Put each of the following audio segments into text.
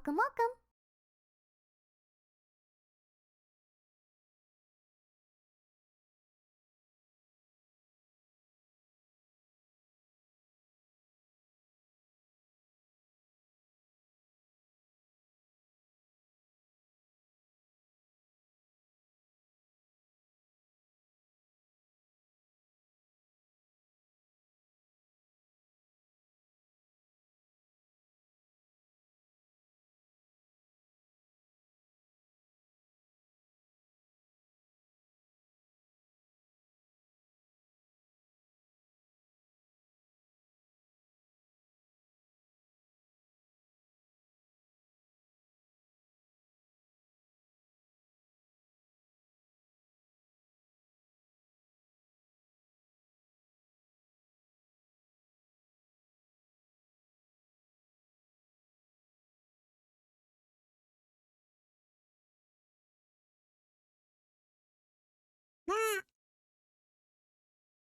Welcome, welcome.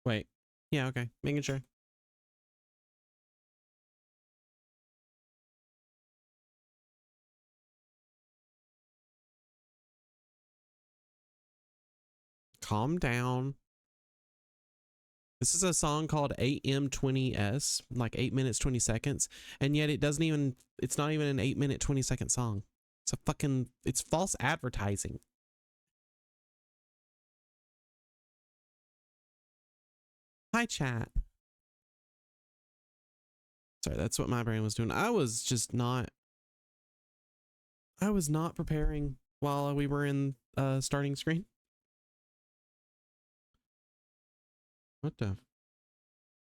Wait. Yeah, okay. Making sure. Calm down. This is a song called AM20S, like 8 minutes 20 seconds, and yet it's not even an 8-minute 20-second song. It's false advertising. Hi, chat. Sorry, that's what my brain was doing. I was not preparing while we were in starting screen. What the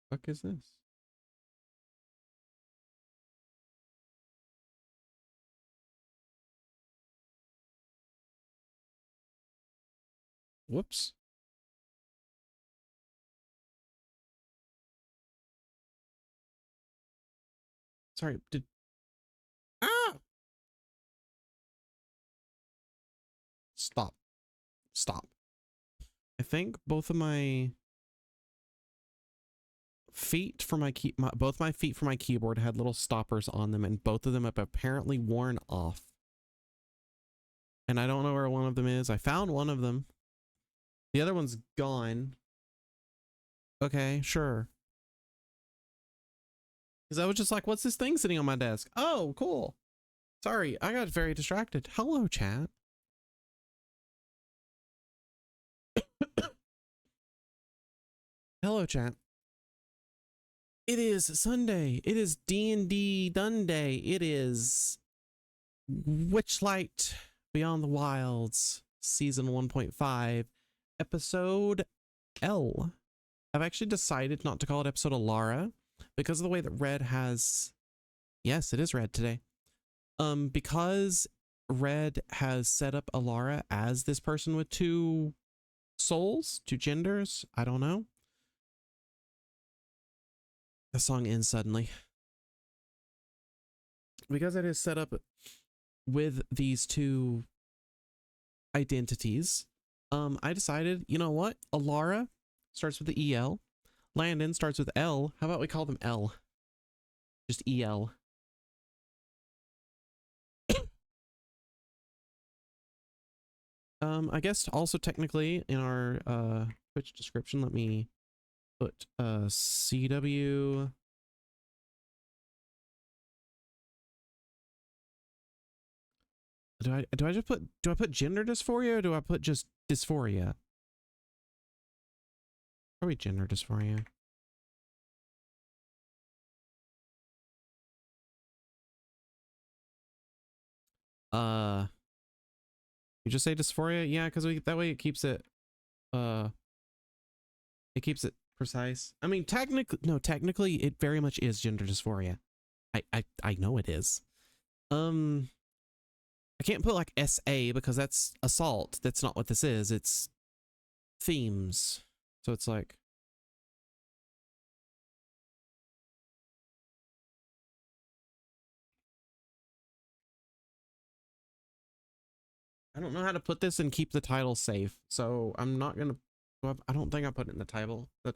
fuck is this? Whoops. Sorry, Ah! Stop. Stop. I think both of my feet for both my feet for my keyboard had little stoppers on them, and both of them have apparently worn off. And I don't know where one of them is. I found one of them. The other one's gone. Okay, sure. Because I was just like, what's this thing sitting on my desk? Oh, cool. Sorry, I got very distracted. Hello, chat. Hello, chat. It is Sunday. It is D&D Done Day. It is Witchlight Beyond the Wilds, Season 1.5, Episode L. I've actually decided not to call it Episode Elara because of the way that Red has... Yes, it is Red today. Because Red has set up Elara as this person with two souls, two genders. I don't know. The song ends suddenly. Because it is set up with these two identities, I decided, you know what? Elara starts with the EL. Landon starts with L. How about we call them L? Just EL. I guess also technically in our Twitch description, let me put CW. Do I put gender dysphoria, or do I put just dysphoria? Probably gender dysphoria. You just say dysphoria? Yeah, because that way it keeps it precise. I mean, technically it very much is gender dysphoria. I know it is. I can't put like SA because that's assault. That's not what this is. It's themes. So it's like, I don't know how to put this and keep the title safe. So I'm not gonna, I don't think I put it in the title. I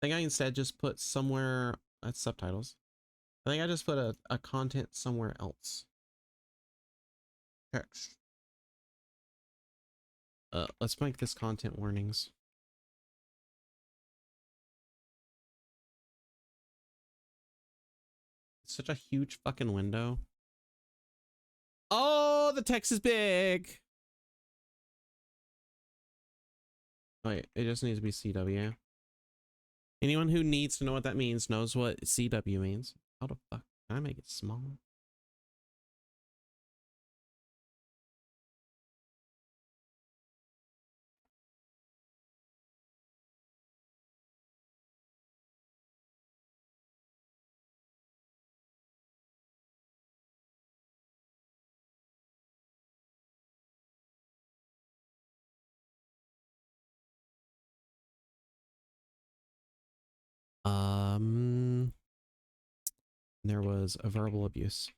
think I instead just put somewhere, that's subtitles. I think I just put a content somewhere else. Text. Let's make this content warnings. It's such a huge fucking window. Oh, the text is big. Wait, it just needs to be CW. Anyone who needs to know what that means knows what CW means. How the fuck can I make it smaller? There was a verbal abuse.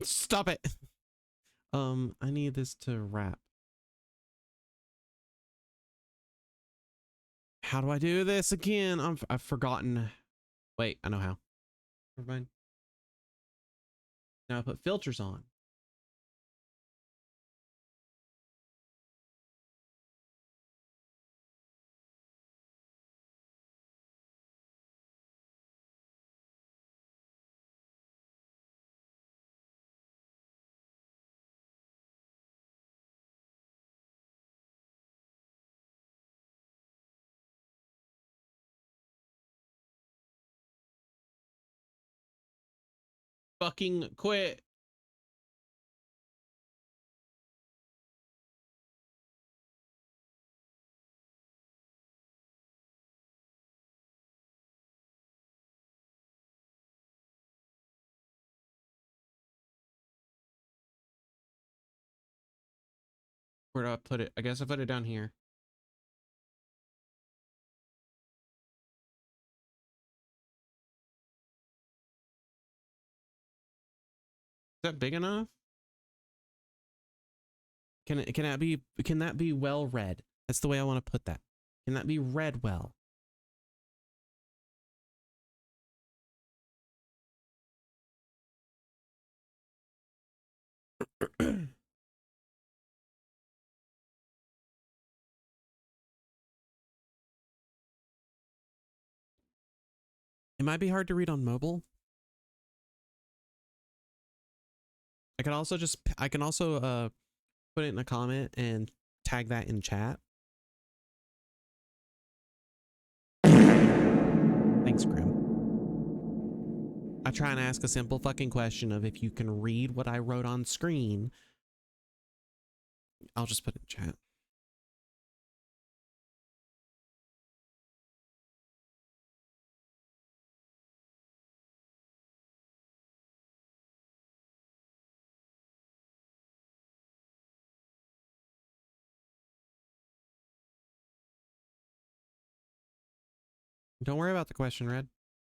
Stop it. I need this to wrap. How do I do this again? I've forgotten. Wait, I know how. Never mind. Now I put filters on. Fucking quit. Where do I put it? I guess I put it down here. Is that big enough? Can that be well read? That's the way I want to put that. Can that be read well? It might be hard to read on mobile. I can also put it in a comment and tag that in chat. Thanks, Grim. I try and ask a simple fucking question of if you can read what I wrote on screen. I'll just put it in chat. Don't worry about the question,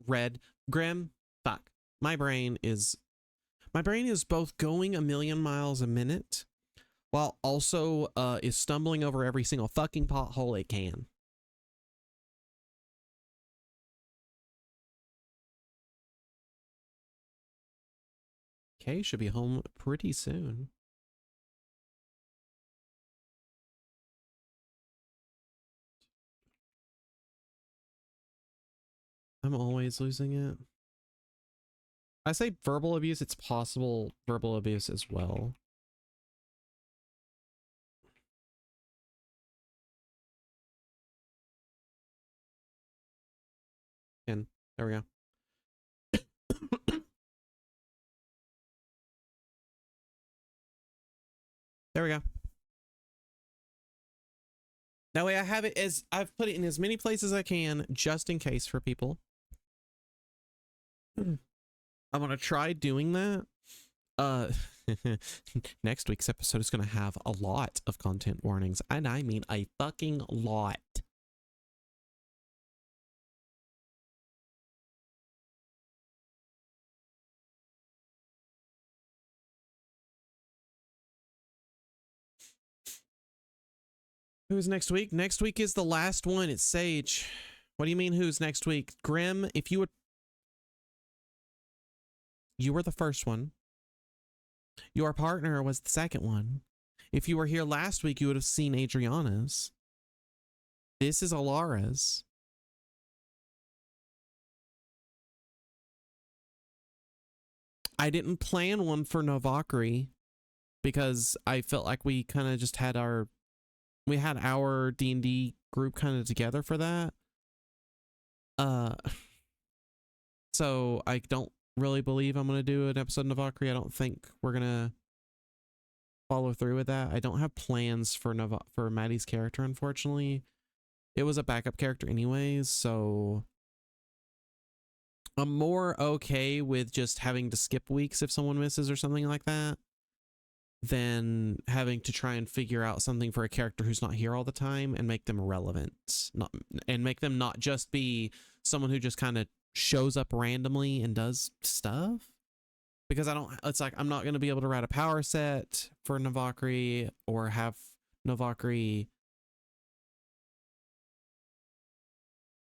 Red. Grim, fuck. My brain is both going a million miles a minute while also is stumbling over every single fucking pothole it can. Kay should be home pretty soon. I'm always losing it. I say verbal abuse, it's possible verbal abuse as well. And there we go. There we go. That way I have it as I've put it in as many places as I can just in case for people. I'm gonna try doing that. Next week's episode is gonna have a lot of content warnings, and I mean a fucking lot. Who's next week? Next week is the last one. It's Sage. What do you mean who's next week? Grim, if you would... You were the first one. Your partner was the second one. If you were here last week, you would have seen Adriana's. This is Elara's. I didn't plan one for Novakri because I felt like we kind of just had our D&D group kind of together for that. So I don't really believe I'm going to do an episode of Novakri. I don't think we're going to follow through with that. I don't have plans for Maddie's character, unfortunately. It was a backup character anyways, so I'm more okay with just having to skip weeks if someone misses or something like that than having to try and figure out something for a character who's not here all the time and make them relevant, and make them not just be someone who just kind of shows up randomly and does stuff. Because it's like I'm not going to be able to write a power set for Novakri or have Novakri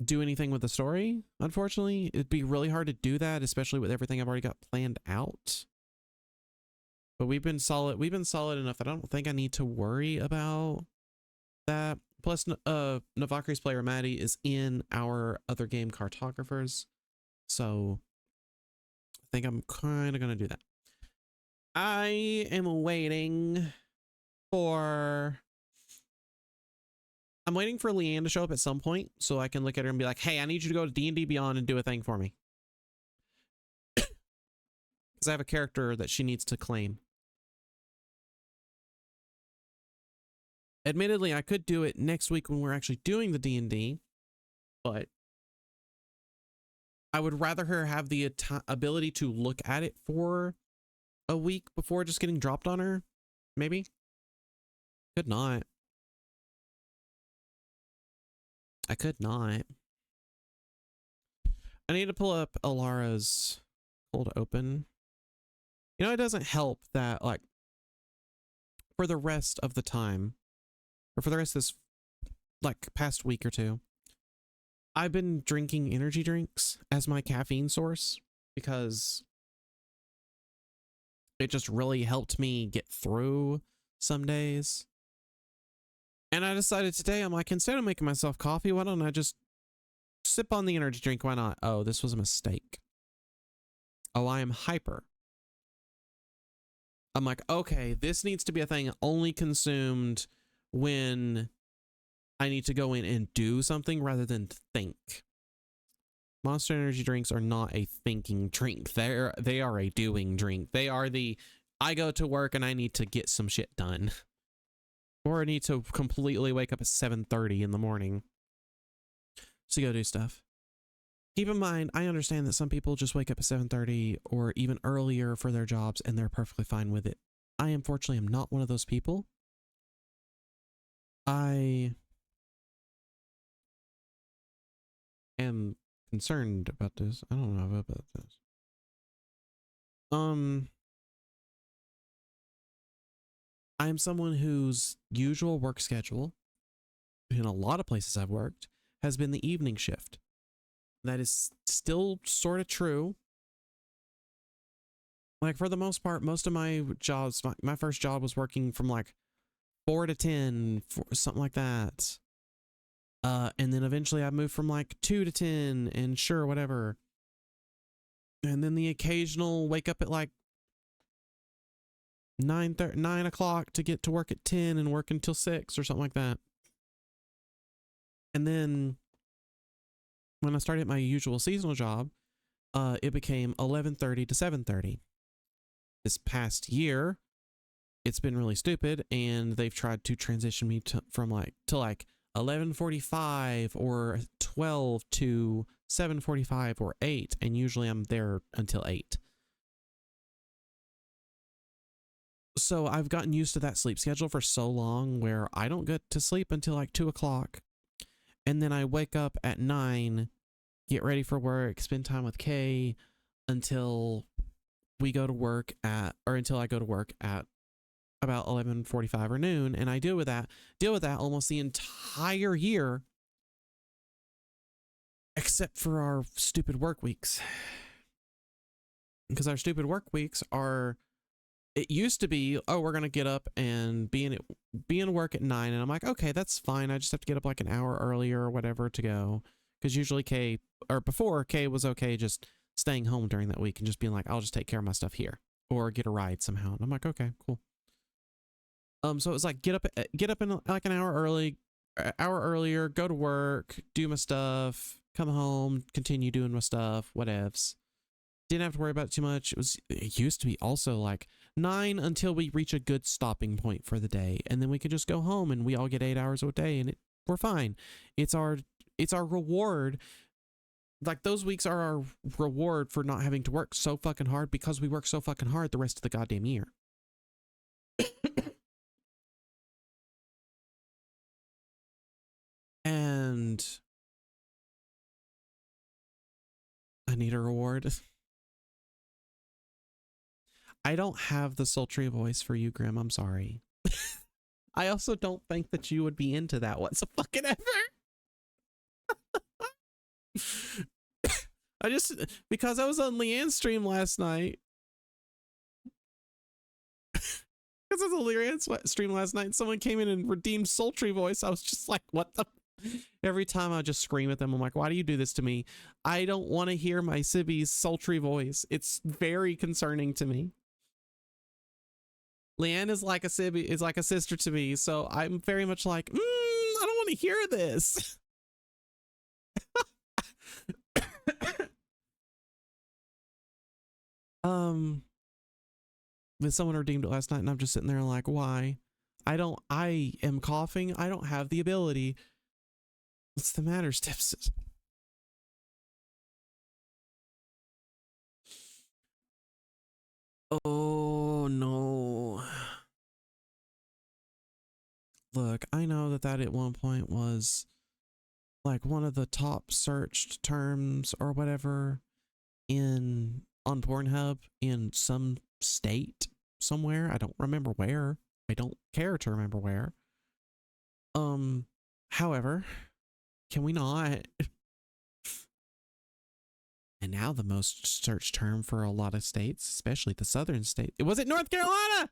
do anything with the story, unfortunately. It'd be really hard to do that, especially with everything I've already got planned out. But we've been solid enough that I don't think I need to worry about that. Plus, Novakri's player Maddie is in our other game, Cartographers, so I think I'm kind of going to do that. I am waiting for... I'm waiting for Leanne to show up at some point so I can look at her and be like, hey, I need you to go to D&D Beyond and do a thing for me. Because I have a character that she needs to claim. Admittedly, I could do it next week when we're actually doing the D&D, but I would rather her have the ability to look at it for a week before just getting dropped on her. Maybe. Could not. I could not. I need to pull up Elara's cold open. You know, it doesn't help that, like, for the rest of the time, or for the rest of this, like, past week or two, I've been drinking energy drinks as my caffeine source because it just really helped me get through some days. And I decided today, I'm like, instead of making myself coffee, why don't I just sip on the energy drink? Why not? Oh, this was a mistake. Oh, I am hyper. I'm like, okay, this needs to be a thing only consumed when I need to go in and do something rather than think. Monster energy drinks are not a thinking drink. They are a doing drink. They are the, I go to work and I need to get some shit done. Or I need to completely wake up at 7:30 in the morning to go do stuff. Keep in mind, I understand that some people just wake up at 7:30 or even earlier for their jobs and they're perfectly fine with it. I unfortunately am not one of those people. I am concerned about this. I don't know about this. I'm someone whose usual work schedule, in a lot of places I've worked, has been the evening shift. That is still sort of true. Like, for the most part, most of my jobs, my first job was working from like 4 to 10, something like that. And then eventually I moved from like 2 to 10 and sure, whatever. And then the occasional wake up at like 9 o'clock to get to work at 10 and work until 6 or something like that. And then when I started my usual seasonal job, it became 11:30 to 7:30. This past year, it's been really stupid, and they've tried to transition me to 11:45 or 12 to 7:45 or 8, and usually I'm there until 8. So I've gotten used to that sleep schedule for so long where I don't get to sleep until like 2 o'clock. And then I wake up at 9, get ready for work, spend time with Kay until we go to work at, or until I go to work at about 11:45 or noon, and I deal with that almost the entire year, except for our stupid work weeks. Because our stupid work weeks are, it used to be, oh, we're gonna get up and be in work at 9, and I'm like, okay, that's fine. I just have to get up like an hour earlier or whatever to go. Because usually before Kay was okay just staying home during that week and just being like, I'll just take care of my stuff here or get a ride somehow. And I'm like, okay, cool. So it was like, get up in like an hour earlier, go to work, do my stuff, come home, continue doing my stuff, whatevs. Didn't have to worry about it too much. It used to be also like 9 until we reach a good stopping point for the day, and then we could just go home and we all get 8 hours a day, and we're fine. It's our reward. Like, those weeks are our reward for not having to work so fucking hard, because we work so fucking hard the rest of the goddamn year. And I need a reward. I don't have the sultry voice for you, Grim. I'm sorry. I also don't think that you would be into that whatsoever. Because I was on Leanne's stream last night. Because I was on Leanne's stream last night, and someone came in and redeemed sultry voice. I was just like, what the? Every time I just scream at them, I'm like, why do you do this to me? I don't want to hear my Sibby's sultry voice. It's very concerning to me. Leanne is like a Sibby, is like a sister to me, so I'm very much like, I don't want to hear this. But someone redeemed it last night, and I'm just sitting there like, why? I am coughing. I don't have the ability. What's the matter, Steps? Oh no. Look, I know that at one point was like one of the top searched terms or whatever on Pornhub in some state somewhere. I don't remember where. I don't care to remember where. However, can we not? And now the most searched term for a lot of states, especially the southern states. Was it North Carolina?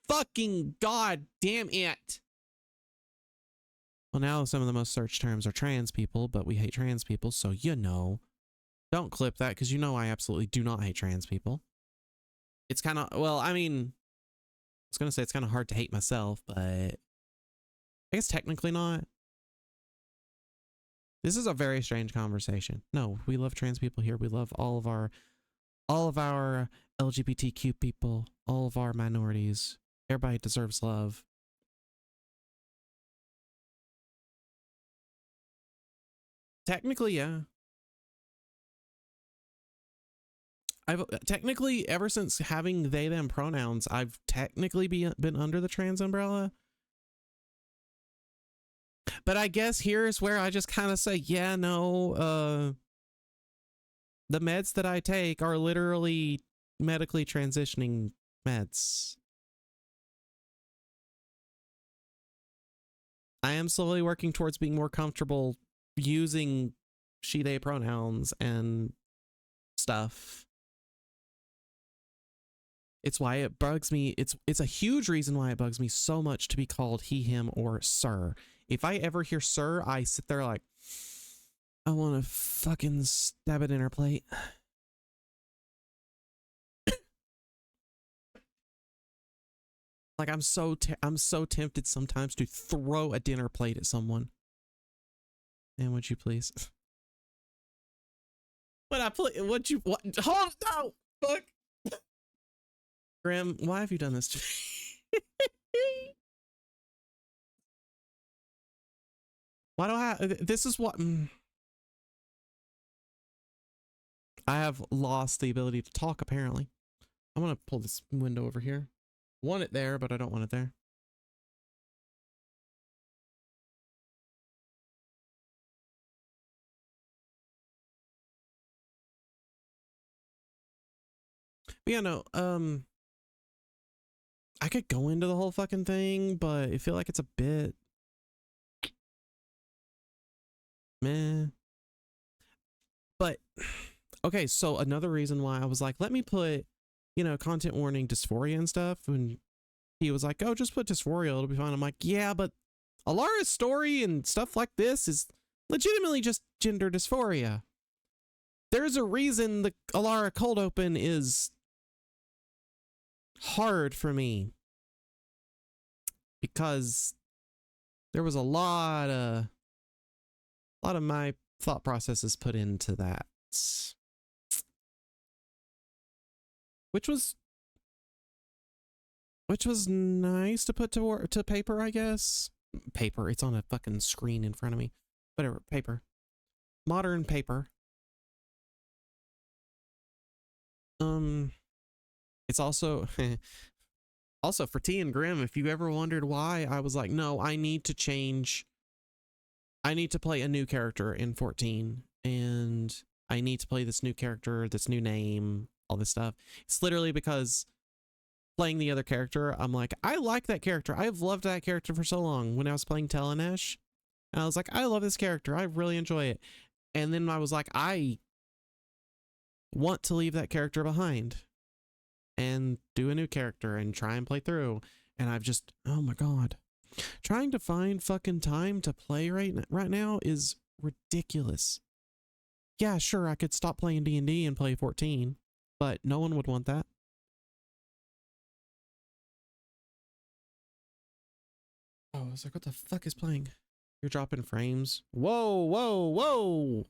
Fucking god damn it. Well, now some of the most searched terms are trans people, but we hate trans people, so don't clip that, because I absolutely do not hate trans people. It's kind of, well, I mean, I was going to say it's kind of hard to hate myself, but I guess technically not. This is a very strange conversation. No, we love trans people here. We love all of our LGBTQ people, all of our minorities. Everybody deserves love. Technically, yeah. I've technically, ever since having they them pronouns, I've technically been under the trans umbrella. But I guess here's where I just kind of say, yeah, no, the meds that I take are literally medically transitioning meds. I am slowly working towards being more comfortable using she, they pronouns and stuff. It's why it bugs me. It's a huge reason why it bugs me so much to be called he, him, or sir. If I ever hear sir, I sit there like, I want to fucking stab a dinner plate. Like, I'm so tempted sometimes to throw a dinner plate at someone. And would you please? What? Hold no! Fuck! Grim, why have you done this to me? Why do I this is what I have lost the ability to talk, apparently. I'm gonna pull this window over here. Want it there, but I don't want it there. But yeah, no, I could go into the whole fucking thing, but I feel like it's a bit meh. But okay, so another reason why I was like, let me put, you know, content warning, dysphoria and stuff. And he was like, oh, just put dysphoria, it'll be fine. I'm like, yeah, but Elara's story and stuff like this is legitimately just gender dysphoria. There's a reason the Elara cold open is hard for me, because there was a lot of my thought processes put into that, which was nice to put to paper, I guess. Paper, it's on a fucking screen in front of me. Whatever, paper. Modern paper. It's also also for T and Grim, if you ever wondered why I was like, no, I need to change. I need to play a new character in 14, and I need to play this new character, this new name, all this stuff. It's literally because playing the other character, I'm like, I like that character. I've loved that character for so long. When I was playing Telenesh, and I was like, I love this character. I really enjoy it. And then I was like, I want to leave that character behind and do a new character and try and play through. And I've just, oh my God, trying to find fucking time to play right now is ridiculous. Yeah, sure, I could stop playing D&D and play 14, but no one would want that. Oh, I was like, what the fuck is playing? You're dropping frames. Whoa, whoa, whoa.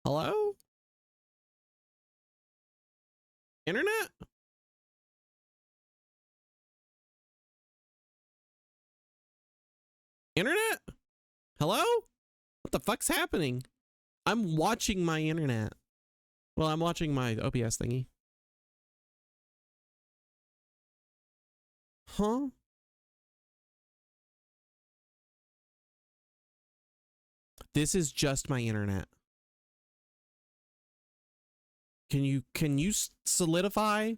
Hello? Internet? Internet? Hello? What the fuck's happening? I'm watching my internet. Well, I'm watching my OBS thingy. Huh? This is just my internet. Can you solidify?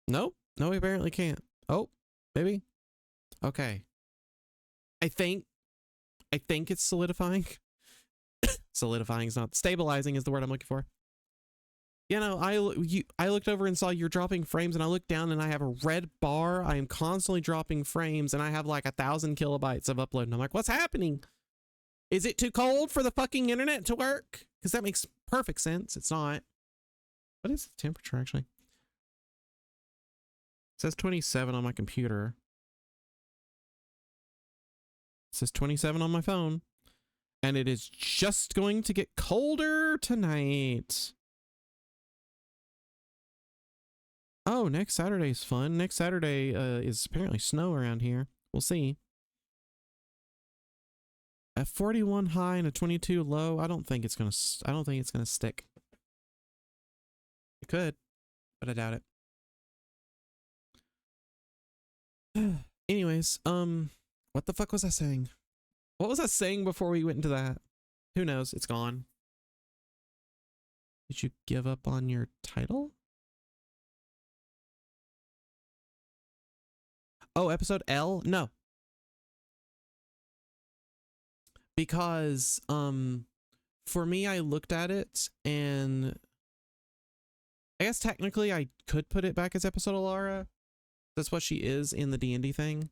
Nope. No, we apparently can't. Oh, maybe. Okay. I think it's solidifying. Solidifying is not, stabilizing is the word I'm looking for. You know, I looked over and saw you're dropping frames, and I looked down and I have a red bar. I am constantly dropping frames, and I have like 1,000 kilobytes of upload. And I'm like, what's happening? Is it too cold for the fucking internet to work? Because that makes perfect sense. It's not. What is the temperature actually? It says 27 on my computer. It says 27 on my phone. And it is just going to get colder tonight. Oh, next Saturday is fun. Next Saturday is apparently snow around here. We'll see. A 41 high and a 22 low. I don't think it's gonna stick. It could, but I doubt it. Anyways, what the fuck was I saying? What was I saying before we went into that? Who knows? It's gone. Did you give up on your title? Oh, episode L? No. Because for me, I looked at it, and I guess technically I could put it back as episode Elara. That's what she is in the D&D thing.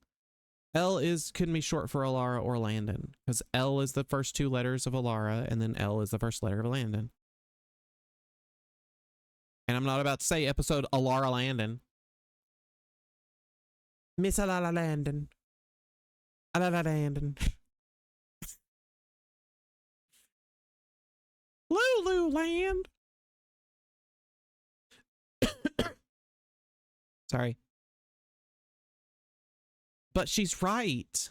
L can be short for Elara or Landon, because L is the first two letters of Elara, and then L is the first letter of Landon. And I'm not about to say episode Elara Landon. Miss Elara Landon. Elara Landon. Lulu Land. Sorry. But she's right.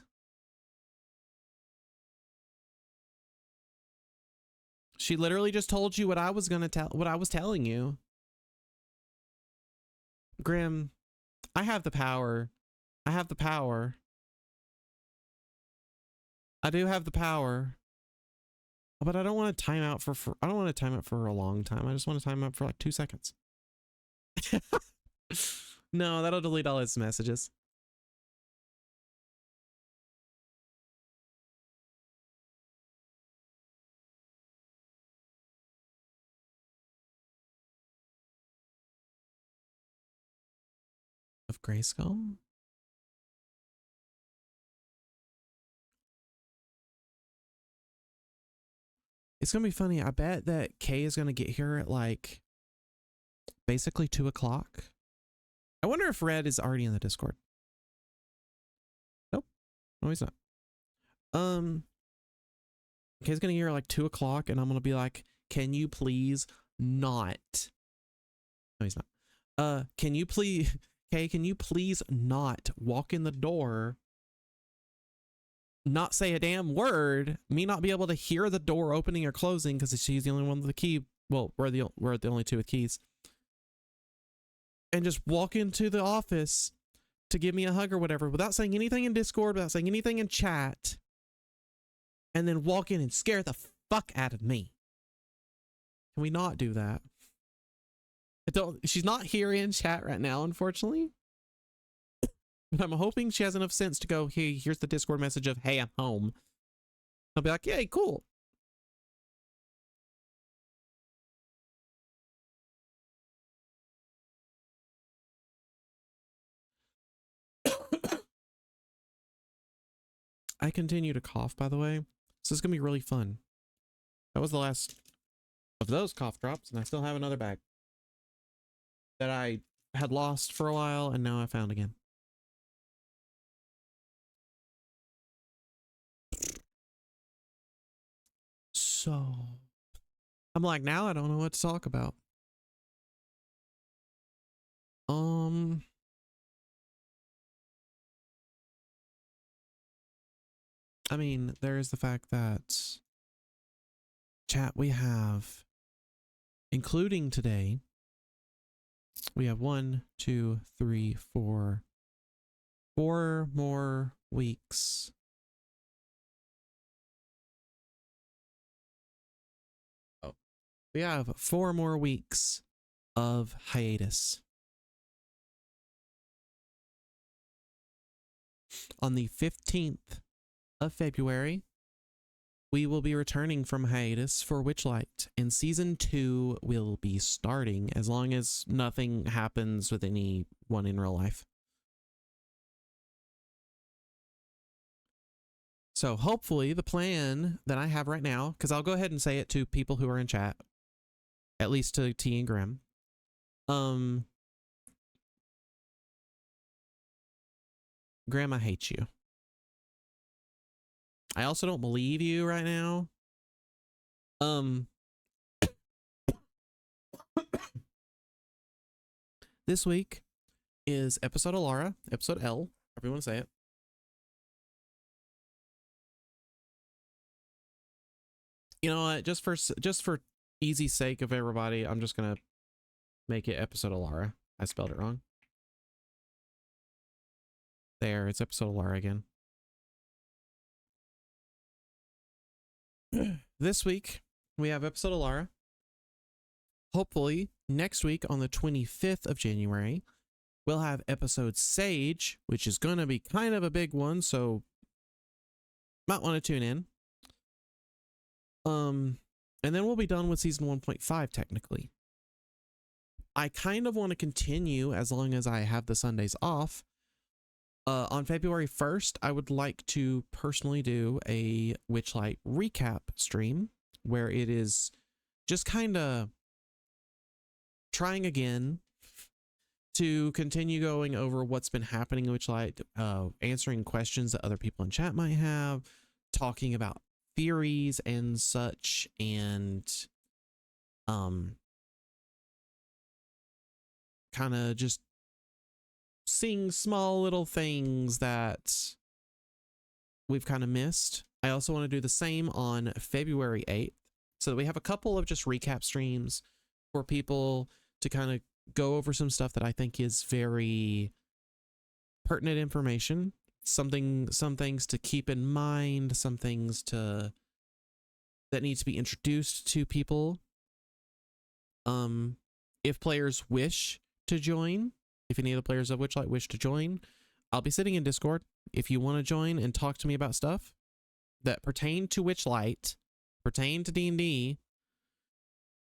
She literally just told you what I was telling you. Grim, I have the power. I have the power. I do have the power. But I don't want to time out I don't want to time it for a long time. I just want to time out for like 2 seconds. No, that'll delete all his messages. Of Grayskull? It's gonna be funny. I bet that Kay is gonna get here at like basically 2 o'clock. I wonder if Red is already in the Discord. Nope. No, he's not. Kay's gonna get here at like 2 o'clock, and I'm gonna be like, can you please not? No, he's not. Can you please, Kay, can you please not walk in the door, not say a damn word, me not be able to hear the door opening or closing because she's the only one with the key. Well, we're the only two with keys. And just walk into the office to give me a hug or whatever without saying anything in Discord, without saying anything in chat, and then walk in and scare the fuck out of me. Can we not do that? She's not here in chat right now, unfortunately. But I'm hoping she has enough sense to go, hey, here's the Discord message of, hey, I'm home. I'll be like, yay, cool. I continue to cough, by the way. So this is going to be really fun. That was the last of those cough drops, and I still have another bag that I had lost for a while, and now I found again. So, I'm like, now I don't know what to talk about. I mean, there's the fact that chat, we have, including today, we have 1, 2, 3, 4 more weeks. Oh, we have 4 more weeks of hiatus. On the 15th of February, we will be returning from hiatus for Witchlight, and season 2 will be starting as long as nothing happens with anyone in real life. So hopefully the plan that I have right now, because I'll go ahead and say it to people who are in chat, at least to T and Grim. Graham, I hate you. I also don't believe you right now. This week is episode Elara, episode L, everyone say it. You know what? Just for easy sake of everybody, I'm just gonna make it episode Elara. I spelled it wrong. There, it's episode Elara again. This week we have episode Elara. Hopefully next week on the 25th of January, we'll have episode Sage, which is gonna be kind of a big one, so might want to tune in. And then we'll be done with season 1.5 technically. I kind of want to continue as long as I have the Sundays off. On February 1st, I would like to personally do a Witchlight recap stream where it is just kind of trying again to continue going over what's been happening in Witchlight, answering questions that other people in chat might have, talking about theories and such, and kind of just seeing small little things that we've kind of missed. I also want to do the same on February 8th, so that we have a couple of just recap streams for people to kind of go over some stuff that I think is very pertinent information, some things to keep in mind, some things to that need to be introduced to people. If players wish to join, if any of the players of Witchlight wish to join, I'll be sitting in Discord. If you want to join and talk to me about stuff that pertain to Witchlight, pertain to D&D,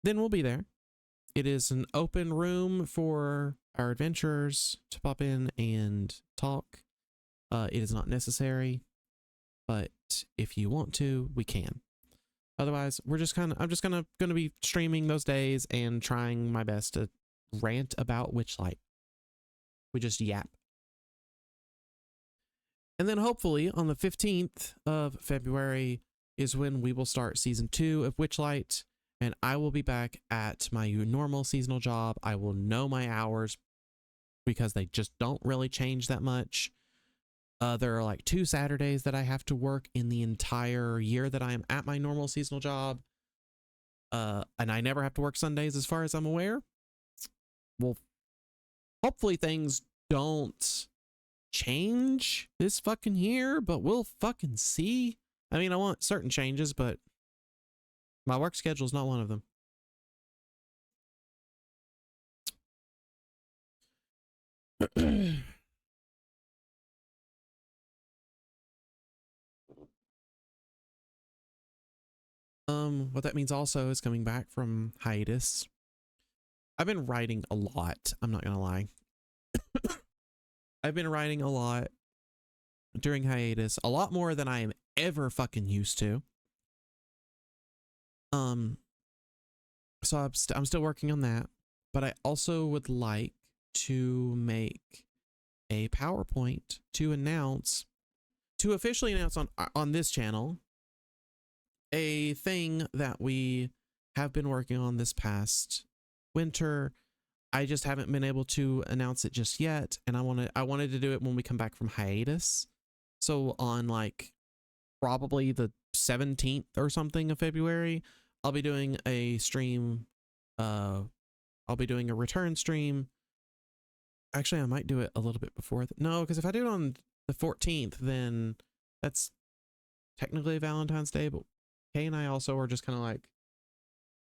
then we'll be there. It is an open room for our adventurers to pop in and talk. It is not necessary, but if you want to, we can. Otherwise, I'm just gonna be streaming those days and trying my best to rant about Witchlight. We just yap. And then hopefully on the 15th of February is when we will start season 2 of Witchlight, and I will be back at my normal seasonal job. I will know my hours because they just don't really change that much. There are like 2 Saturdays that I have to work in the entire year that I am at my normal seasonal job. And I never have to work Sundays as far as I'm aware. Well, hopefully things don't change this fucking year, but we'll fucking see. I mean, I want certain changes, but my work schedule is not one of them. What that means also is coming back from hiatus. I've been writing a lot. I'm not gonna lie. I've been writing a lot during hiatus, a lot more than I am ever fucking used to. So I'm still working on that, but I also would like to make a PowerPoint to officially announce on this channel a thing that we have been working on this past winter. I just haven't been able to announce it just yet, and I wanted to do it when we come back from hiatus. So on like probably the 17th or something of February, I'll be doing a stream. I'll be doing a return stream. Actually, I might do it a little bit before. No, because if I do it on the 14th, then that's technically Valentine's Day, but Kay and I also are just kind of like,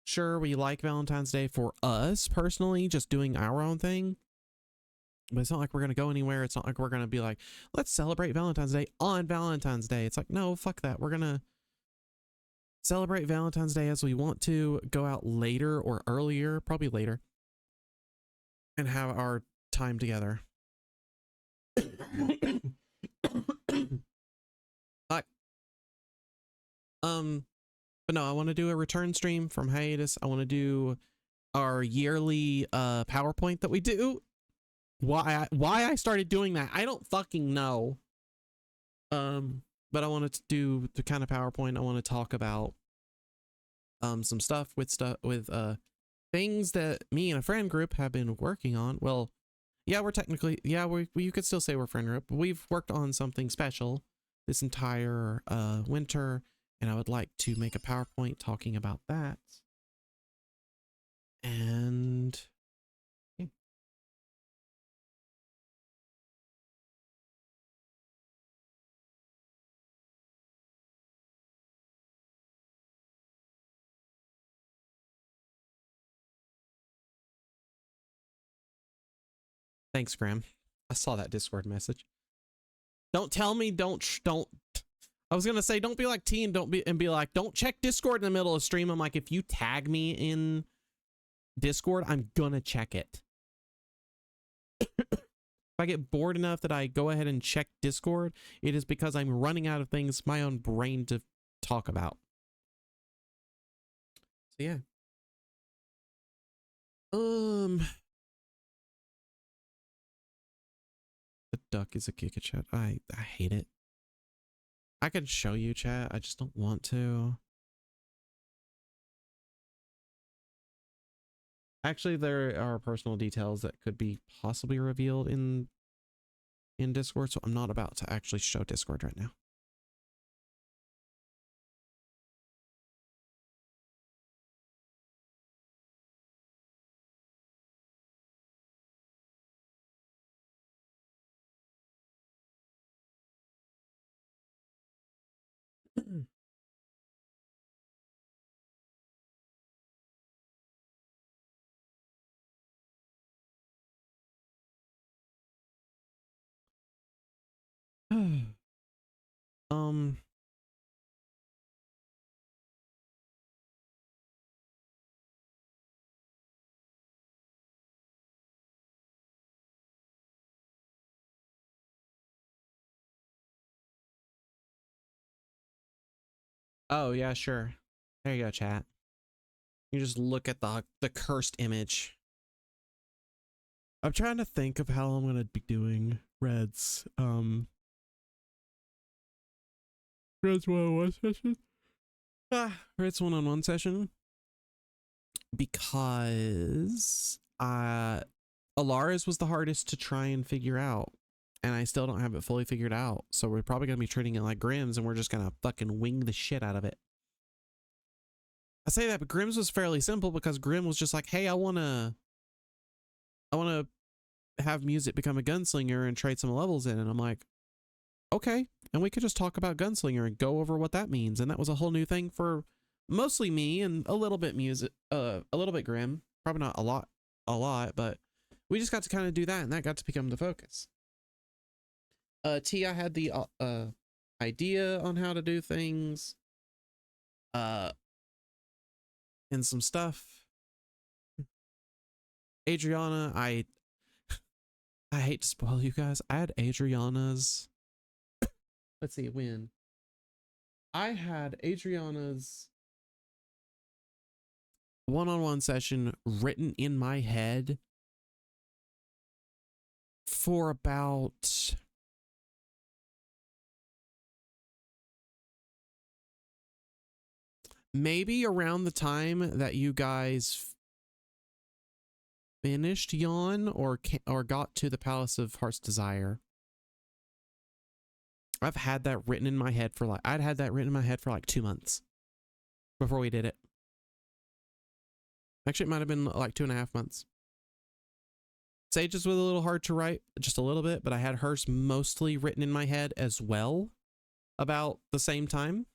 sure, we like Valentine's Day for us personally, just doing our own thing. But it's not like we're going to go anywhere. It's not like we're going to be like, let's celebrate Valentine's Day on Valentine's Day. It's like, no, fuck that. We're going to celebrate Valentine's Day as we want to, go out later or earlier, probably later, and have our time together. But no, I want to do a return stream from hiatus. I want to do our yearly PowerPoint that we do. Why I started doing that, I don't fucking know. But I wanted to do the kind of PowerPoint. I want to talk about some stuff with things that me and a friend group have been working on. Well, yeah, we're technically, yeah, you could still say we're a friend group, but we've worked on something special this entire winter, and I would like to make a PowerPoint talking about that. And yeah. Thanks, Graham. I saw that Discord message. Don't tell me, don't. I was gonna say, don't be like T and be like, don't check Discord in the middle of stream. I'm like, if you tag me in Discord, I'm gonna check it. If I get bored enough that I go ahead and check Discord, it is because I'm running out of things my own brain to talk about. So yeah. The duck is a Giga chat. I hate it. I could show you chat. I just don't want to. Actually, there are personal details that could be possibly revealed in Discord, so I'm not about to actually show Discord right now. um oh yeah, sure. There you go, chat. You just look at the cursed image. I'm trying to think of how I'm gonna be doing Red's Red's one-on-one session. Red's one-on-one session. Because Elara's was the hardest to try and figure out. And I still don't have it fully figured out. So we're probably gonna be treating it like Grimm's and we're just gonna fucking wing the shit out of it. I say that, but Grimm's was fairly simple because Grimm was just like, hey, I wanna have music become a gunslinger and trade some levels in. And I'm like, okay. And we could just talk about gunslinger and go over what that means. And that was a whole new thing for mostly me and a little bit a little bit Grimm. Probably not a lot, but we just got to kind of do that and that got to become the focus. Tia had the idea on how to do things. And some stuff. Adriana, I hate to spoil you guys. I had Adriana's. Let's see when. I had Adriana's one-on-one session written in my head for about maybe around the time that you guys finished Yawn or got to the Palace of Heart's Desire. I've had that written in my head for like, I'd had that written in my head for like 2 months before we did it. Actually, it might have been like 2.5 months. Sage's was a little hard to write, just a little bit, but I had hers mostly written in my head as well about the same time.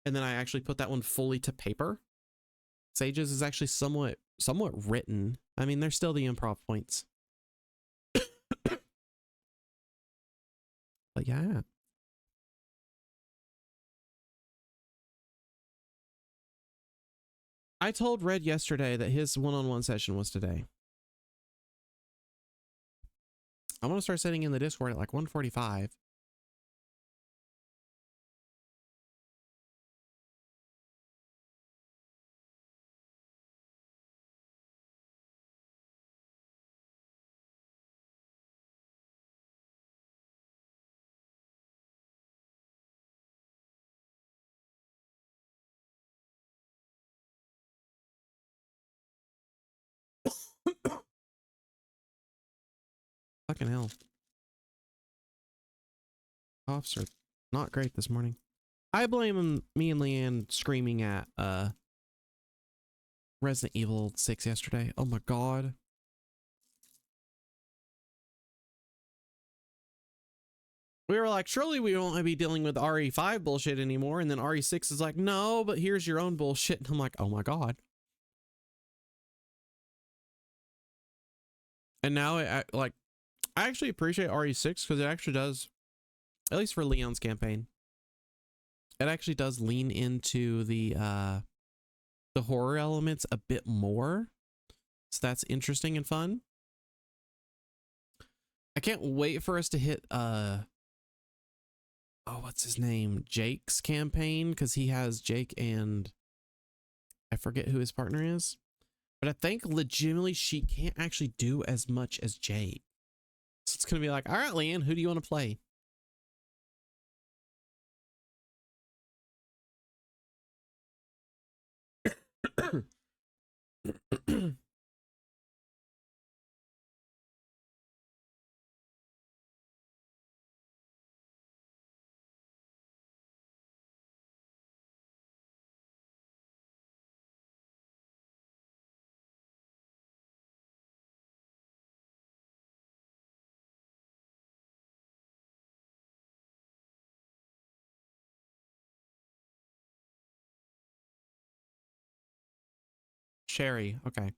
And then I actually put that one fully to paper. Sage's is actually somewhat written. I mean, there's still the improv points. But yeah. I told Red yesterday that his one-on-one session was today. I'm gonna start setting in the Discord at like 1:45. Fucking hell. Coughs are not great this morning. I blame me and Leanne screaming at Resident Evil 6 yesterday. Oh my god. We were like, surely we won't be dealing with RE5 bullshit anymore. And then RE6 is like, no, but here's your own bullshit. And I'm like, oh my god. And now I actually appreciate RE6 because it actually does, at least for Leon's campaign, it actually does lean into the horror elements a bit more. So that's interesting and fun. I can't wait for us to hit what's his name? Jake's campaign, because he has Jake and I forget who his partner is. But I think legitimately she can't actually do as much as Jake. So it's gonna be like, all right, Leanne, who do you want to play? Sherry, okay.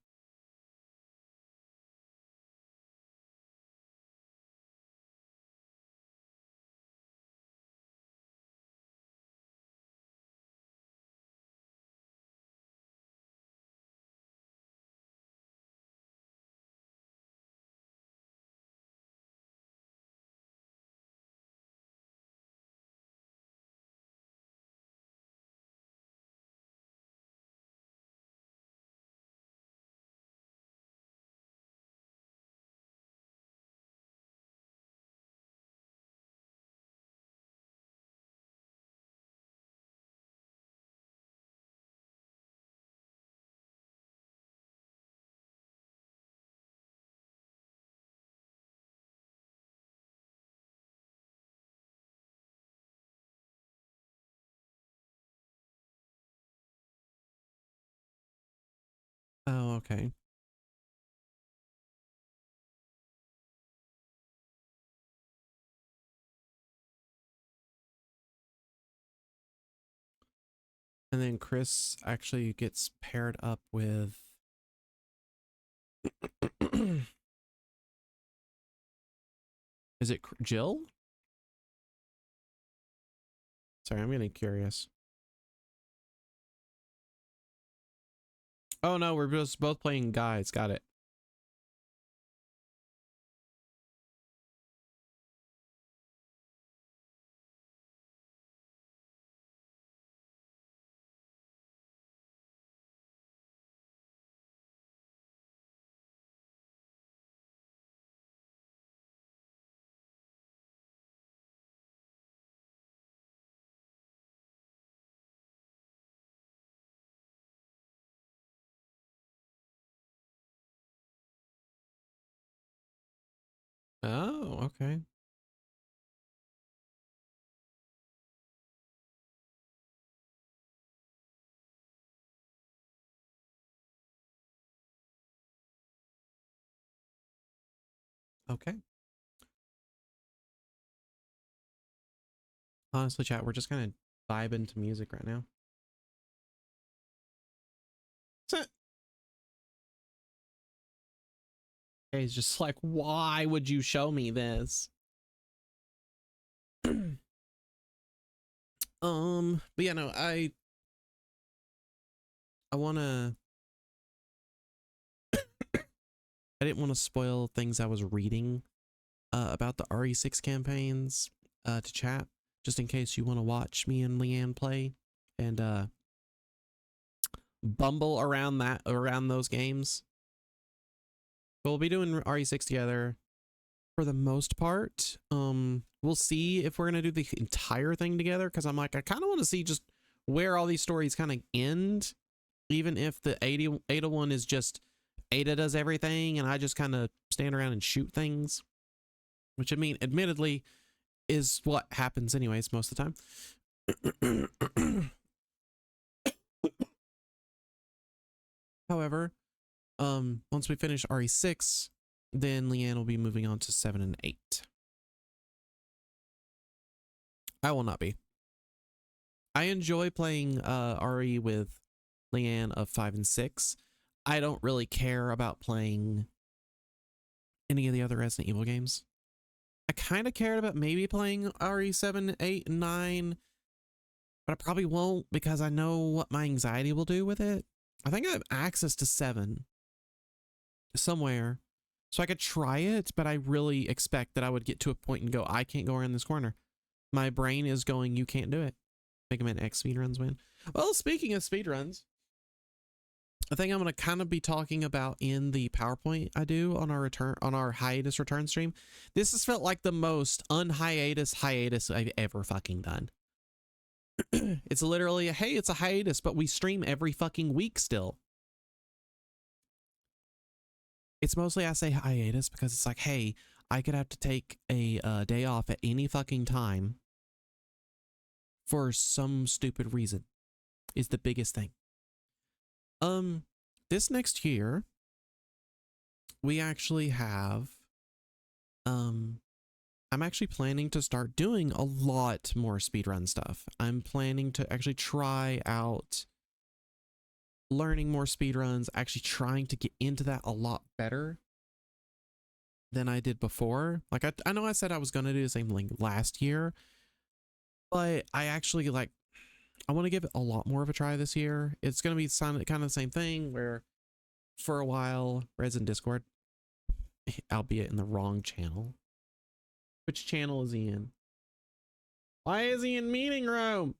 Oh, okay. And then Chris actually gets paired up with is it Jill? Sorry, I'm getting curious. Oh no, we're just both playing guys. Got it. Oh, okay. Okay. Honestly, chat, we're just kind of vibing to music right now. He's just like, why would you show me this? But yeah, no, I wanna I didn't want to spoil things I was reading about the RE6 campaigns to chat, just in case you want to watch me and Leanne play and bumble around those games. But we'll be doing RE6 together for the most part. We'll see if we're gonna do the entire thing together, because I'm like, I kind of want to see just where all these stories kind of end, even if the Ada one is just Ada does everything and I just kind of stand around and shoot things, which I mean, admittedly, is what happens anyways most of the time. However, once we finish RE6, then Leanne will be moving on to 7 and 8. I will not be. I enjoy playing RE with Leanne of 5 and 6. I don't really care about playing any of the other Resident Evil games. I kind of cared about maybe playing RE7, 8, and 9, but I probably won't because I know what my anxiety will do with it. I think I have access to 7 somewhere, so I could try it, but I really expect that I would get to a point and go, I can't go around this corner. My brain is going, you can't do it. Mega Man X speedruns win. Well, speaking of speedruns, I think I'm going to kind of be talking about in the PowerPoint I do on our hiatus return stream. This has felt like the most hiatus I've ever fucking done. It's literally, hey, it's a hiatus, but we stream every fucking week still. It's mostly I say hiatus because it's like, hey, I could have to take a day off at any fucking time for some stupid reason is the biggest thing. This next year, we actually have, I'm actually planning to start doing a lot more speedrun stuff. I'm planning to actually try out learning more speedruns, actually trying to get into that a lot better than I did before. Like, I know I said I was going to do the same thing last year, but I actually I want to give it a lot more of a try this year. It's going to be kind of the same thing where for a while, Red's in Discord, albeit in the wrong channel. Which channel is he in? Why is he in meeting room?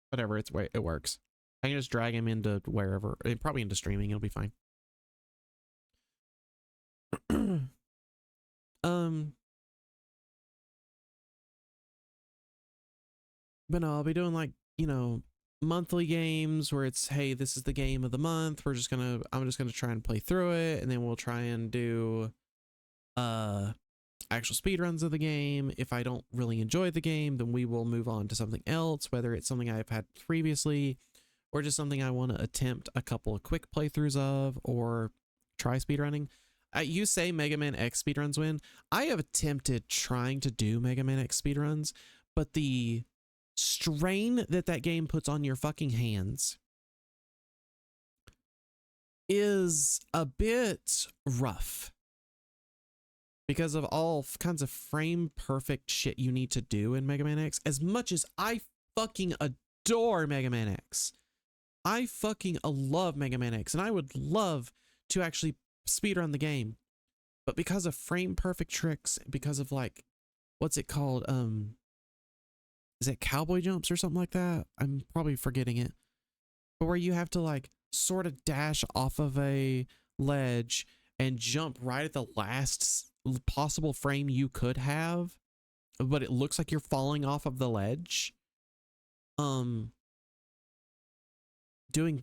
Whatever, it works. I can just drag him into wherever, probably into streaming. It'll be fine. But no, I'll be doing like, you know, monthly games where it's, hey, this is the game of the month. I'm just gonna try and play through it, and then we'll try and do actual speedruns of the game. If I don't really enjoy the game, then we will move on to something else, whether it's something I've had previously or just something I want to attempt a couple of quick playthroughs of or try speedrunning. You say Mega Man X speedruns win. I have attempted trying to do Mega Man X speedruns, but the strain that that game puts on your fucking hands is a bit rough because of all kinds of frame perfect shit you need to do in Mega Man X. As much as I fucking adore Mega Man X, I fucking love Mega Man X, and I would love to actually speedrun the game, but because of frame perfect tricks, because of like, what's it called? Is it cowboy jumps or something like that? I'm probably forgetting it. But where you have to like sort of dash off of a ledge and jump right at the last possible frame you could have, but it looks like you're falling off of the ledge. Doing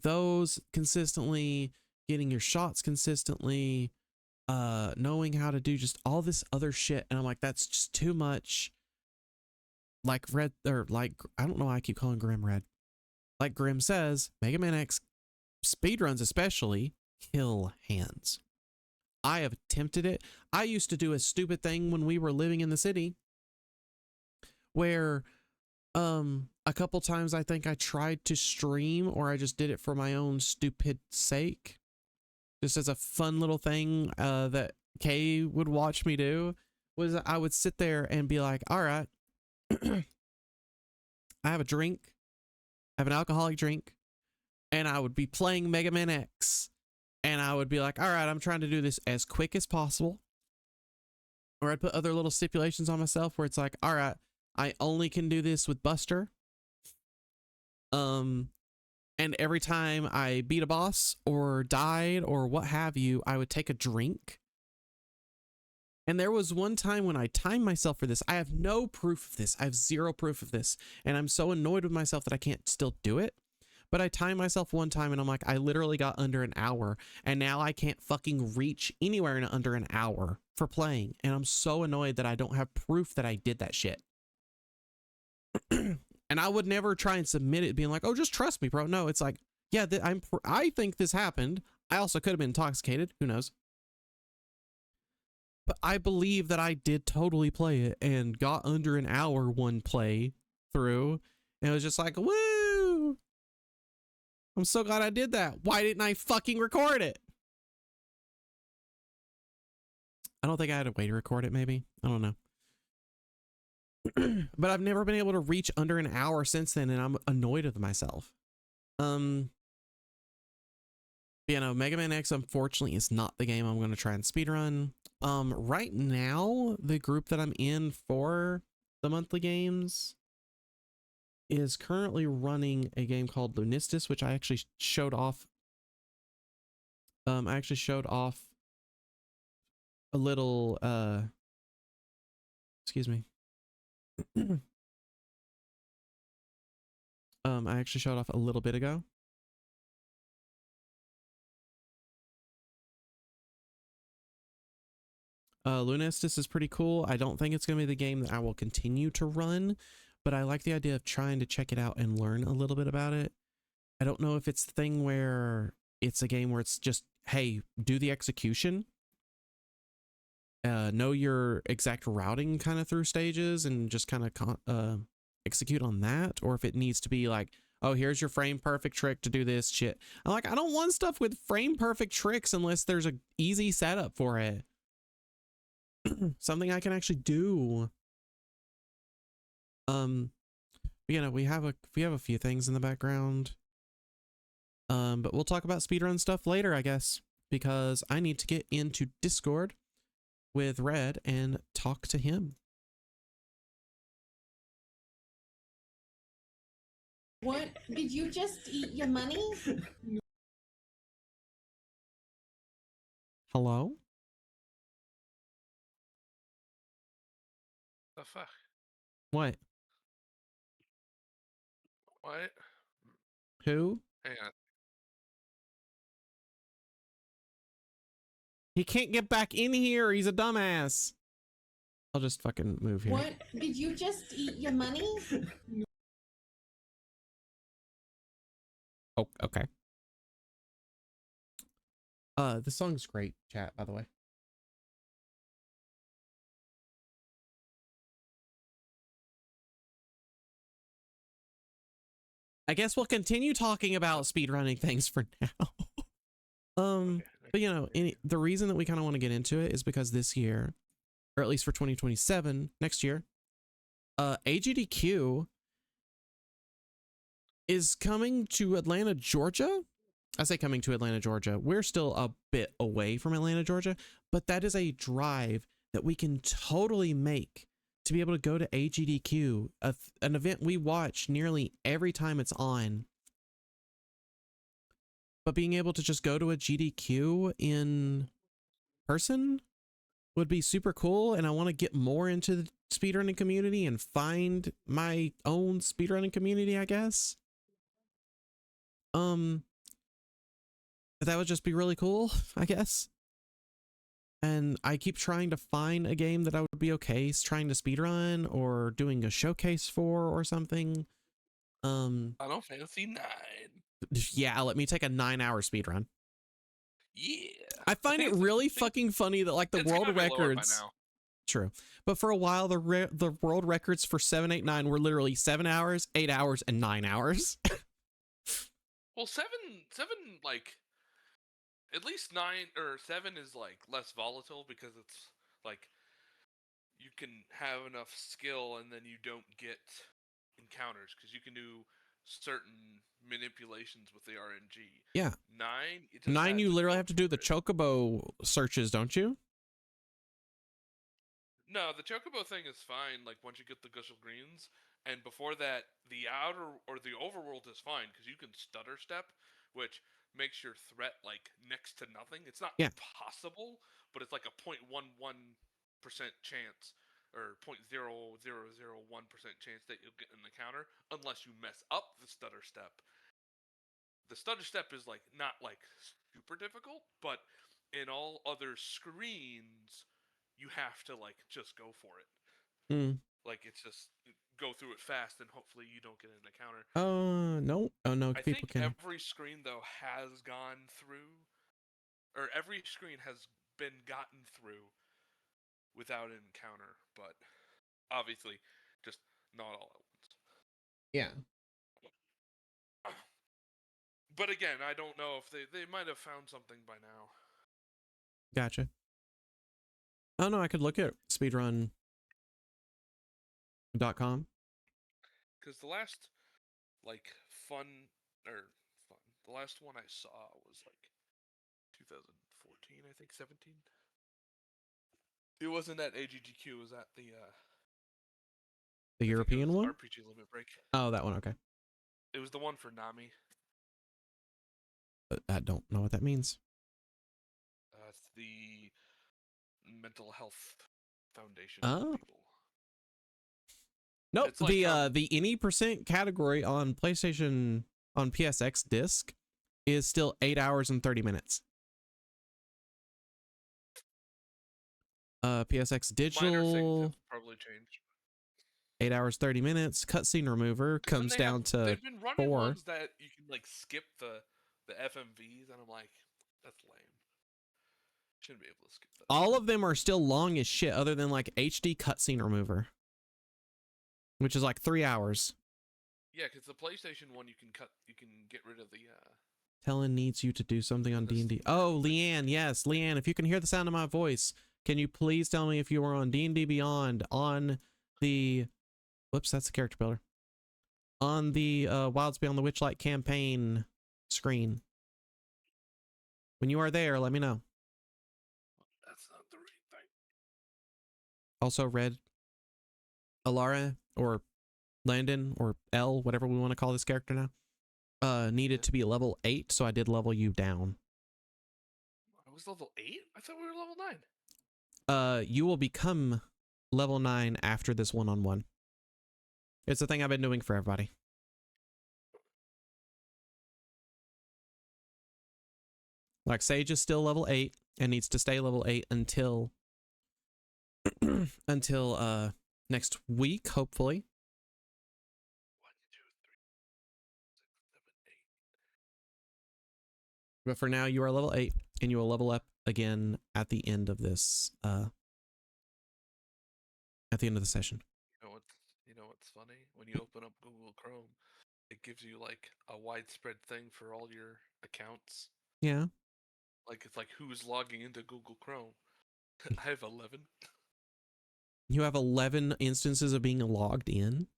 those consistently, getting your shots consistently, knowing how to do just all this other shit, and I'm like, that's just too much. Like Red, or like, I don't know why I keep calling Grim Red. Like Grim says, Mega Man X speedruns especially kill hands. I have attempted it. I used to do a stupid thing when we were living in the city where a couple times I think I tried to stream, or I just did it for my own stupid sake, just as a fun little thing that Kay would watch me do, was I would sit there and be like, all right, I have a drink, I have an alcoholic drink, and I would be playing Mega Man X, and I would be like, all right, I'm trying to do this as quick as possible. Or I'd put other little stipulations on myself where it's like, all right, I only can do this with Buster. And every time I beat a boss or died or what have you, I would take a drink. And there was one time when I timed myself for this. I have no proof of this. I have zero proof of this. And I'm so annoyed with myself that I can't still do it. But I timed myself one time and I'm like, I literally got under an hour. And now I can't fucking reach anywhere in under an hour for playing. And I'm so annoyed that I don't have proof that I did that shit. And I would never try and submit it being like, oh, just trust me, bro. No, it's like, yeah, I think this happened. I also could have been intoxicated. Who knows? But I believe that I did totally play it and got under an hour one play through. And it was just like, woo! I'm so glad I did that. Why didn't I fucking record it? I don't think I had a way to record it, maybe. I don't know. But I've never been able to reach under an hour since then, and I'm annoyed with myself. You know, Mega Man X unfortunately is not the game I'm going to try and speedrun. Right now, the group that I'm in for the monthly games is currently running a game called Lunistis, which I actually showed off. I actually showed off a little, excuse me. I actually showed off a little bit ago. Lunistis is pretty cool. I don't think it's going to be the game that I will continue to run, but I like the idea of trying to check it out and learn a little bit about it. I don't know if it's the thing where it's a game where it's just, hey, do the execution, know your exact routing kind of through stages and just kind of execute on that, or if it needs to be like, oh, here's your frame perfect trick to do this shit. I'm like, I don't want stuff with frame perfect tricks unless there's a easy setup for it. Something I can actually do. You know, we have a few things in the background. But we'll talk about speedrun stuff later, I guess, because I need to get into Discord with Red and talk to him. What? Did you just eat your money? Hello? The fuck? What? What? Who? Hang on. He can't get back in here. He's a dumbass. I'll just fucking move here. What? Did you just eat your money? Oh, okay. The song's great, chat, by the way. I guess we'll continue talking about speedrunning things for now. Okay, but you know, the reason that we kind of want to get into it is because this year, or at least for 2027, next year, AGDQ is coming to Atlanta, Georgia. I say coming to Atlanta, Georgia. We're still a bit away from Atlanta, Georgia, but that is a drive that we can totally make to be able to go to AGDQ, an event we watch nearly every time it's on. But being able to just go to a GDQ in person would be super cool. And I want to get more into the speedrunning community and find my own speedrunning community, I guess. That would just be really cool, I guess. And I keep trying to find a game that I would be okay trying to speedrun or doing a showcase for or something. Final Fantasy 9. Yeah, let me take a 9-hour speedrun. Yeah. I find it really fucking funny that like the world records. True. But for a while, the world records for 789 were literally 7 hours, 8 hours, and 9 hours. Well, seven, like, at least 9 or 7 is like less volatile because it's like you can have enough skill and then you don't get encounters because you can do certain manipulations with the RNG. Yeah. 9, you just 9, you literally have to do the chocobo searches, don't you? No, the chocobo thing is fine. Like once you get the gushel greens, and before that, the outer or the overworld is fine because you can stutter step, which makes your threat like next to nothing. It's not possible, but it's like a 0.11% chance or 0.0001% chance that you'll get an encounter unless you mess up the stutter step. The stutter step is like not like super difficult, but in all other screens you have to like just go for it. Like it's just go through it fast and hopefully you don't get an encounter. No. Oh no, I people think can. every screen though has gone through, or every screen has been gotten through without an encounter, but obviously just not all at once. Yeah. But again, I don't know if they might have found something by now. Gotcha. Oh no, I could look at speedrun.com. Because the last like the last one I saw was like 2014, I think 17. It wasn't at AGGQ. It was at the European one. RPG Limit Break. Oh, that one. Okay. It was the one for Nami. I don't know what that means. It's the mental health foundation people. Nope. It's like, the any percent category on PlayStation on PSX disc is still 8 hours and 30 minutes. PSX digital minor things have probably changed. 8 hours 30 minutes. Cutscene remover comes down to they've been running 4. ones that you can like skip the FMVs, and I'm like, that's lame. Shouldn't be able to skip that. All of them are still long as shit, other than like HD cutscene remover, which is like 3 hours. Yeah, because the PlayStation one you can get rid of the. Helen needs you to do something on D&D. Oh, Leanne, yes, Leanne. If you can hear the sound of my voice, can you please tell me if you were on D&D Beyond on the? Whoops, that's the character builder. On the Wilds Beyond the Witchlight campaign screen. When you are there, let me know. That's not the right thing. Also, read Elara or Landon or L, whatever we want to call this character now, needed to be level 8, so I did level you down. I was level 8? I thought we were level 9. You will become level 9 after this one-on-one. It's the thing I've been doing for everybody. Like Sage is still level 8 and needs to stay level 8 until until next week, hopefully. 1, 2, 3, 6, 7, 8. But for now, you are level 8, and you will level up again at the end of this. At the end of the session. You know what's funny? When you open up Google Chrome, it gives you like a widespread thing for all your accounts. Yeah. Like it's like who's logging into Google Chrome. I have 11. You have 11 instances of being logged in.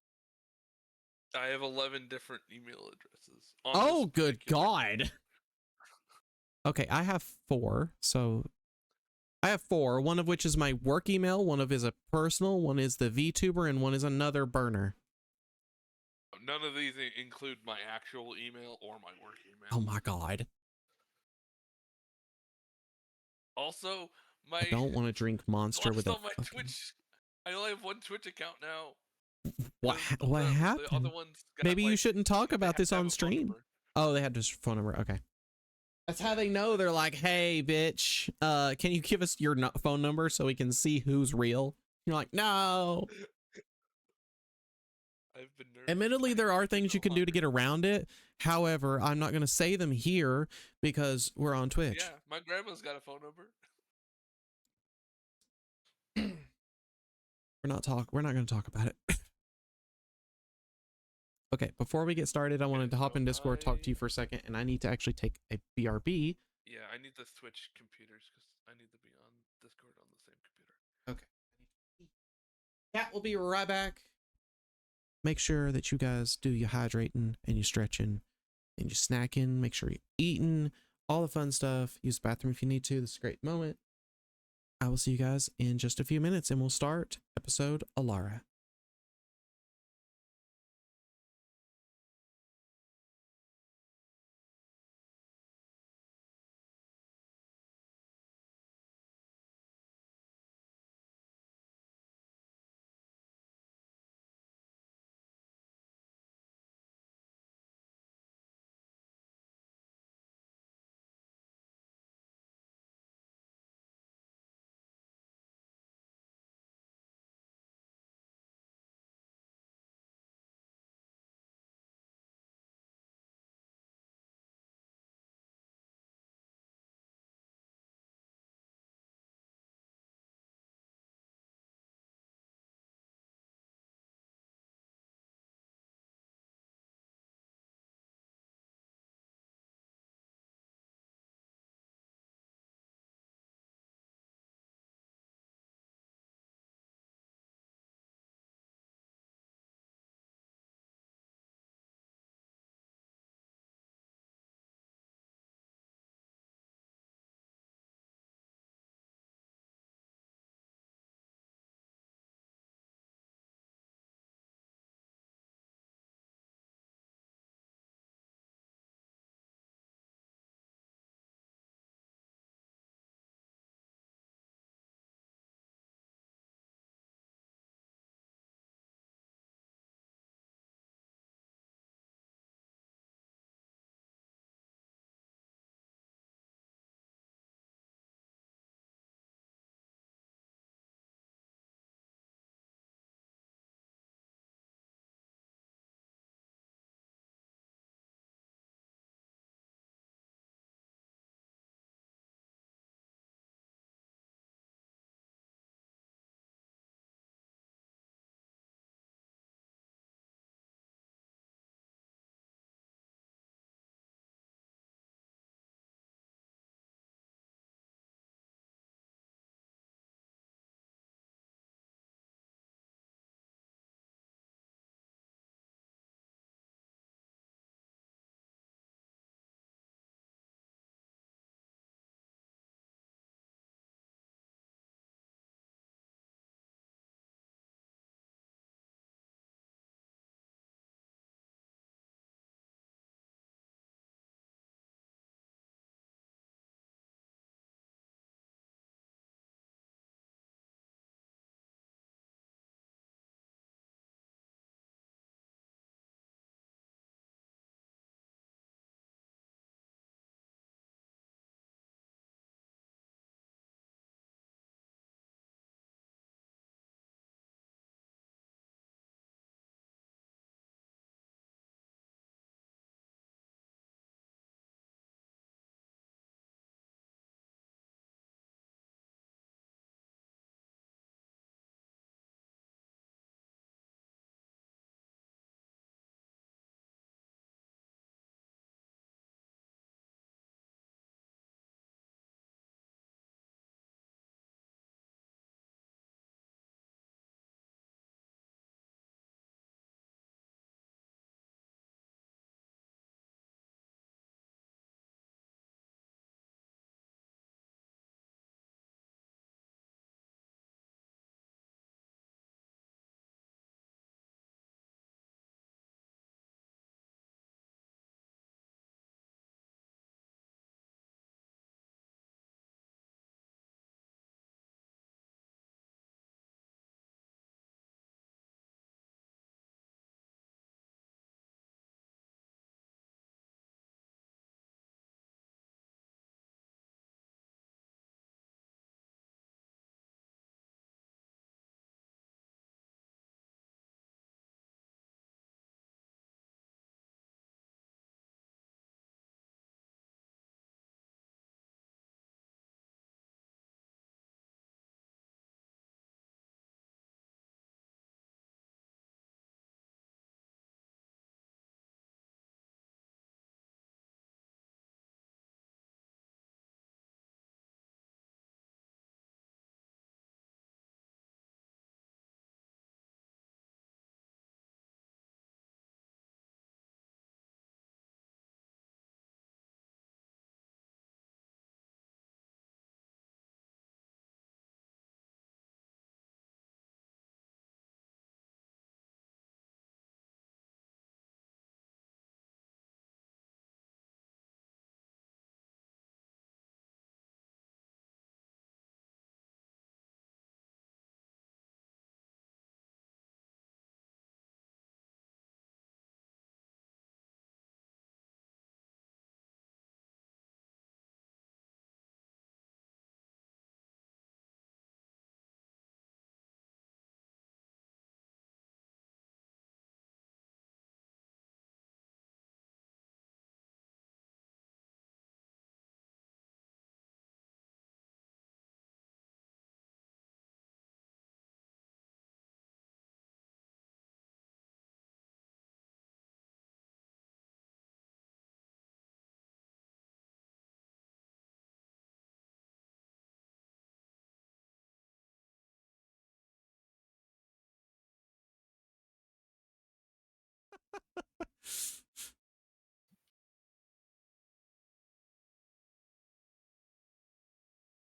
I have 11 different email addresses. On Oh, this good particular God. Okay, I have 4. So I have 4, one of which is my work email, one of is a personal, one is the VTuber, and one is another burner. None of these include my actual email or my work email. Oh my God. Also, I don't want to drink Monster with a my fucking... Twitch. I only have one Twitch account now. What The happened? other ones got, Maybe you like, shouldn't talk they about have this to have on a phone stream. number. Oh, they had this phone number. Okay. That's how they know. They're like, hey, bitch, can you give us your phone number so we can see who's real? You're like, no. I've been nerfed. Admittedly, there are things you can do to get around it. However, I'm not going to say them here because we're on Twitch. Yeah, my grandma's got a phone number. We're not going to talk about it. Okay, before we get started, I wanted to hop in Discord, talk to you for a second, and I need to actually take a BRB. Yeah, I need the Twitch computers because I need to be on Discord on the same computer. Okay. Yeah, we'll be right back. Make sure that you guys do your hydrating and your stretching and your snacking. Make sure you're eating, all the fun stuff. Use the bathroom if you need to. This is a great moment. I will see you guys in just a few minutes, and we'll start episode Elara.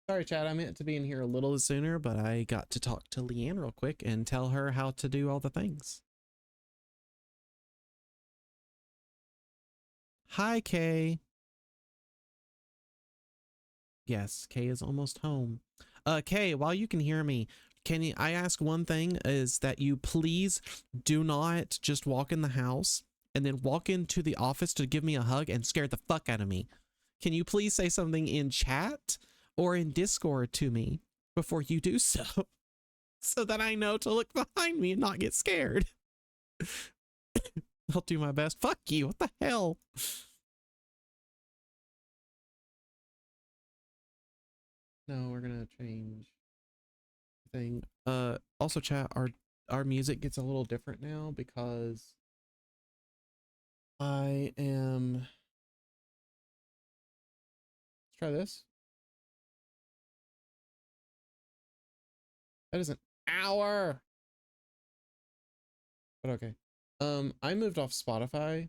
Sorry, Chad. I meant to be in here a little sooner, but I got to talk to Leanne real quick and tell her how to do all the things. Hi, Kay. Yes, Kay is almost home. Kay, while you can hear me, I ask one thing is that you please do not just walk in the house and then walk into the office to give me a hug and scare the fuck out of me. Can you please say something in chat or in Discord to me before you do so? So that I know to look behind me and not get scared. I'll do my best. Fuck you. What the hell? No, we're gonna change thing. Also chat, our music gets a little different now because I am, let's try this. That is an hour. But okay. I moved off Spotify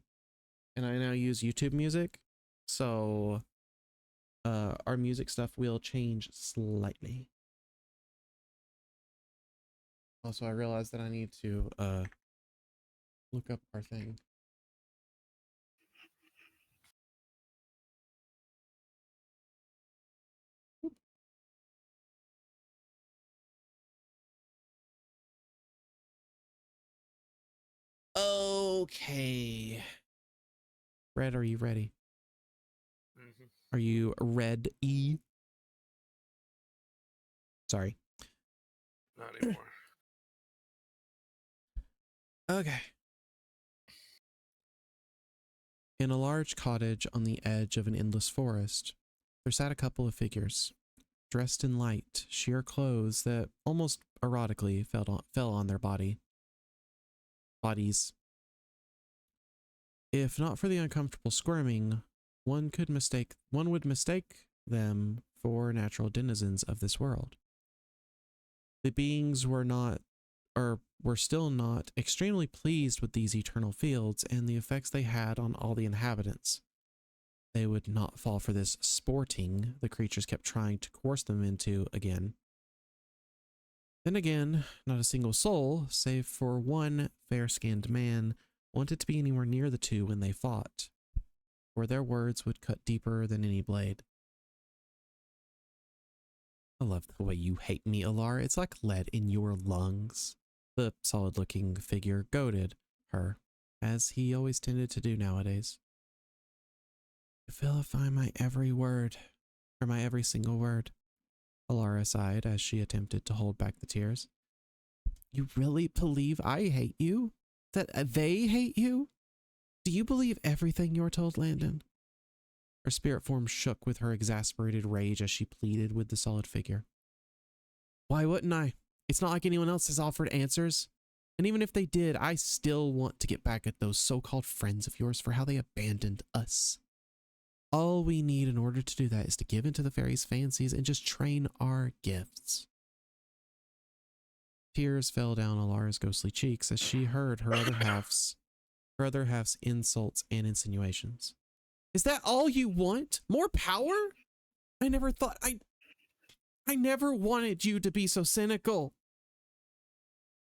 and I now use YouTube Music. So our music stuff will change slightly. Also, I realized that I need to look up our thing. Okay. Red, are you ready? Mm-hmm. Are you red E? Sorry. Not anymore. Okay. In a large cottage on the edge of an endless forest, there sat a couple of figures, dressed in light, sheer clothes that almost erotically fell on their bodies. If not for the uncomfortable squirming, one would mistake them for natural denizens of this world. The beings were still not extremely pleased with these eternal fields and the effects they had on all the inhabitants. They would not fall for this sporting the creatures kept trying to coerce them into again. Then again, not a single soul, save for one fair-skinned man, wanted to be anywhere near the two when they fought, for their words would cut deeper than any blade. I love the way you hate me, Elara. It's like lead in your lungs. The solid-looking figure goaded her, as he always tended to do nowadays. You vilify my every word, or my every single word, Elara sighed as she attempted to hold back the tears. You really believe I hate you? That they hate you? Do you believe everything you're told, Landon? Her spirit form shook with her exasperated rage as she pleaded with the solid figure. Why wouldn't I? It's not like anyone else has offered answers. And even if they did, I still want to get back at those so-called friends of yours for how they abandoned us. All we need in order to do that is to give in to the fairies' fancies and just train our gifts. Tears fell down Alara's ghostly cheeks as she heard her other half's insults and insinuations. Is that all you want? More power? I never wanted you to be so cynical.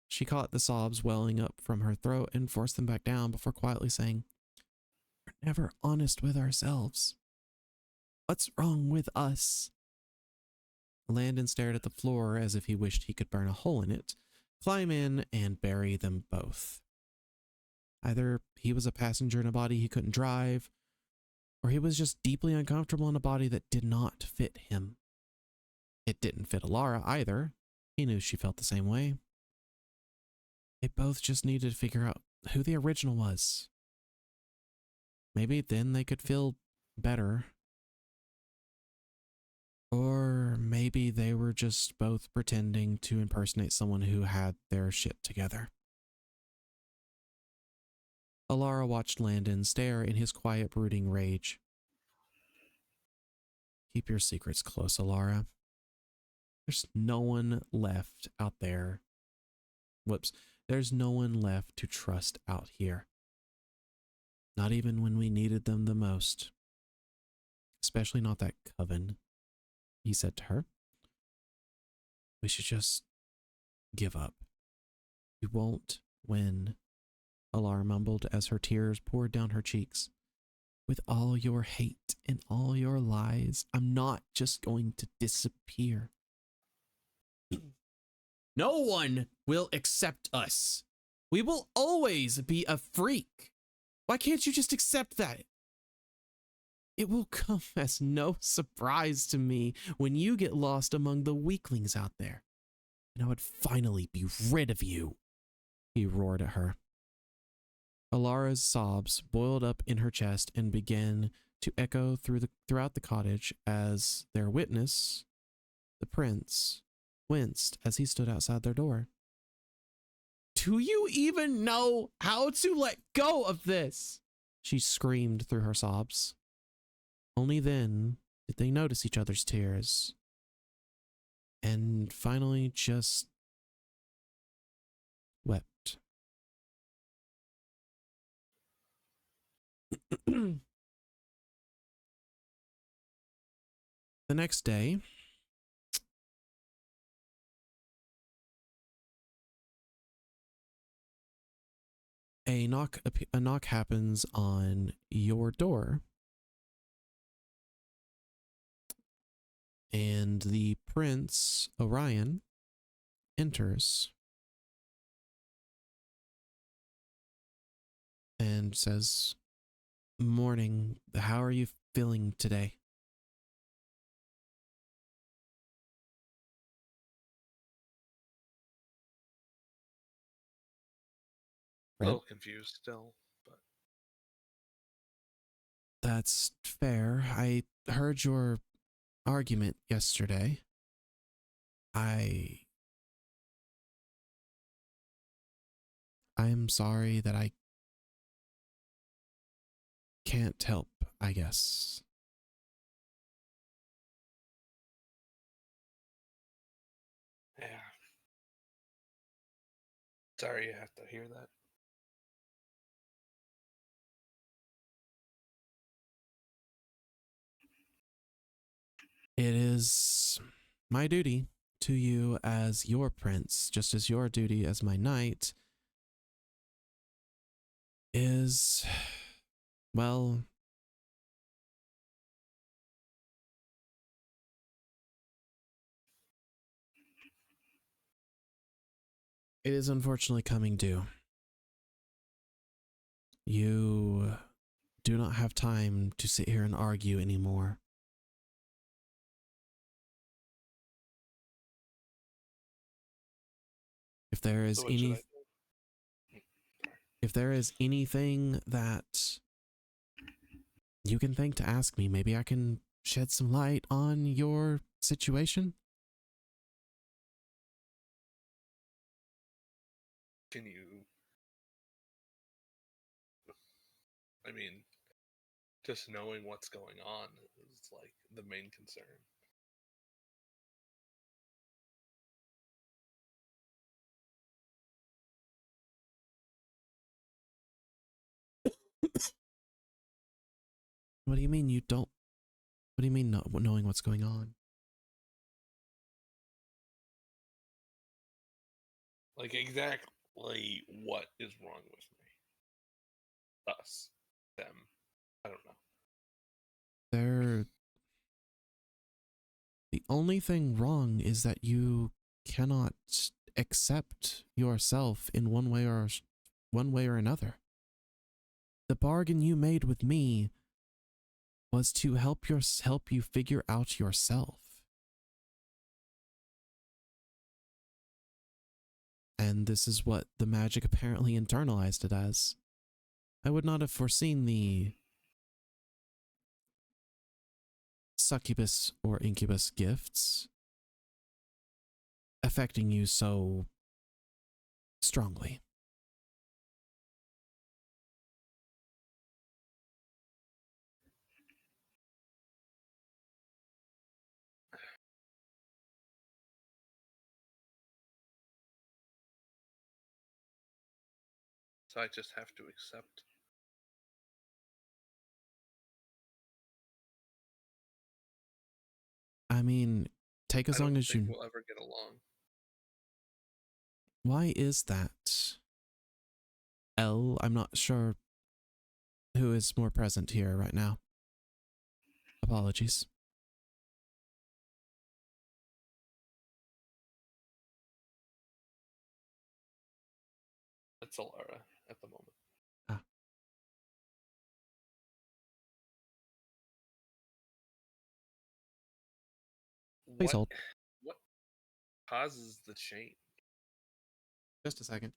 She caught the sobs welling up from her throat and forced them back down before quietly saying, We're never honest with ourselves. What's wrong with us? Landon stared at the floor as if he wished he could burn a hole in it, climb in, and bury them both. Either he was a passenger in a body he couldn't drive, or he was just deeply uncomfortable in a body that did not fit him. It didn't fit Elara either. He knew she felt the same way. They both just needed to figure out who the original was. Maybe then they could feel better. Or maybe they were just both pretending to impersonate someone who had their shit together. Elara watched Landon stare in his quiet, brooding rage. Keep your secrets close, Elara. There's no one left out there. There's no one left to trust out here. Not even when we needed them the most. Especially not that coven, he said to her. We should just give up. We won't win, Elara mumbled as her tears poured down her cheeks. With all your hate and all your lies, I'm not just going to disappear. No one will accept us. We will always be a freak. Why can't you just accept that? It will come as no surprise to me when you get lost among the weaklings out there. And I would finally be rid of you, he roared at her. Alara's sobs boiled up in her chest and began to echo throughout the cottage as their witness, the prince, winced as he stood outside their door. Do you even know how to let go of this? She screamed through her sobs. Only then did they notice each other's tears and finally just wept. The next day, a knock happens on your door, and the Prince Orion enters and says, "Morning, how are you feeling today?" A little confused still, but That's fair. I heard your argument yesterday. I'm sorry that I can't help, I guess. yeah. Sorry you have to hear that. It is my duty to you as your prince, just as your duty as my knight is, well, it is unfortunately coming due. You do not have time to sit here and argue anymore. If there is So what should I do? if there is anything that you can think to ask me, maybe I can shed some light on your situation. Can you? I mean, just knowing what's going on is like the main concern. What do you mean you don't? What do you mean not knowing what's going on? Like exactly what is wrong with me? Us, them. I don't know. The only thing wrong is that you cannot accept yourself in one way or another. The bargain you made with me was to help you figure out yourself. And this is what the magic apparently internalized it as. I would not have foreseen the succubus or incubus gifts affecting you so strongly. So I just have to accept I mean, take as long as you. We'll ever get along. Why is that? I'm not sure who is more present here right now. Apologies. It's Elara at the moment. Ah. Please hold. What causes the change? Just a second.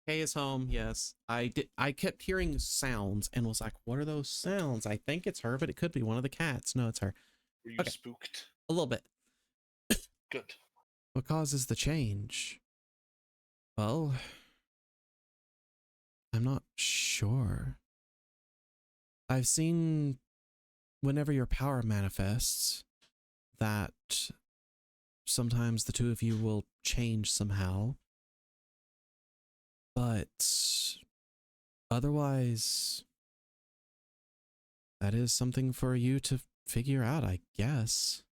Kay is home. Yes, I did. I kept hearing sounds and was like, "What are those sounds?" I think it's her, but it could be one of the cats. No, it's her. Were you Okay. spooked? A little bit. Good. What causes the change? Well, I'm not sure. I've seen whenever your power manifests that sometimes the two of you will change somehow. But otherwise, that is something for you to figure out, I guess.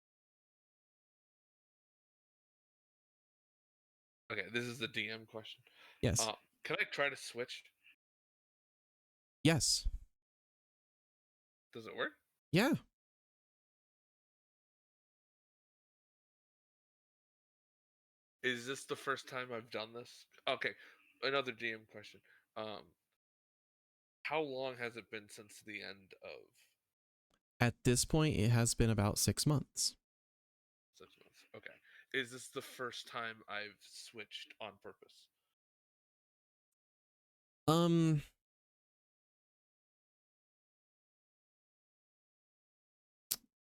Okay, this is the DM question. Yes. Can I try to switch? Yes. Does it work? Yeah. Is this the first time I've done this? Okay, another DM question. How long has it been since the end of At this point, it has been about 6 months. 6 months? Okay. Is this the first time I've switched on purpose?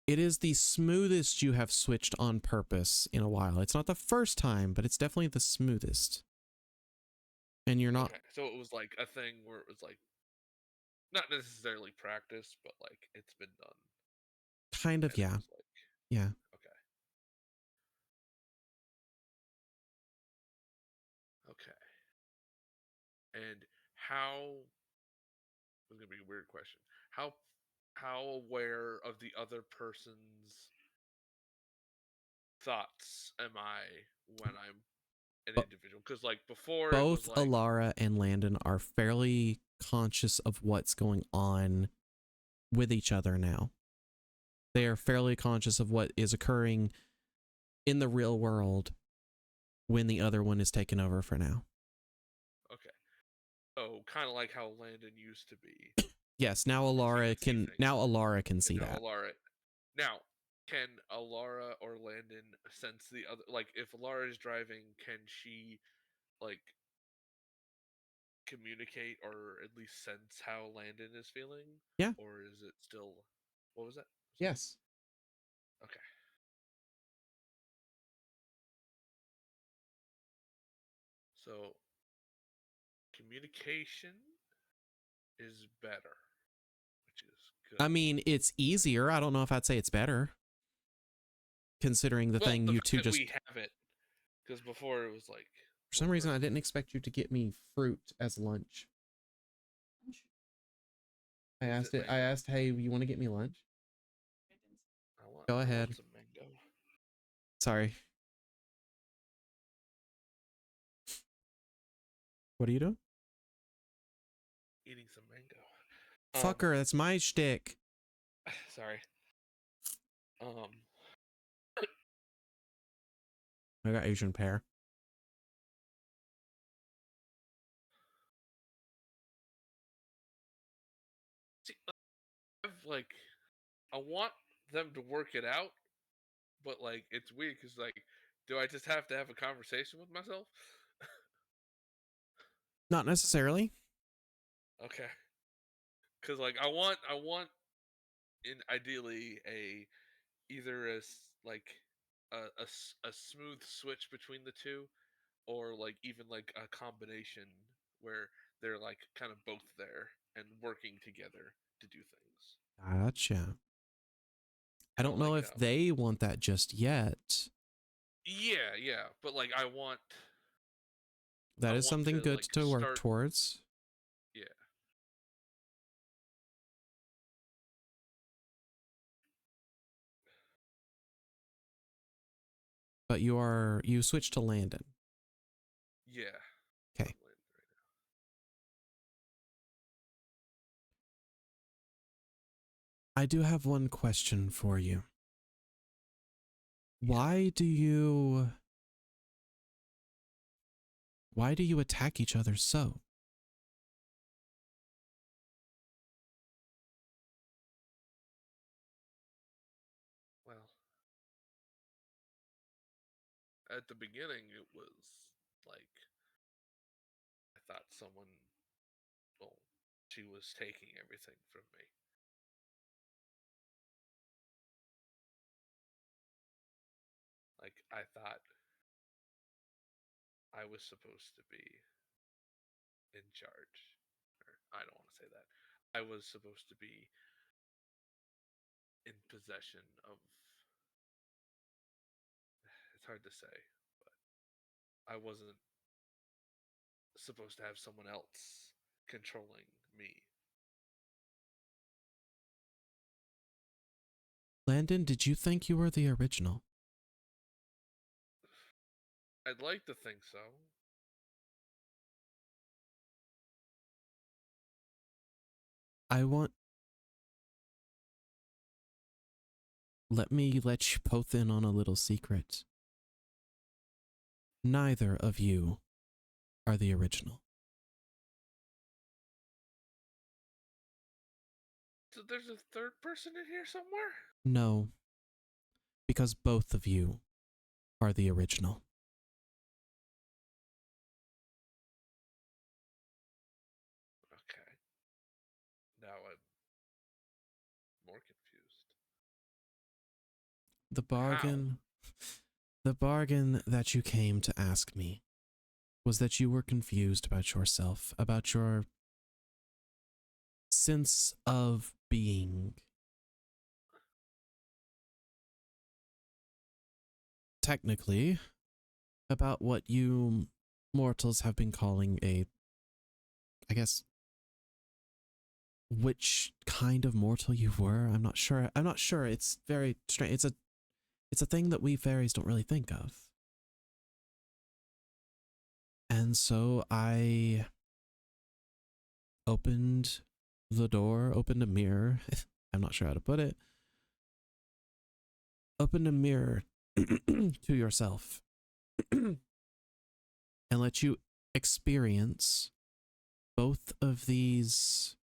It is the smoothest you have switched on purpose in a while. It's not the first time, but it's definitely the smoothest. And you're not... Okay, so it was like a thing where it was like not necessarily practice, but like it's been done. Kind of, yeah. Like, yeah. Okay. Okay. And how... This is gonna be a weird question. How aware of the other person's thoughts am I when I'm an individual? Because like before, it was Both like Elara and Landon are fairly conscious of what's going on with each other now. They are fairly conscious of what is occurring in the real world when the other one is taken over for now. okay. Oh, kind of like how Landon used to be. Yes, now Elara can see that. Now, can Elara or Landon sense the other? Like, if Elara is driving, can she like communicate or at least sense how Landon is feeling? Yeah. Or is it still? What was that? Yes. Okay. So communication is better, which is good. I mean, it's easier. I don't know if I'd say it's better, considering the thing you two just... We have it, because before it was like... For some reason, I didn't expect you to get me fruit as lunch. I asked, hey, you want to get me lunch? Go ahead. I want some mango. Sorry. What are you doing? Eating some mango. Fucker, that's my shtick. Sorry. I got Asian pear. See, like, I want them to work it out, but like, it's weird because like, do I just have to have a conversation with myself? Not necessarily. Okay. Because like, I want, in ideally either a smooth switch between the two, or like even like a combination where they're like kind of both there and working together to do things. Gotcha. I Kind don't of know like if they want that just yet. yeah, but like I want That is something to good like to work start towards. yeah. But you switched to Landon. Yeah. Okay. I do have one question for you. Why do you attack each other so? Well, at the beginning it was like I thought someone well she was taking everything from me. Like I thought I was supposed to be in charge. Or I don't want to say that. I was supposed to be in possession of it's hard to say, but I wasn't supposed to have someone else controlling me. Landon, did you think you were the original? I'd like to think so. Let me let you both in on a little secret. Neither of you are the original. So there's a third person in here somewhere? No, because both of you are the original. Okay. Now I'm more confused. The How? bargain that you came to ask me was that you were confused about yourself, about your sense of being. Technically, about what you mortals have been calling I guess, which kind of mortal you were. I'm not sure. It's very strange. It's a thing that we fairies don't really think of. And so I opened the door, opened a mirror. I'm not sure how to put it. Opened a mirror to yourself and let you experience both of these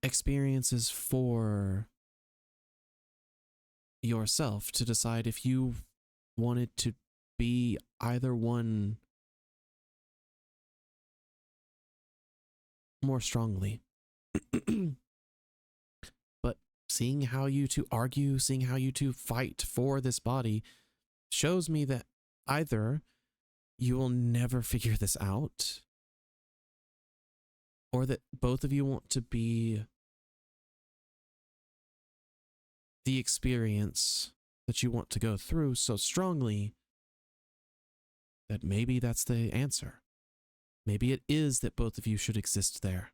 experiences for yourself to decide if you wanted to be either one more strongly. But seeing how you two argue, seeing how you two fight for this body shows me that either you will never figure this out, or that both of you want to be the experience that you want to go through so strongly that maybe that's the answer. Maybe it is that both of you should exist there.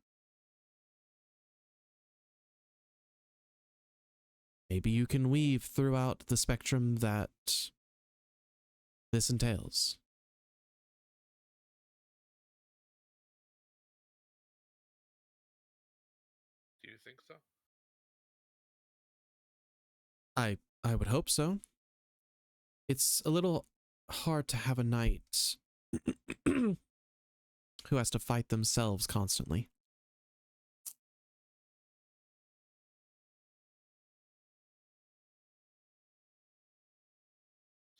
Maybe you can weave throughout the spectrum that this entails. Do you think so? I would hope so. It's a little hard to have a knight who has to fight themselves constantly.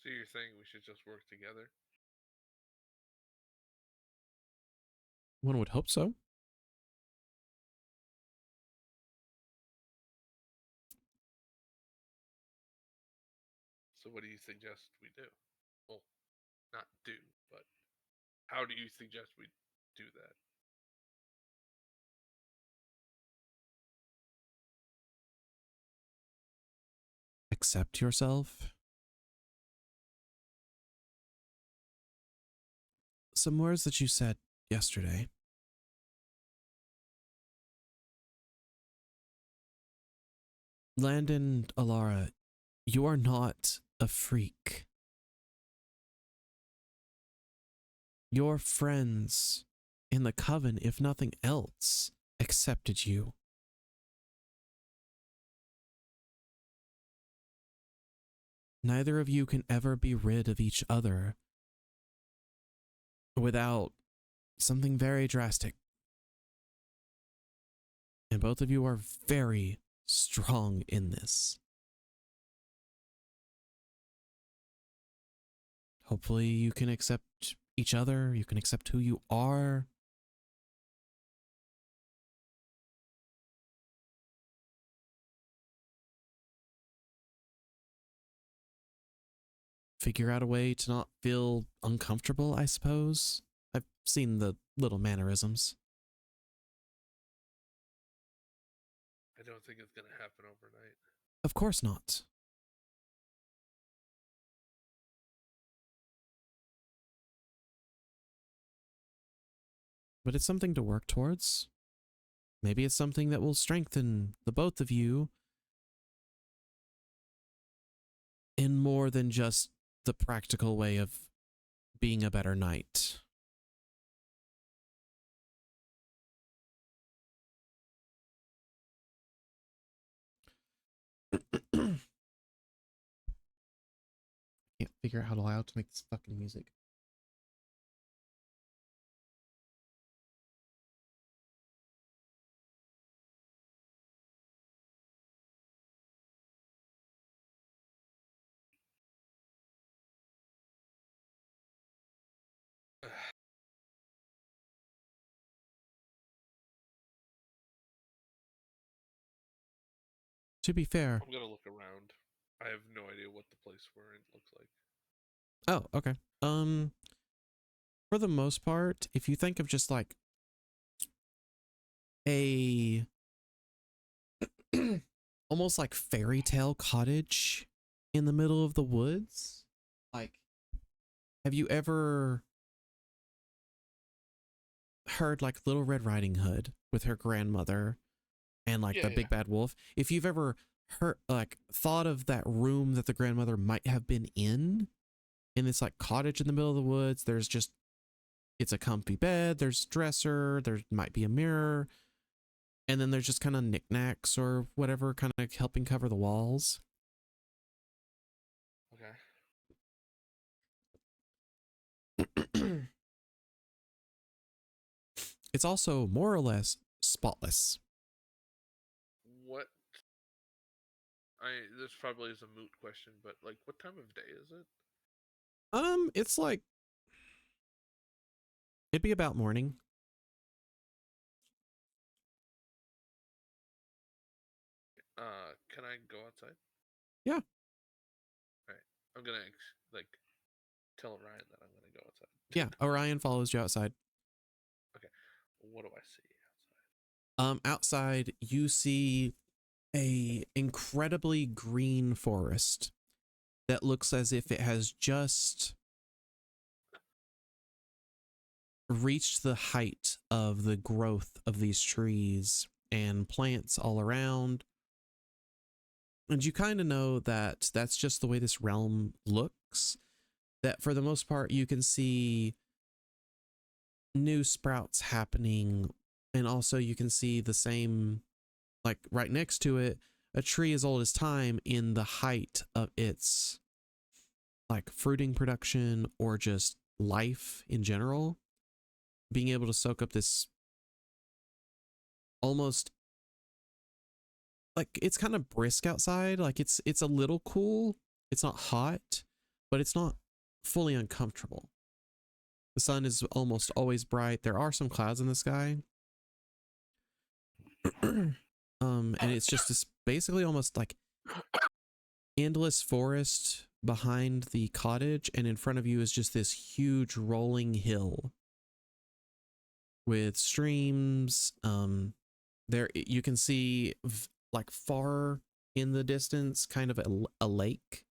So you're saying we should just work together? One would hope so. So what do you suggest we do? Well, not do, but how do you suggest we do that? Accept yourself. Some words that you said yesterday. Landon, Elara, you are not a freak. Your friends in the coven, if nothing else, accepted you. Neither of you can ever be rid of each other without something very drastic. And both of you are very strong in this. Hopefully you can accept each other, you can accept who you are. Figure out a way to not feel uncomfortable, I suppose. I've seen the little mannerisms. I don't think it's going to happen overnight. Of course not. But it's something to work towards. Maybe it's something that will strengthen the both of you in more than just the practical way of being a better knight. Can't figure out how loud to make this fucking music. To be fair. I'm going to look around. I have no idea what the place we're in looks like. Oh, okay. For the most part, if you think of just like a almost like fairy tale cottage in the middle of the woods, like, have you ever heard like Little Red Riding Hood with her grandmother and like the big bad wolf? If you've ever heard, like, thought of that room that the grandmother might have been in this like cottage in the middle of the woods, there's just, it's a comfy bed, there's a dresser, there might be a mirror, and then there's just kind of knickknacks or whatever kind of helping cover the walls. Okay. It's also more or less spotless. What? This probably is a moot question, but like, what time of day is it? It's like, it'd be about morning. Can I go outside? Yeah. Alright. I'm gonna like tell Orion that I'm gonna go outside. Yeah, Orion follows you outside. Okay. What do I see outside? Outside you see a incredibly green forest that looks as if it has just reached the height of the growth of these trees and plants all around. And you kind of know that that's just the way this realm looks, that for the most part you can see new sprouts happening, and also you can see the same, like right next to it, a tree as old as time in the height of its like fruiting production or just life in general, being able to soak up this almost, like, it's kind of brisk outside, like it's a little cool, it's not hot, but it's not fully uncomfortable. The sun is almost always bright. There are some clouds in the sky. And it's just this basically almost like endless forest behind the cottage, and in front of you is just this huge rolling hill with streams. There you can see like far in the distance, kind of a lake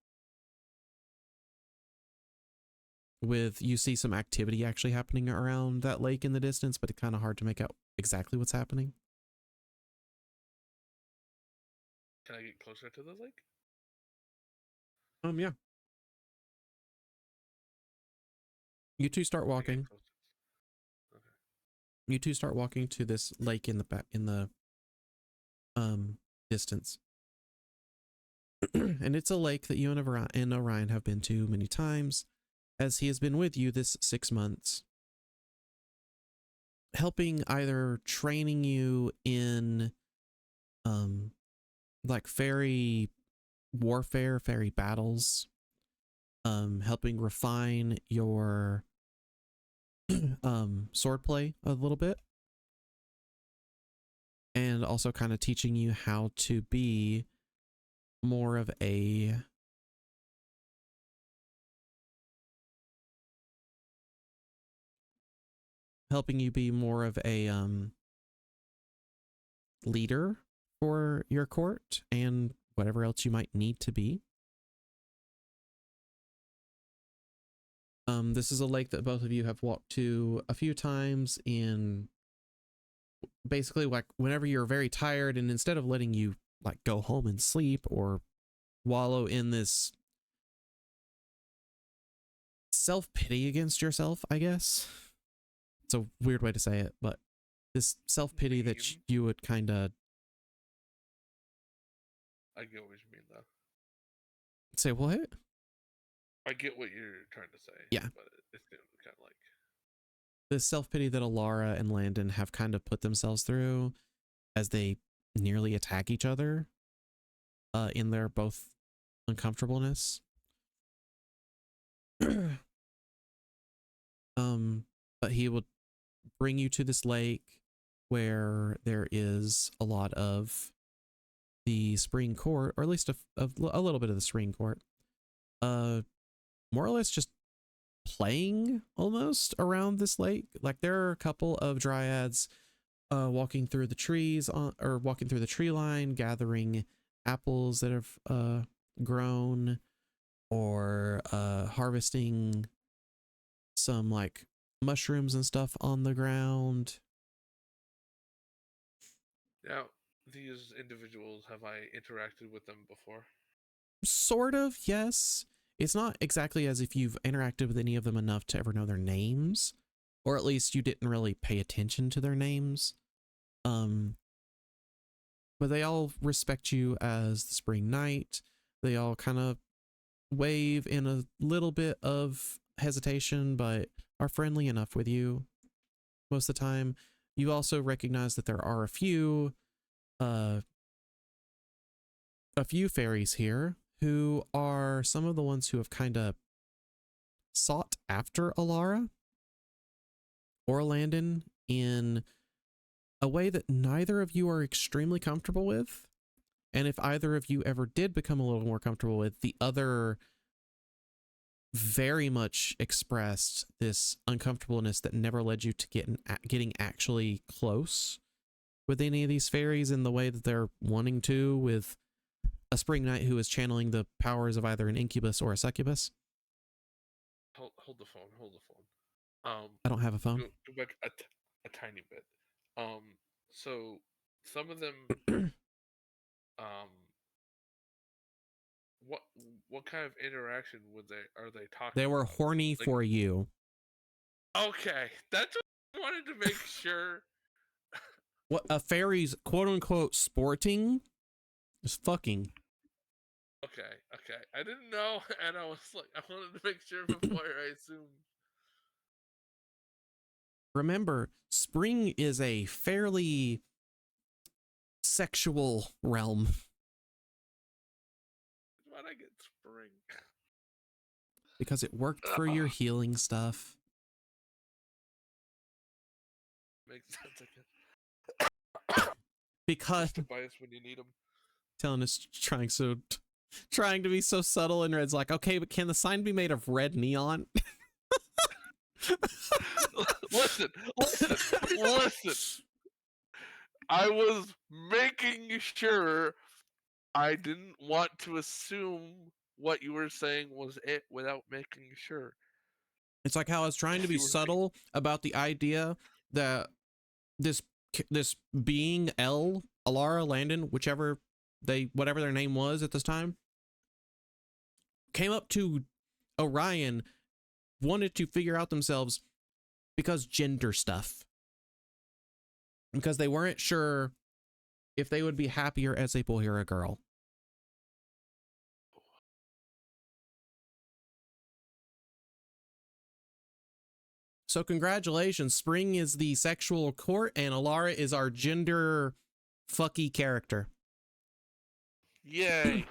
with, you see some activity actually happening around that lake in the distance, but it's kind of hard to make out exactly what's happening. Can I get closer to the lake? Yeah. You two start walking. Okay. You two start walking to this lake in the back, in the distance. And it's a lake that you and Orion have been to many times, as he has been with you this 6 months, helping, either training you in like fairy warfare, fairy battles, helping refine your swordplay a little bit, and also kind of teaching you how to be more of a leader for your court and whatever else you might need to be. This is a lake that both of you have walked to a few times, in basically like whenever you're very tired, and instead of letting you like go home and sleep or wallow in this self-pity against yourself, I guess. It's a weird way to say it, but this self-pity that you would kind of... I get what you mean, though. Say what? I get what you're trying to say. Yeah. But it's kind of like... This self-pity that Elara and Landon have kind of put themselves through as they nearly attack each other in their both uncomfortableness. But he will bring you to this lake where there is a lot of the spring court, or at least a little bit of the spring court, more or less just playing almost around this lake. Like there are a couple of dryads walking through the trees or walking through the tree line, gathering apples that have grown, or harvesting some like mushrooms and stuff on the ground. Now, these individuals, have I interacted with them before? Sort of, yes. It's not exactly as if you've interacted with any of them enough to ever know their names, or at least you didn't really pay attention to their names. But they all respect you as the Spring Knight. They all kind of wave in a little bit of hesitation, but are friendly enough with you most of the time. You also recognize that there are a few fairies here who are some of the ones who have kind of sought after Elara or Landon in a way that neither of you are extremely comfortable with. And if either of you ever did become a little more comfortable with, the other very much expressed this uncomfortableness that never led you to getting actually close with any of these fairies in the way that they're wanting to with a Spring Knight who is channeling the powers of either an incubus or a succubus. Hold the phone. I don't have a phone. Go back a tiny bit. So some of them, what kind of interaction are they talking? They were about? horny Like, for you. Okay, that's what I wanted to make sure. What a fairy's quote unquote sporting is fucking. Okay. I didn't know, and I was like, I wanted to make sure before I assumed. Remember, spring is a fairly sexual realm. Why'd I get spring? Because it worked for your healing stuff. Makes sense, I guess. Because Device when you need them. telling us trying so Trying to be so subtle, and Red's like, okay, but can the sign be made of red neon? Listen. I was making sure I didn't want to assume what you were saying was it without making sure. It's like how I was trying to be subtle about the idea that this being Elara, Landon, whatever their name was at this time, came up to Orion, wanted to figure out themselves because gender stuff. Because they weren't sure if they would be happier as a boy or a girl. So congratulations, Spring is the sexual court and Elara is our gender fucky character. Yay.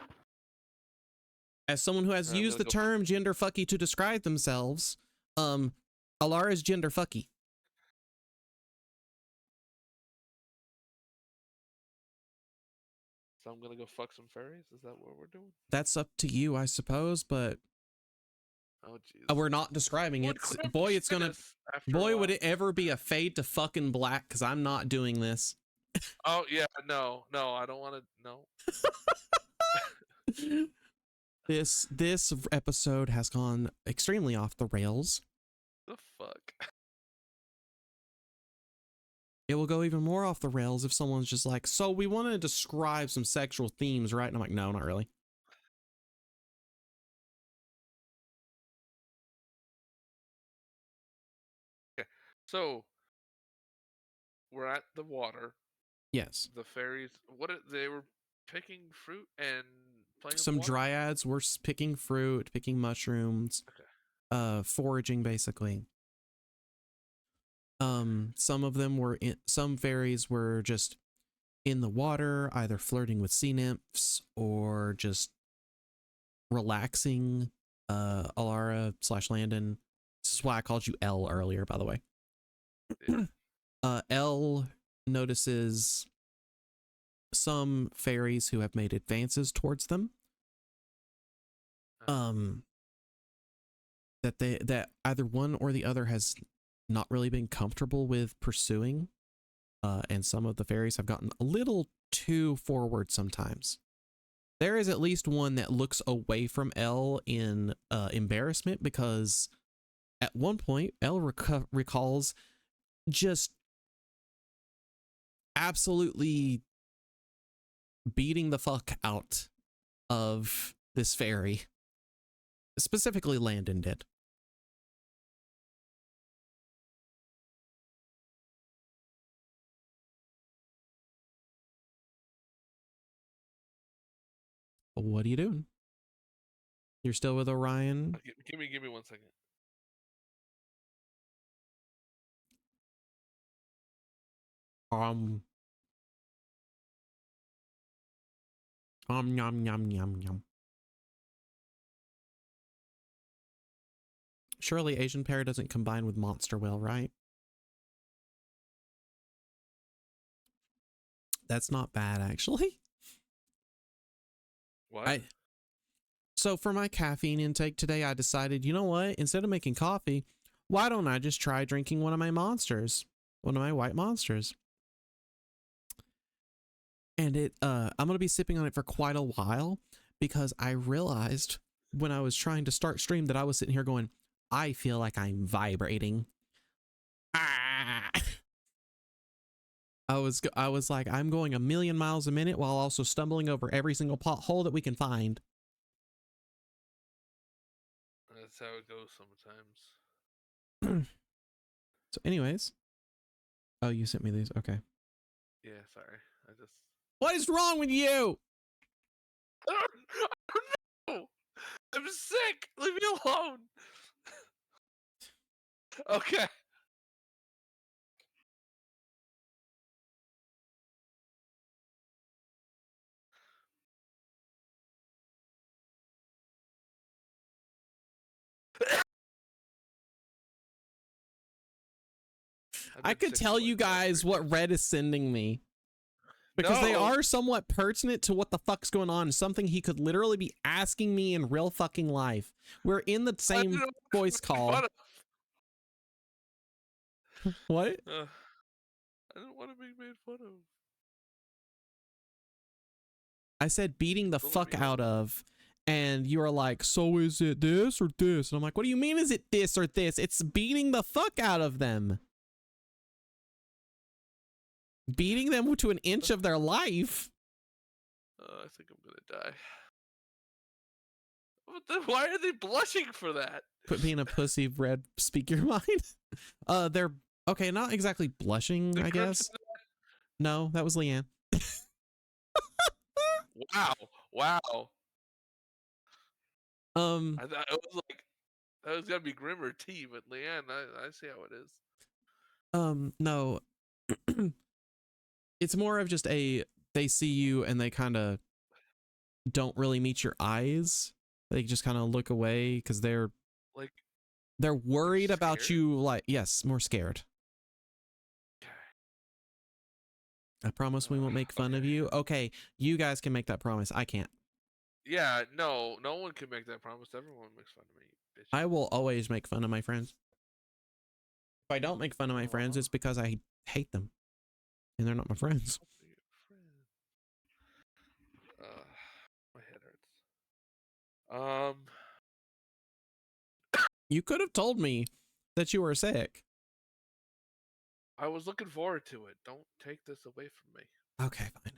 As someone who has used the term gender fucky to describe themselves, Elara is gender fucky. So I'm gonna go fuck some fairies? Is that what we're doing? That's up to you, I suppose, but oh, jeez. We're not describing it. Boy, it's gonna. Boy, would it ever be a fade to fucking black? Because I'm not doing this. Oh yeah, no, I don't want to. No. This episode has gone extremely off the rails. The fuck. It will go even more off the rails if someone's just like, so we want to describe some sexual themes, right? And I'm like, no, not really. Okay, so we're at the water. Yes. The fairies. They were picking fruit and playing. Some dryads were picking fruit, picking mushrooms, okay. Foraging basically. Some of them were some fairies were just in the water, either flirting with sea nymphs or just relaxing. Elara / Landon. This is why I called you L earlier, by the way. L notices some fairies who have made advances towards them. That either one or the other has not really been comfortable with pursuing. And some of the fairies have gotten a little too forward sometimes. There is at least one that looks away from L in embarrassment because at one point L recalls just absolutely beating the fuck out of this fairy. Specifically, Landon did. What are you doing? You're still with Orion? Give me 1 second. Yum, yum, yum, yum. Surely Asian pear doesn't combine with monster well, right? That's not bad, actually. What? So for my caffeine intake today, I decided, you know what? Instead of making coffee, why don't I just try drinking one of my monsters? One of my white monsters. And I'm going to be sipping on it for quite a while because I realized when I was trying to start stream that I was sitting here going, I feel like I'm vibrating. Ah! I was like, I'm going 1,000,000 miles a minute while also stumbling over every single pothole that we can find. That's how it goes sometimes. So anyways. Oh, you sent me these. Okay. Yeah, sorry. What is wrong with you? I don't know. I'm sick. Leave me alone. Okay. I could tell you guys what Red is sending me. Because they No. are somewhat pertinent to what the fuck's going on. Something he could literally be asking me in real fucking life. We're in the I same didn't voice make call. fun What? of. I didn't want to be made fun of. I said beating the Don't fuck be out honest. of. And you were like, so is it this or this? And I'm like, what do you mean is it this or this? It's beating the fuck out of them. Beating them to an inch of their life. I think I'm gonna die. What the, why are they blushing for that? Quit being a pussy, Red. Speak your mind. They're okay, not exactly blushing, The I guess. No, that was Leanne. Wow, wow. Um, I thought it was like that was gonna be Grim or T, but Leanne, I see how it is. no. It's more of just they see you and they kind of don't really meet your eyes. They just kind of look away because Like they're worried about scared? you. Like, yes, more scared. I promise we won't make fun of Okay. you. Okay, you guys can make that promise. I can't. Yeah, no one can make that promise. Everyone makes fun of me, bitch. I will always make fun of my friends. If I don't make fun of my friends, it's because I hate them and they're not my friends. My head hurts. You could have told me that you were sick. I was looking forward to it. Don't take this away from me. Okay, fine.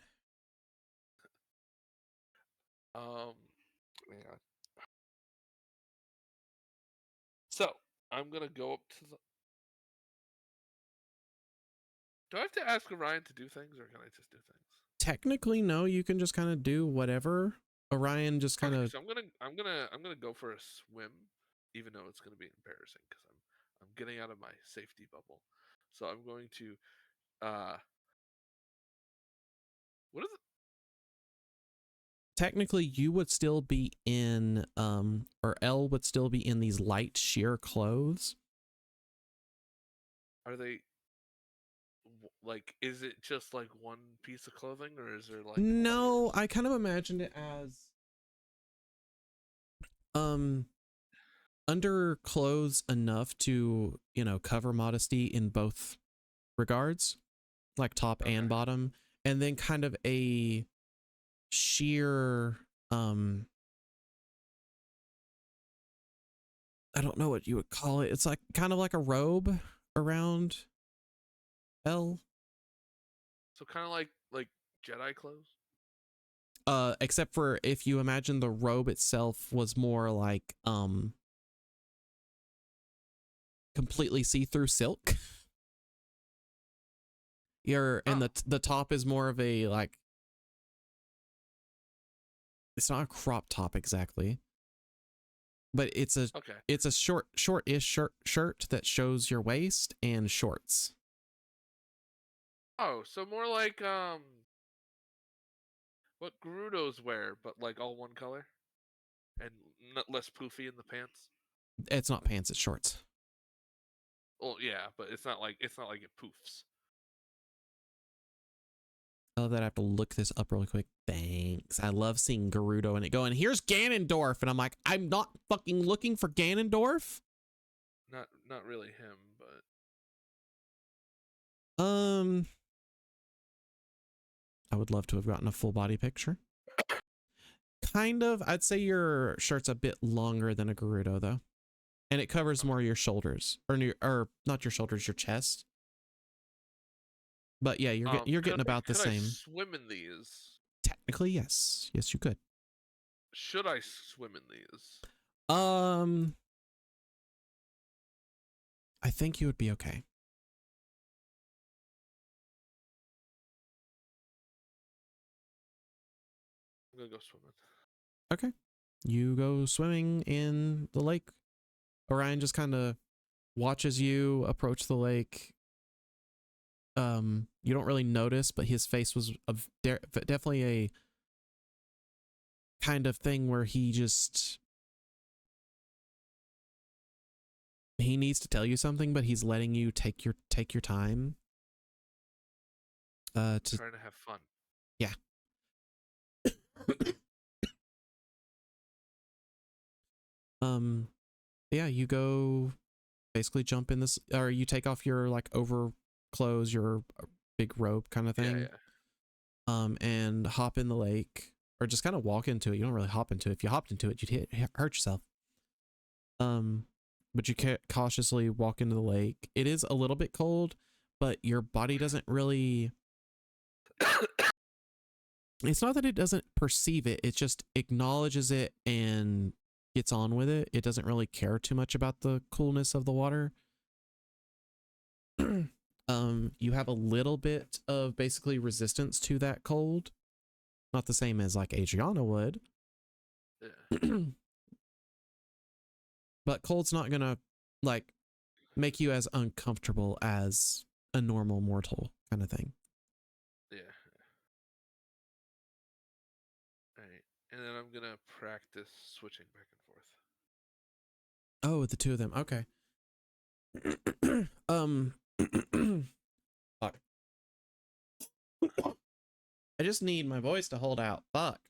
Yeah. So I'm gonna go up to the. Do I have to ask Orion to do things, or can I just do things? Technically, no. You can just kind of do whatever. Orion just kind Okay, of. so I'm gonna go for a swim, even though it's gonna be embarrassing because I'm getting out of my safety bubble. So I'm going to what is it? Technically, you would still be in or Elle would still be in these light sheer clothes. Are they like? Is it just like one piece of clothing, or is there like? No, layers? I kind of imagined it as um under clothes enough to, cover modesty in both regards, like top and Okay. bottom, and then kind of a sheer I don't know what you would call it. It's like kind of like a robe around Elle. So kind of like Jedi clothes. Except for if you imagine the robe itself was more like completely see-through silk. And the top is more of a like, it's not a crop top exactly, but it's a Okay. it's a short-ish shirt that shows your waist and shorts. Oh, so more like what Gerudos wear, but like all one color, and less poofy in the pants. It's not pants, it's shorts. Well, yeah, but it's not like it poofs. I love that I have to look this up really quick. Thanks. I love seeing Gerudo and it going, here's Ganondorf. And I'm like, I'm not fucking looking for Ganondorf. Not really him, but I would love to have gotten a full body picture. Kind of. I'd say your shirt's a bit longer than a Gerudo though. And it covers more of your shoulders. Or not your shoulders, your chest. But yeah, you're getting about the same. Could I swim in these? Technically, yes. Yes, you could. Should I swim in these? I think you would be okay. I'm gonna go swimming. Okay. You go swimming in the lake. Orion just kind of watches you approach the lake. You don't really notice, but his face was definitely a kind of thing where he needs to tell you something, but he's letting you take your time. Trying to have fun. Yeah. Yeah, you go basically jump in this, or you take off your like over clothes, your big robe kind of Yeah, thing, yeah. and hop in the lake, or just kind of walk into it. You don't really hop into it. If you hopped into it, you'd hurt yourself. But you cautiously walk into the lake. It is a little bit cold, but your body doesn't really. It's not that it doesn't perceive it, it just acknowledges it and gets on with it. It doesn't really care too much about the coolness of the water. You have a little bit of basically resistance to that cold. Not the same as like Adriana would. Yeah. But cold's not gonna like make you as uncomfortable as a normal mortal kind of thing. Yeah. Alright. And then I'm gonna practice switching back and forth. Oh, the two of them. Okay. Fuck. I just need my voice to hold out. Fuck.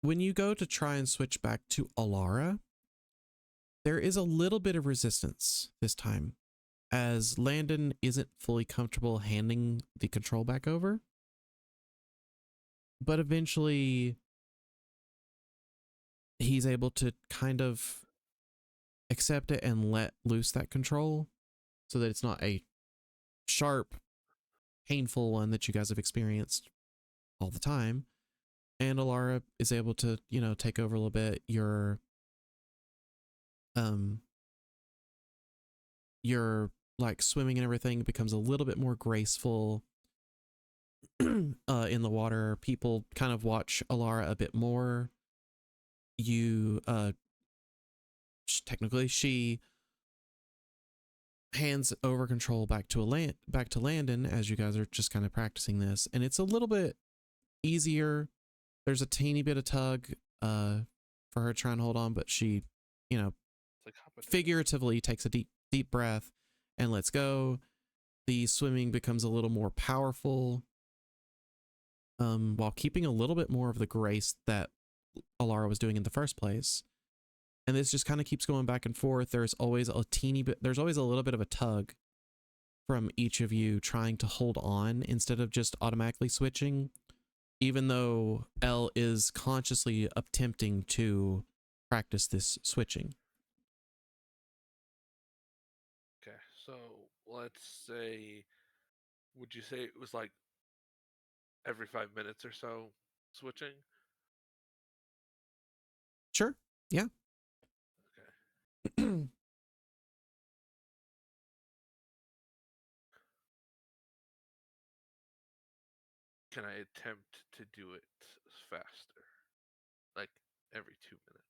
When you go to try and switch back to Elara, there is a little bit of resistance this time, as Landon isn't fully comfortable handing the control back over. But eventually, he's able to kind of accept it and let loose that control so that it's not a sharp, painful one that you guys have experienced all the time. And Elara is able to, take over a little bit. Your like swimming and everything becomes a little bit more graceful in the water. People kind of watch Elara a bit more. You technically she hands over control back to Landon as you guys are just kind of practicing this, and it's a little bit easier. There's a teeny bit of tug for her trying to hold on, but she, It's like figuratively takes a deep breath and lets go. The swimming becomes a little more powerful, while keeping a little bit more of the grace that Elara was doing in the first place. And this just kind of keeps going back and forth. There's always a little bit of a tug from each of you trying to hold on instead of just automatically switching, even though Elle is consciously attempting to practice this switching. Okay, so let's say, would you say it was like every 5 minutes or so switching? Sure. Yeah. Okay. Can I attempt to do it faster? Like every 2 minutes?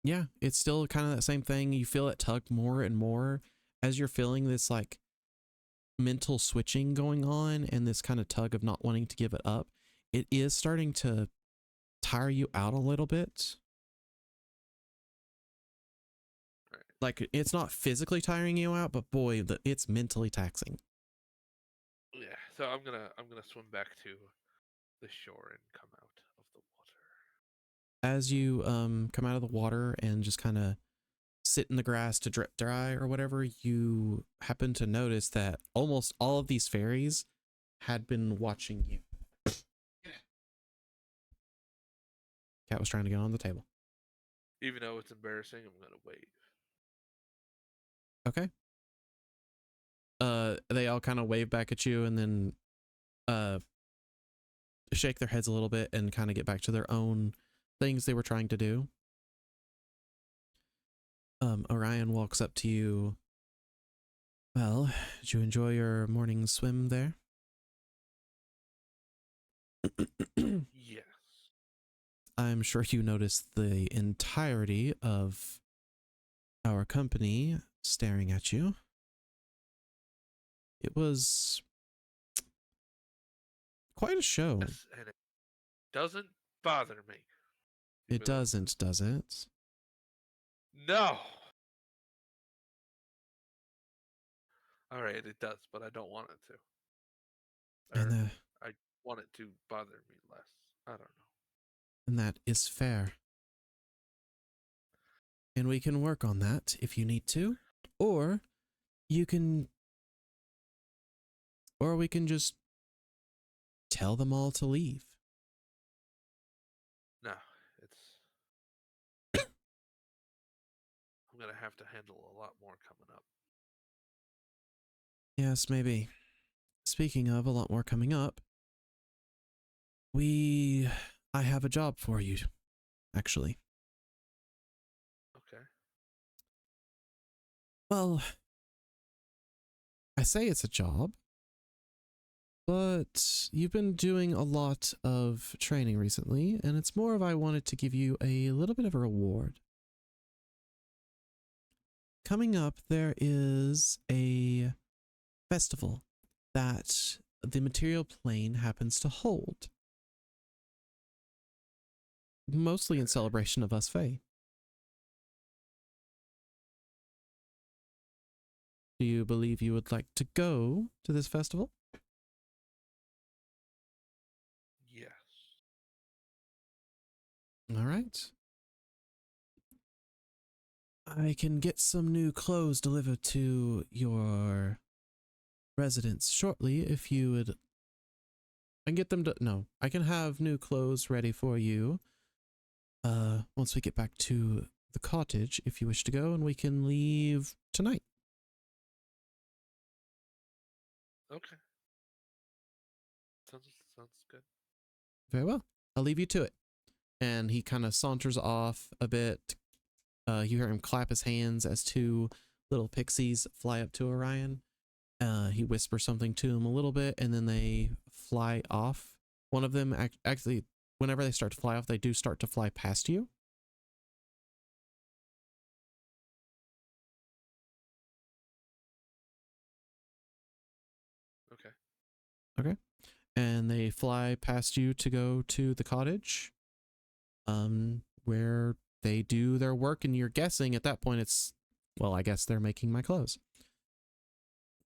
Yeah, it's still kind of that same thing. You feel it tug more and more as you're feeling this like mental switching going on and this kind of tug of not wanting to give it up. It is starting to tire you out a little bit. Right. Like it's not physically tiring you out, but boy, it's mentally taxing. Yeah, so I'm gonna swim back to the shore and come out of the water. As you come out of the water and just kind of sit in the grass to drip dry or whatever, you happen to notice that almost all of these fairies had been watching you. Cat was trying to get on the table. Even though it's embarrassing, I'm gonna wave. Okay. They all kind of wave back at you and then shake their heads a little bit and kind of get back to their own things they were trying to do. Orion walks up to you. Well, did you enjoy your morning swim there? Yes. I'm sure you noticed the entirety of our company staring at you. It was quite a show. Yes, and it doesn't bother me. It doesn't, does it? No. All right, it does, but I don't want it to. Or And I want it to bother me less. I don't know. that is fair. And we can work on that if you need to. Or you can, or we can just tell them all to leave. No, it's. I'm gonna have to handle a lot more coming up. Yes, maybe. Speaking of a lot more coming up, I have a job for you, actually. Okay. Well, I say it's a job, but you've been doing a lot of training recently, and it's more of I wanted to give you a little bit of a reward. Coming up, there is a festival that the material plane happens to hold, mostly in celebration of us Fae. Do you believe you would like to go to this festival? Yes. All right. I can get some new clothes delivered to your residence shortly if you would. I can get them to. No, I can have new clothes ready for you. Once we get back to the cottage, if you wish to go, and we can leave tonight. Okay. Sounds good. Very well. I'll leave you to it. And he kind of saunters off a bit. You hear him clap his hands as two little pixies fly up to Orion. He whispers something to him a little bit, and then they fly off. One of them actually, whenever they start to fly off, they do start to fly past you. Okay. Okay. And they fly past you to go to the cottage, where they do their work, and you're guessing at that point it's, well, I guess they're making my clothes.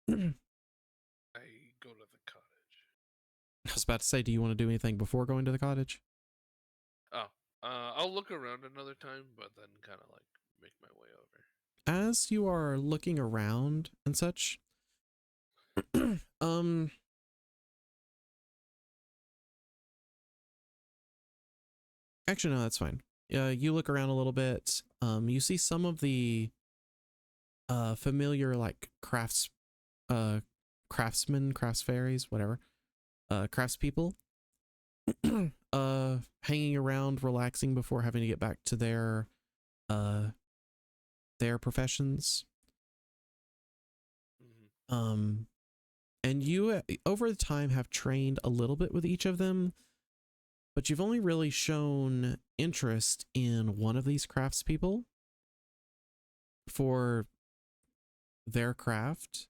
I go to the cottage. I was about to say, do you want to do anything before going to the cottage? Oh, I'll look around another time, but then kind of like make my way over. As you are looking around and such, actually, no, that's fine. You look around a little bit. You see some of the familiar like craftsmen, crafts fairies, whatever, craftspeople, hanging around, relaxing before having to get back to their professions. Mm-hmm. And you over the time have trained a little bit with each of them, but you've only really shown interest in one of these craftspeople for their craft.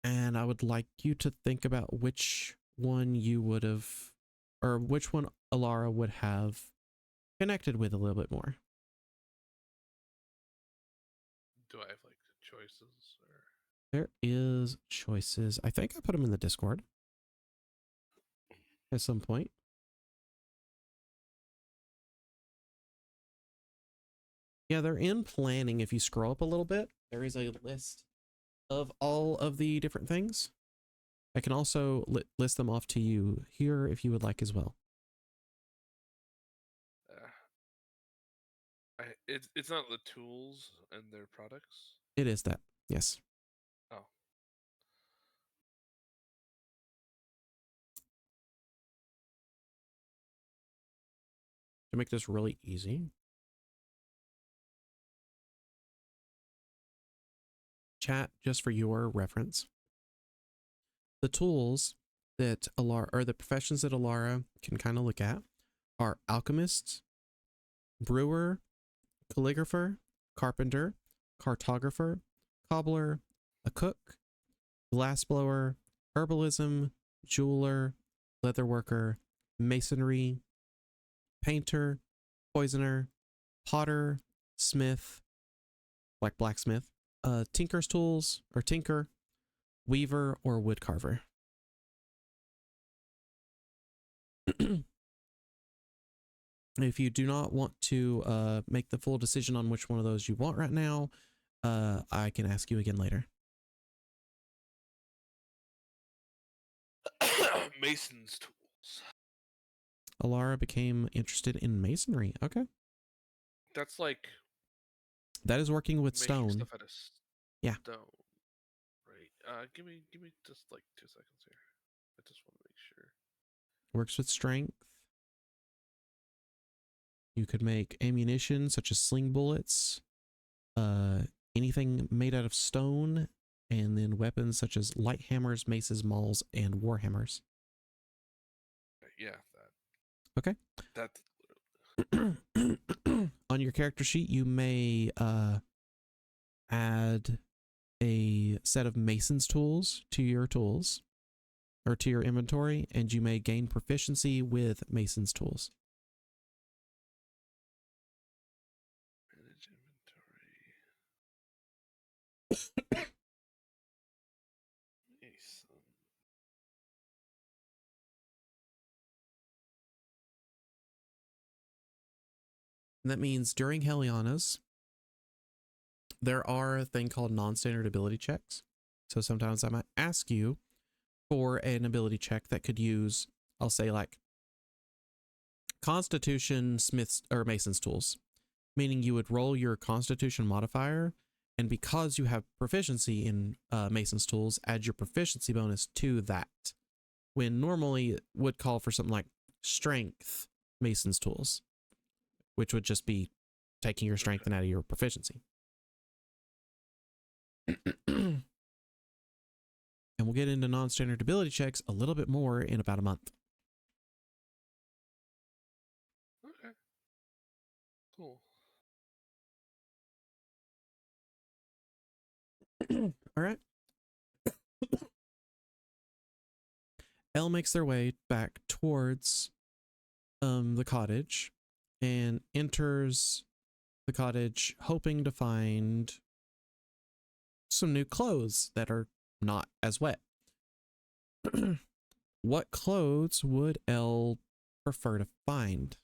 And I would like you to think about which one you would have, or which one Elara would have connected with a little bit more. Do I have like choices or? There is choices. I think I put them in the Discord at some point. Yeah, they're in planning. If you scroll up a little bit, there is a list of all of the different things. I can also list them off to you here if you would like as well. It's not the tools and their products. It is that, yes. Oh. To make this really easy, chat, just for your reference, the tools that Elara, or the professions that Elara can kind of look at, are alchemists, brewer, calligrapher, carpenter, cartographer, cobbler, a cook, glassblower, herbalism, jeweler, leatherworker, masonry, painter, poisoner, potter, smith, like blacksmith, tinker's tools, or tinker, weaver, or wood carver. If you do not want to make the full decision on which one of those you want right now, I can ask you again later. Mason's tools. Elara became interested in masonry. Okay. That's like That is working with making stone. stuff out of Yeah. stone. Right. Give me just like 2 seconds here. I just want to make sure. Works with strength. You could make ammunition such as sling bullets, anything made out of stone, and then weapons such as light hammers, maces, mauls, and war hammers. Yeah, that. Okay. That's On your character sheet, you may add a set of mason's tools to your tools or to your inventory, and you may gain proficiency with mason's tools. manage inventory. Mason. And that means during Heliana's, there are a thing called non-standard ability checks. So sometimes I might ask you for an ability check that could use, I'll say like Constitution, Smith's, or Mason's tools, meaning you would roll your Constitution modifier, and because you have proficiency in Mason's tools, add your proficiency bonus to that. When normally it would call for something like Strength, Mason's tools, which would just be taking your strength and out of your proficiency. And we'll get into non-standard ability checks a little bit more in about a month. Okay. Cool. All right. Elle makes their way back towards the cottage and enters the cottage hoping to find some new clothes that are not as wet. What clothes would Elle prefer to find?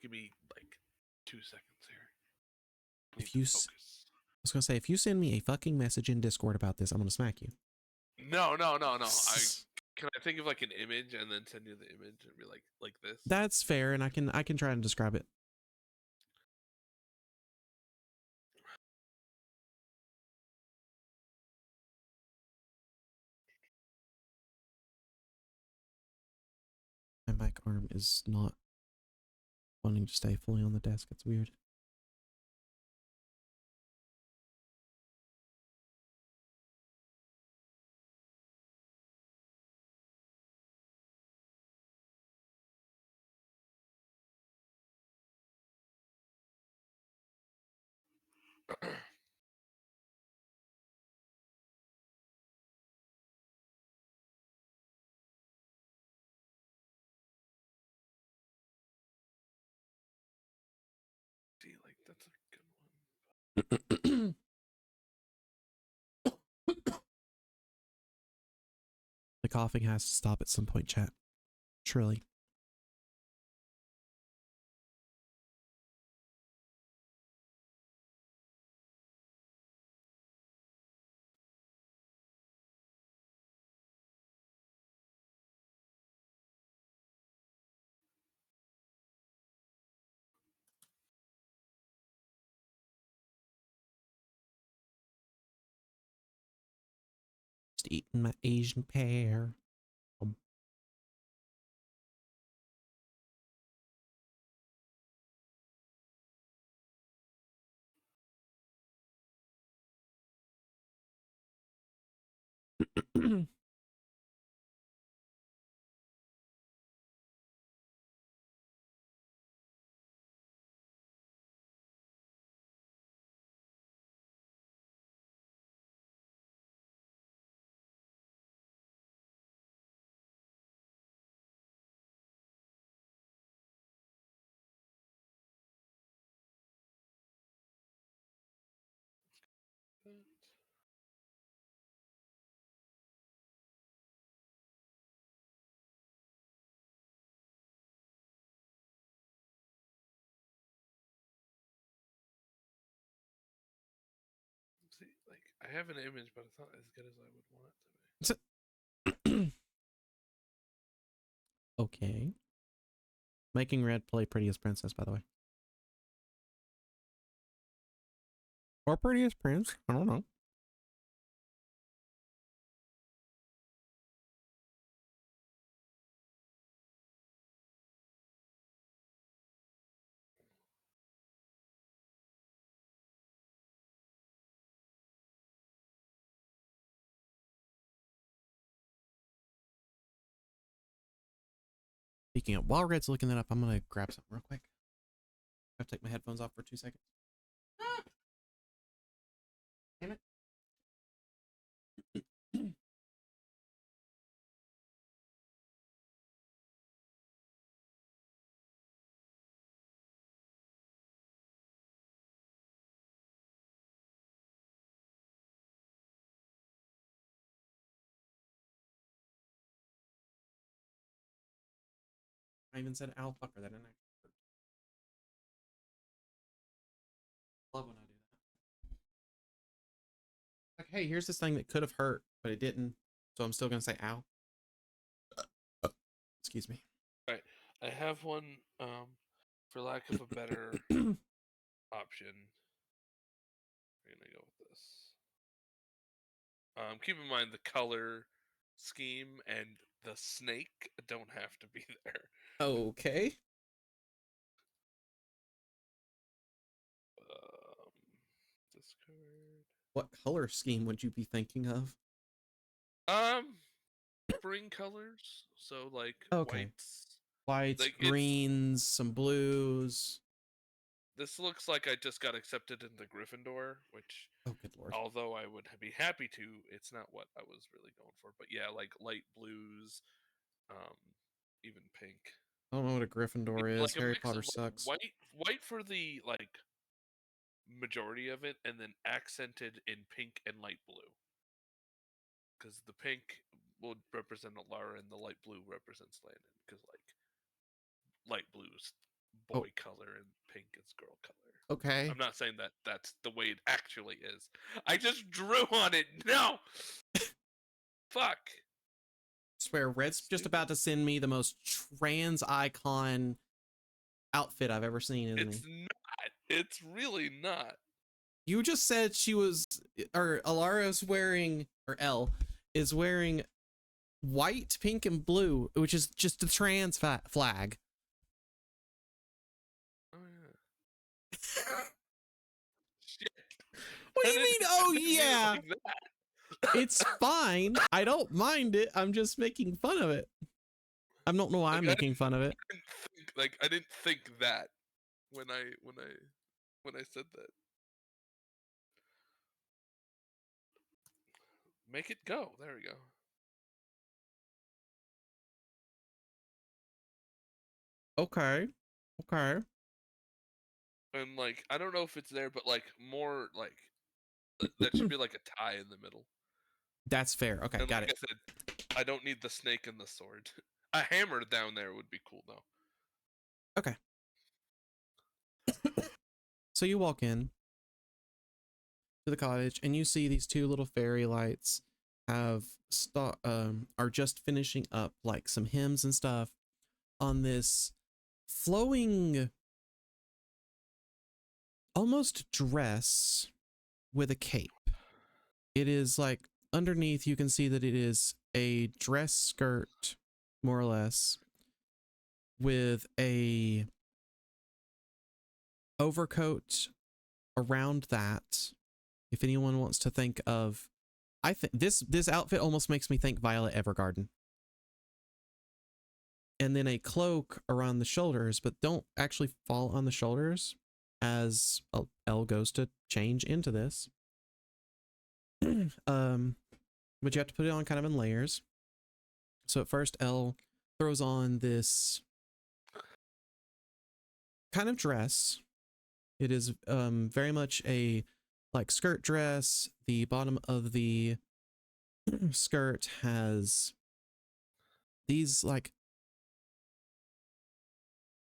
Give me like 2 seconds here. Need If you, to I focus. was gonna say, if you send me a fucking message in Discord about this, I'm gonna smack you. No. Can I think of like an image and then send you the image and be like this? That's fair, and I can try and describe it. My mic arm is not wanting to stay fully on the desk. It's weird. See, like that's a good one. The coughing has to stop at some point, chat. Surely. Just eating my Asian pear. See, like I have an image, but it's not as good as I would want it to be. Okay. Making Red play prettiest princess, by the way. Or prettiest prince. I don't know. Speaking of, while Red's looking that up, I'm gonna grab something real quick. I have to take my headphones off for 2 seconds. Damn it. I even said ow fucker. That didn't actually hurt. Love when I do that. Like, hey, here's this thing that could have hurt, but it didn't. So I'm still gonna say ow. Excuse me. All right, I have one. For lack of a better option, we're gonna go with this. Keep in mind the color scheme and the snake don't have to be there. Okay. Discard. What color scheme would you be thinking of? Spring colors. So like Okay. whites. Whites, Like greens, some blues. this looks like I just got accepted into Gryffindor, which, Oh, good lord. although I would be happy to, it's not what I was really going for. But yeah, like light blues, even pink. I don't know what a Gryffindor is. Like a Harry mix Potter of like, sucks. white for the like majority of it, and then accented in pink and light blue. Because the pink will represent Elara, and the light blue represents Landon. Because like light blue's boy color and pink is girl color. Okay. I'm not saying that that's the way it actually is. I just drew on it. No. Fuck. Swear, Red's just about to send me the most trans icon outfit I've ever seen, isn't It's he? not. It's really not. You just said she was, or Alara's wearing, or Elle is wearing white, pink, and blue, which is just the trans flag. Oh yeah. Shit. What do you mean? Oh yeah, like it's fine. I don't mind it. I'm just making fun of it. I don't know why I'm making fun of it. I didn't think that when I said that. Make it go. There we go. Okay. Okay. And like I don't know if it's there, but like more like that should be like a tie in the middle. That's fair. Okay, And got like it. I said, I don't need the snake and the sword. A hammer down there would be cool though. Okay. So you walk in to the cottage and you see these two little fairy lights are just finishing up like some hymns and stuff on this flowing almost dress with a cape. It is like underneath you can see that it is a dress skirt, more or less, with a overcoat around that. If anyone wants to think of, I think this outfit almost makes me think Violet Evergarden. And then a cloak around the shoulders, but don't actually fall on the shoulders as Elle goes to change into this. But you have to put it on kind of in layers. So at first Elle throws on this kind of dress. It is very much a like skirt dress. The bottom of the skirt has these like,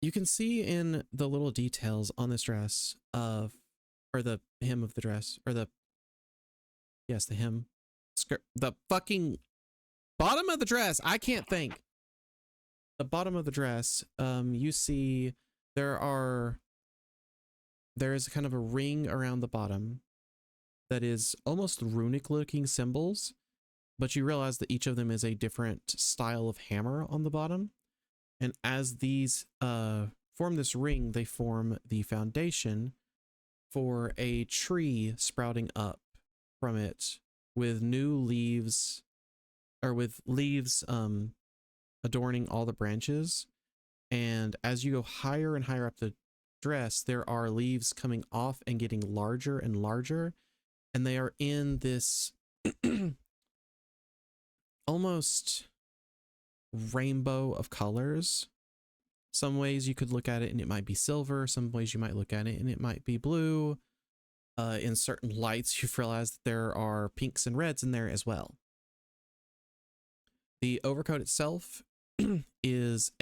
you can see in the little details on this dress of, or the hem of the dress, or the Yes, the hem. Skirt. The fucking bottom of the dress. I can't think. The bottom of the dress. You see there is kind of a ring around the bottom that is almost runic looking symbols, but you realize that each of them is a different style of hammer on the bottom. And as these form this ring, they form the foundation for a tree sprouting up from it with new leaves, or with leaves adorning all the branches. And as you go higher and higher up the dress, there are leaves coming off and getting larger and larger, and they are in this almost rainbow of colors. Some ways you could look at it and it might be silver. Some ways you might look at it and it might be blue. In certain lights, you've realized that there are pinks and reds in there as well. The overcoat itself is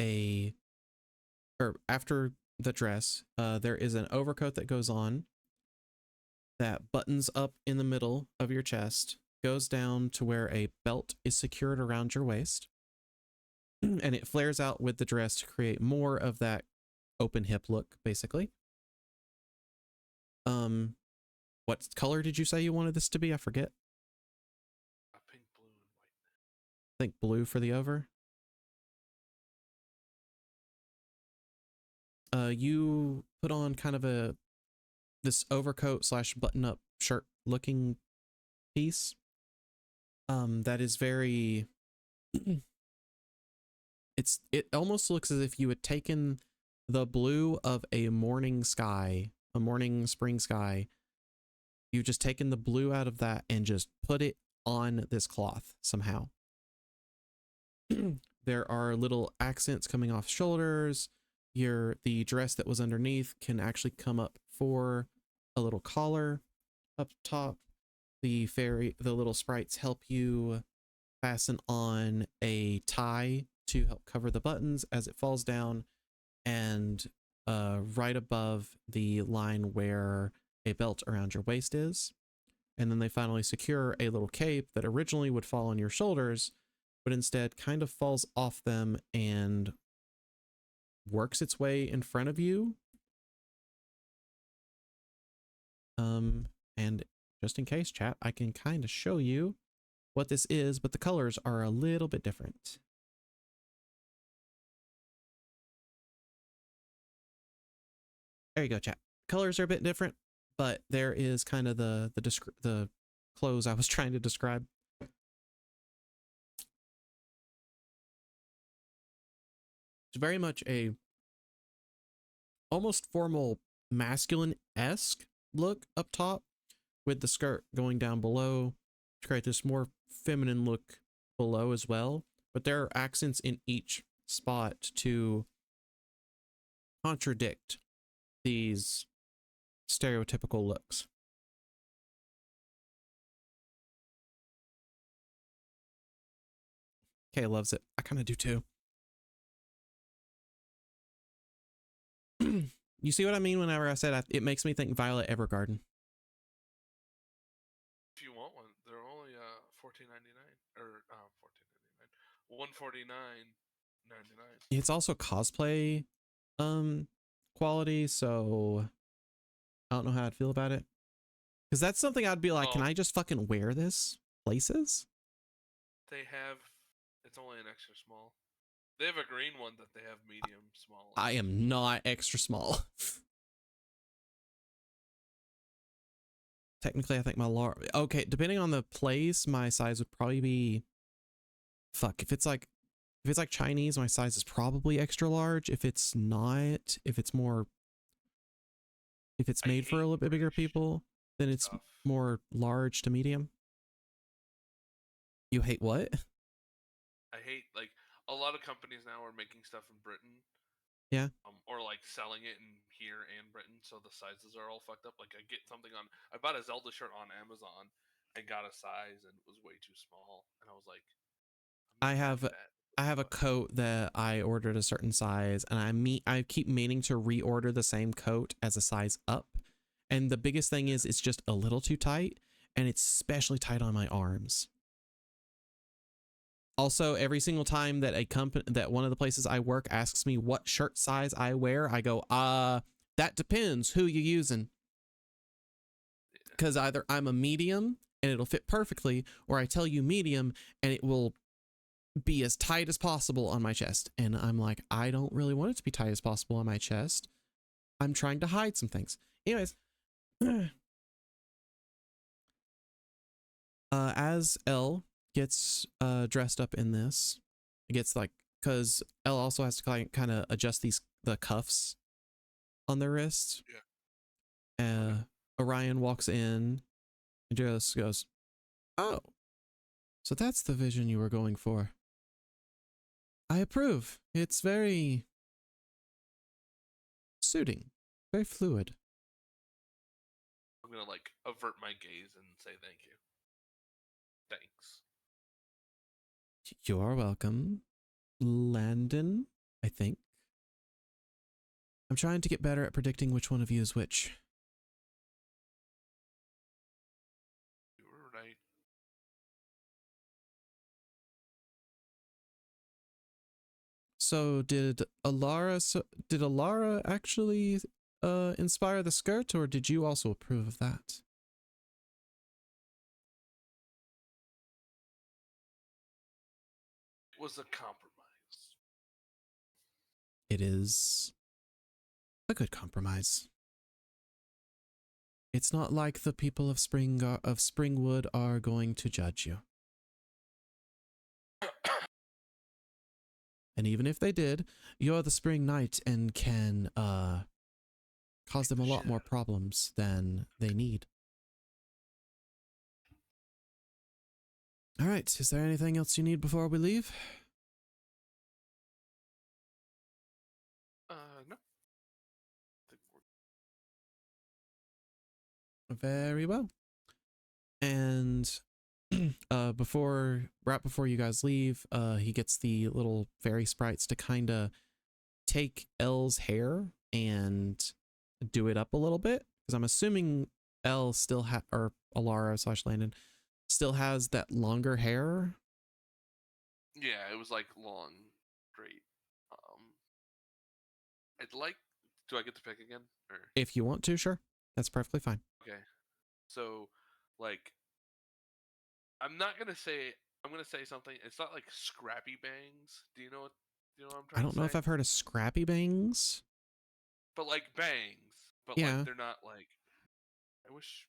after the dress, there is an overcoat that goes on that buttons up in the middle of your chest, goes down to where a belt is secured around your waist, and it flares out with the dress to create more of that open hip look, basically. What color did you say you wanted this to be? I forget. Pink, blue, and white. I think blue for the over. You put on kind of this overcoat slash button up shirt looking piece. That is very, it almost looks as if you had taken the blue of a morning sky, a morning spring sky. You've just taken the blue out of that and just put it on this cloth somehow. There are little accents coming off shoulders. The dress that was underneath can actually come up for a little collar up top. The little sprites help you fasten on a tie to help cover the buttons as it falls down, and right above the line where a belt around your waist is. And then they finally secure a little cape that originally would fall on your shoulders, but instead kind of falls off them and works its way in front of you. And just in case, chat, I can kind of show you what this is, but the colors are a little bit different. There you go, chat. Colors are a bit different, but there is kind of the clothes I was trying to describe. It's very much a almost formal masculine-esque look up top, with the skirt going down below to create this more feminine look below as well. But there are accents in each spot to contradict these stereotypical looks. Kay loves it. I kind of do too. You see what I mean whenever I said it makes me think Violet Evergarden. If you want one, they're only $14.99 or $14.99, $149.99. It's also cosplay quality, so I don't know how I'd feel about it. Because that's something I'd be like, can I just fucking wear this places? It's only an extra small. They have a green one that they have medium small. I am not extra small. Technically, I think my large. Okay, depending on the place, my size would probably be. Fuck, if it's like Chinese, my size is probably extra large. If it's not, if it's made for a little bit bigger people, then it's more large to medium. You hate what? I hate, like, a lot of companies now are making stuff in Britain. Yeah. Or like selling it in here and Britain, so the sizes are all fucked up. Like, I bought a Zelda shirt on Amazon and got a size and it was way too small, and I was like, I have a coat that I ordered a certain size, and I keep meaning to reorder the same coat as a size up. And the biggest thing is it's just a little too tight. and it's especially tight on my arms. Also, every single time that that one of the places I work asks me what shirt size I wear, I go, that depends who you using. Because either I'm a medium and it'll fit perfectly, or I tell you medium and it will be as tight as possible on my chest. And I'm like, I don't really want it to be tight as possible on my chest. I'm trying to hide some things. Anyways, as Elle gets dressed up in this, it gets like, because Elle also has to kind of adjust the cuffs on their wrists. Yeah. Orion walks in and just goes, "Oh, so that's the vision you were going for. I approve. It's very suiting, very fluid." I'm gonna like avert my gaze and say thank you. Thanks. You are welcome, Landon, I think. I'm trying to get better at predicting which one of you is which. You were right. So did Elara actually inspire the skirt, or did you also approve of that? It was a compromise. It is a good compromise. It's not like the people of Springwood are going to judge you. And even if they did, you're the Spring Knight and can cause them a lot more problems than they need. All right, is there anything else you need before we leave? No. Very well. And right before you guys leave, he gets the little fairy sprites to kind of take Elle's hair and do it up a little bit, because I'm assuming Elle still or Elara / Landon still has that longer hair. Yeah, it was like long, straight. I'd like. Do I get to pick again? Or If you want to, sure, that's perfectly fine. okay. So, like, I'm not gonna say. I'm gonna say something. It's not like scrappy bangs. Do you know what? Do you know what I'm I trying don't to know say? if I've heard of scrappy bangs. But like bangs. But like Yeah. they're not like. I wish.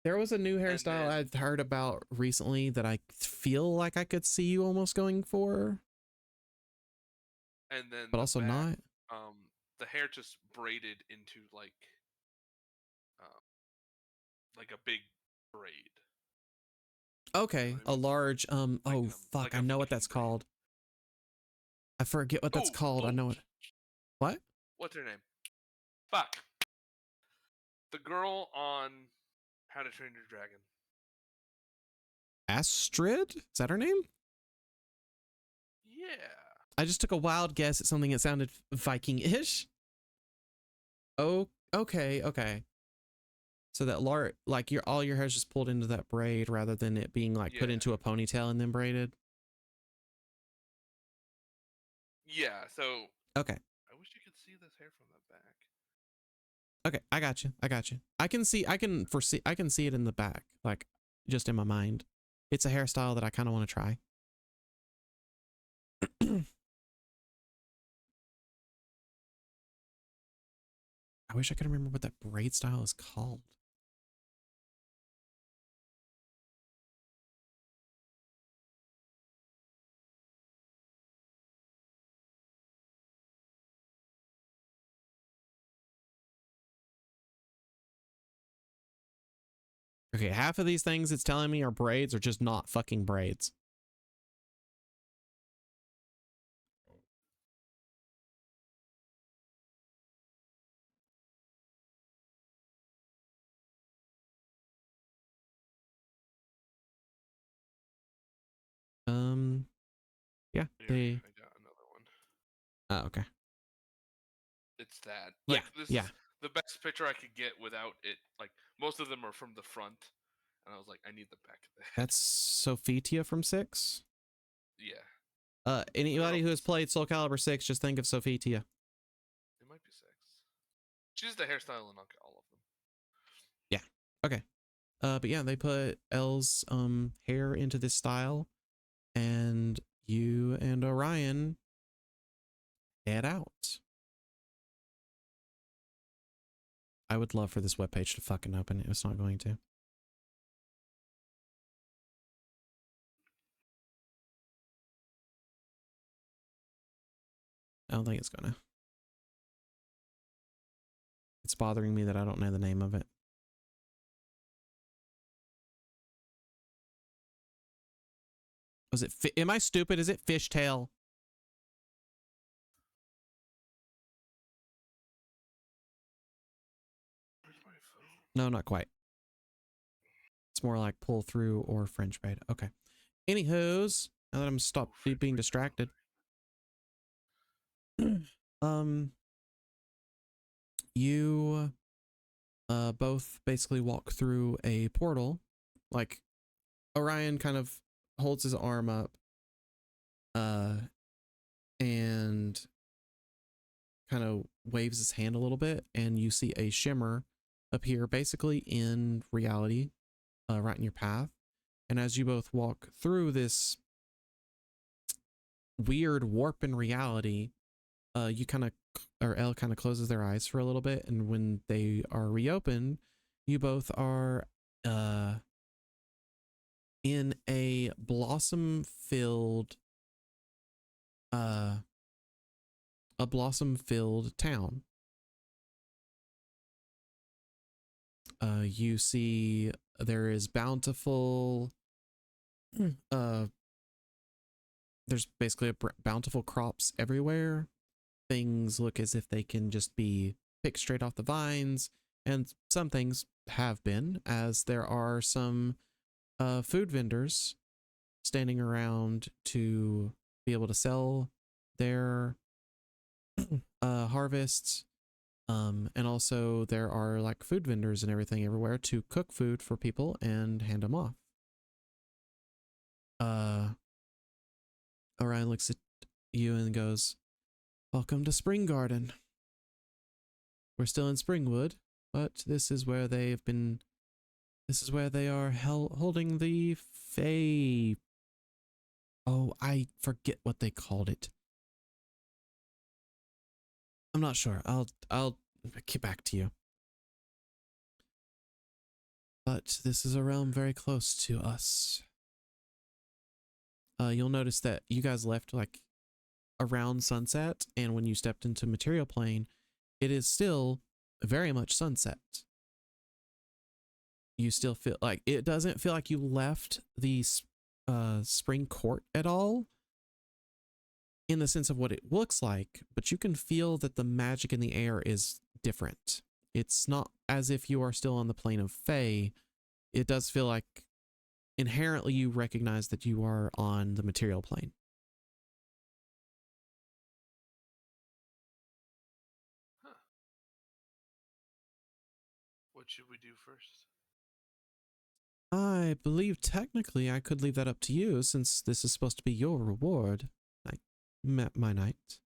There was a new And hairstyle then, I'd heard about recently that I feel like I could see you almost going for, and then but the also back. not. The hair just braided into like a big braid. Okay, You know what I a mean? large oh fuck, Like I a know what Viking that's braid. called. I forget what that's called. I know it. What? What's her name? Fuck. The girl on How to Train Your Dragon. Astrid? Is that her name? Yeah. I just took a wild guess at something that sounded Viking-ish. Oh, okay. So that like all your hair's just pulled into that braid rather than it being like put Yeah. into a ponytail and then braided. Yeah, so Okay. I wish you could see this hair from the back. Okay, I got you. I can see it in the back, like just in my mind. It's a hairstyle that I kind of want to try. I wish I could remember what that braid style is called. Okay, half of these things it's telling me are braids are just not fucking braids. Yeah, Here, I got another one. Oh, okay. It's that. Yeah, Like this yeah. is the best picture I could get without it. Like most of them are from the front. and I was like, I need the back of the head. That's Sophitia from 6. Yeah, Anybody who has played Soul Calibur 6, just think of Sophitia. it might be 6. She's the hairstyle in all of them. Yeah. Okay. But yeah, they put Elle's hair into this style, and you and Orion head out. I would love for this webpage to fucking open. It's not going to. I don't think it's gonna. It's bothering me that I don't know the name of it. Was it? Am I stupid? Is it Fishtail? Where's my phone? No, not quite. It's more like pull through or French braid. Okay. Anywho's, now that I'm stopped being distracted. You both basically walk through a portal. Like Orion kind of holds his arm up and kind of waves his hand a little bit, and you see a shimmer appear basically in reality, right in your path. And as you both walk through this weird warp in reality, you kind of, or Elle kind of closes their eyes for a little bit, and when they are reopened, you both are in a blossom-filled town. You see there is bountiful there's basically bountiful crops everywhere. Things look as if they can just be picked straight off the vines, and some things have been, as there are some food vendors standing around to be able to sell their harvests. And also there are like food vendors and everything everywhere to cook food for people and hand them off. Orion looks at you and goes, "Welcome to Spring Garden. We're still in Springwood, but this is where they are holding the Fae. Oh, I forget what they called it. I'm not sure. I'll get back to you. But this is a realm very close to us." You'll notice that you guys left like around sunset, and when you stepped into material plane, it is still very much sunset. You still feel like it doesn't feel like you left the spring court at all in the sense of what it looks like, but you can feel that the magic in the air is different. It's not as if you are still on the plane of Fae. It does feel like inherently you recognize that you are on the material plane. Huh. What should we do first? I believe technically I could leave that up to you, since this is supposed to be your reward. I met my knight.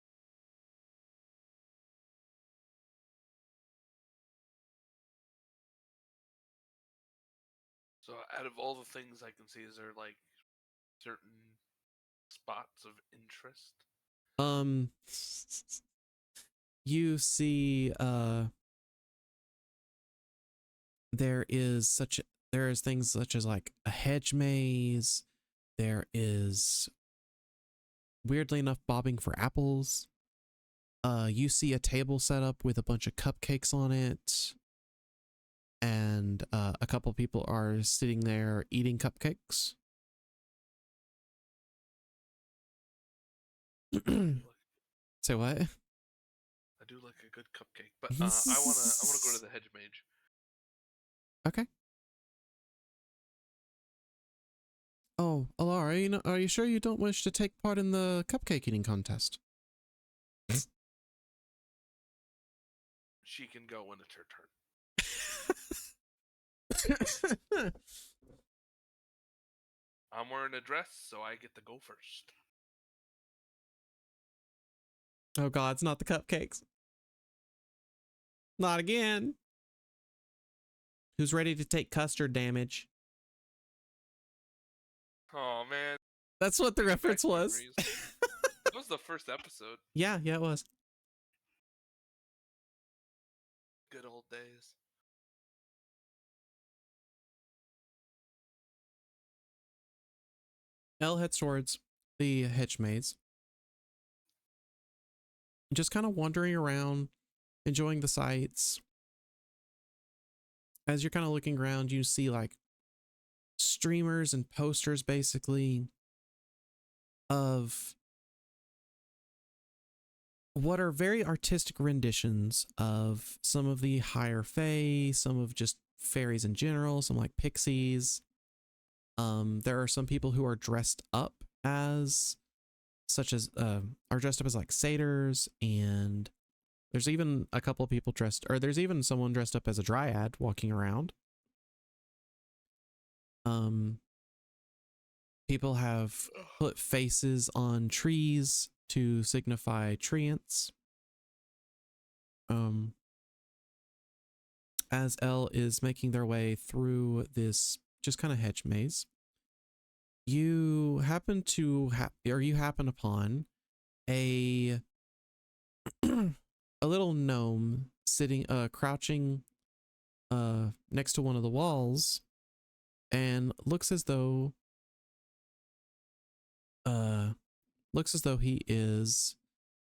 So out of all the things I can see, is there like certain spots of interest? You see there is things such as like a hedge maze. There is, weirdly enough, bobbing for apples. You see a table set up with a bunch of cupcakes on it, and a couple people are sitting there eating cupcakes. Say what? I do like a good cupcake, but I wanna go to the hedge mage. Okay. Oh, Elara, are you sure you don't wish to take part in the cupcake eating contest? She can go when it's her turn. I'm wearing a dress, so I get to go first. Oh God, it's not the cupcakes. Not again. Who's ready to take custard damage? Oh man, That's what the brings back reference was. memories. That was the first episode. Yeah, it was. Good old days. Elle heads towards the hedge maze. Just kind of wandering around, enjoying the sights. As you're kind of looking around, you see like streamers and posters basically of what are very artistic renditions of some of the higher fae, some of just fairies in general, some like pixies. There are some people who are dressed up as are dressed up as like satyrs, and there's even a couple of people there's even someone dressed up as a dryad walking around. People have put faces on trees to signify treants. As Elle is making their way through this just kind of hedge maze, you happen upon a a little gnome sitting crouching next to one of the walls, and looks as though he is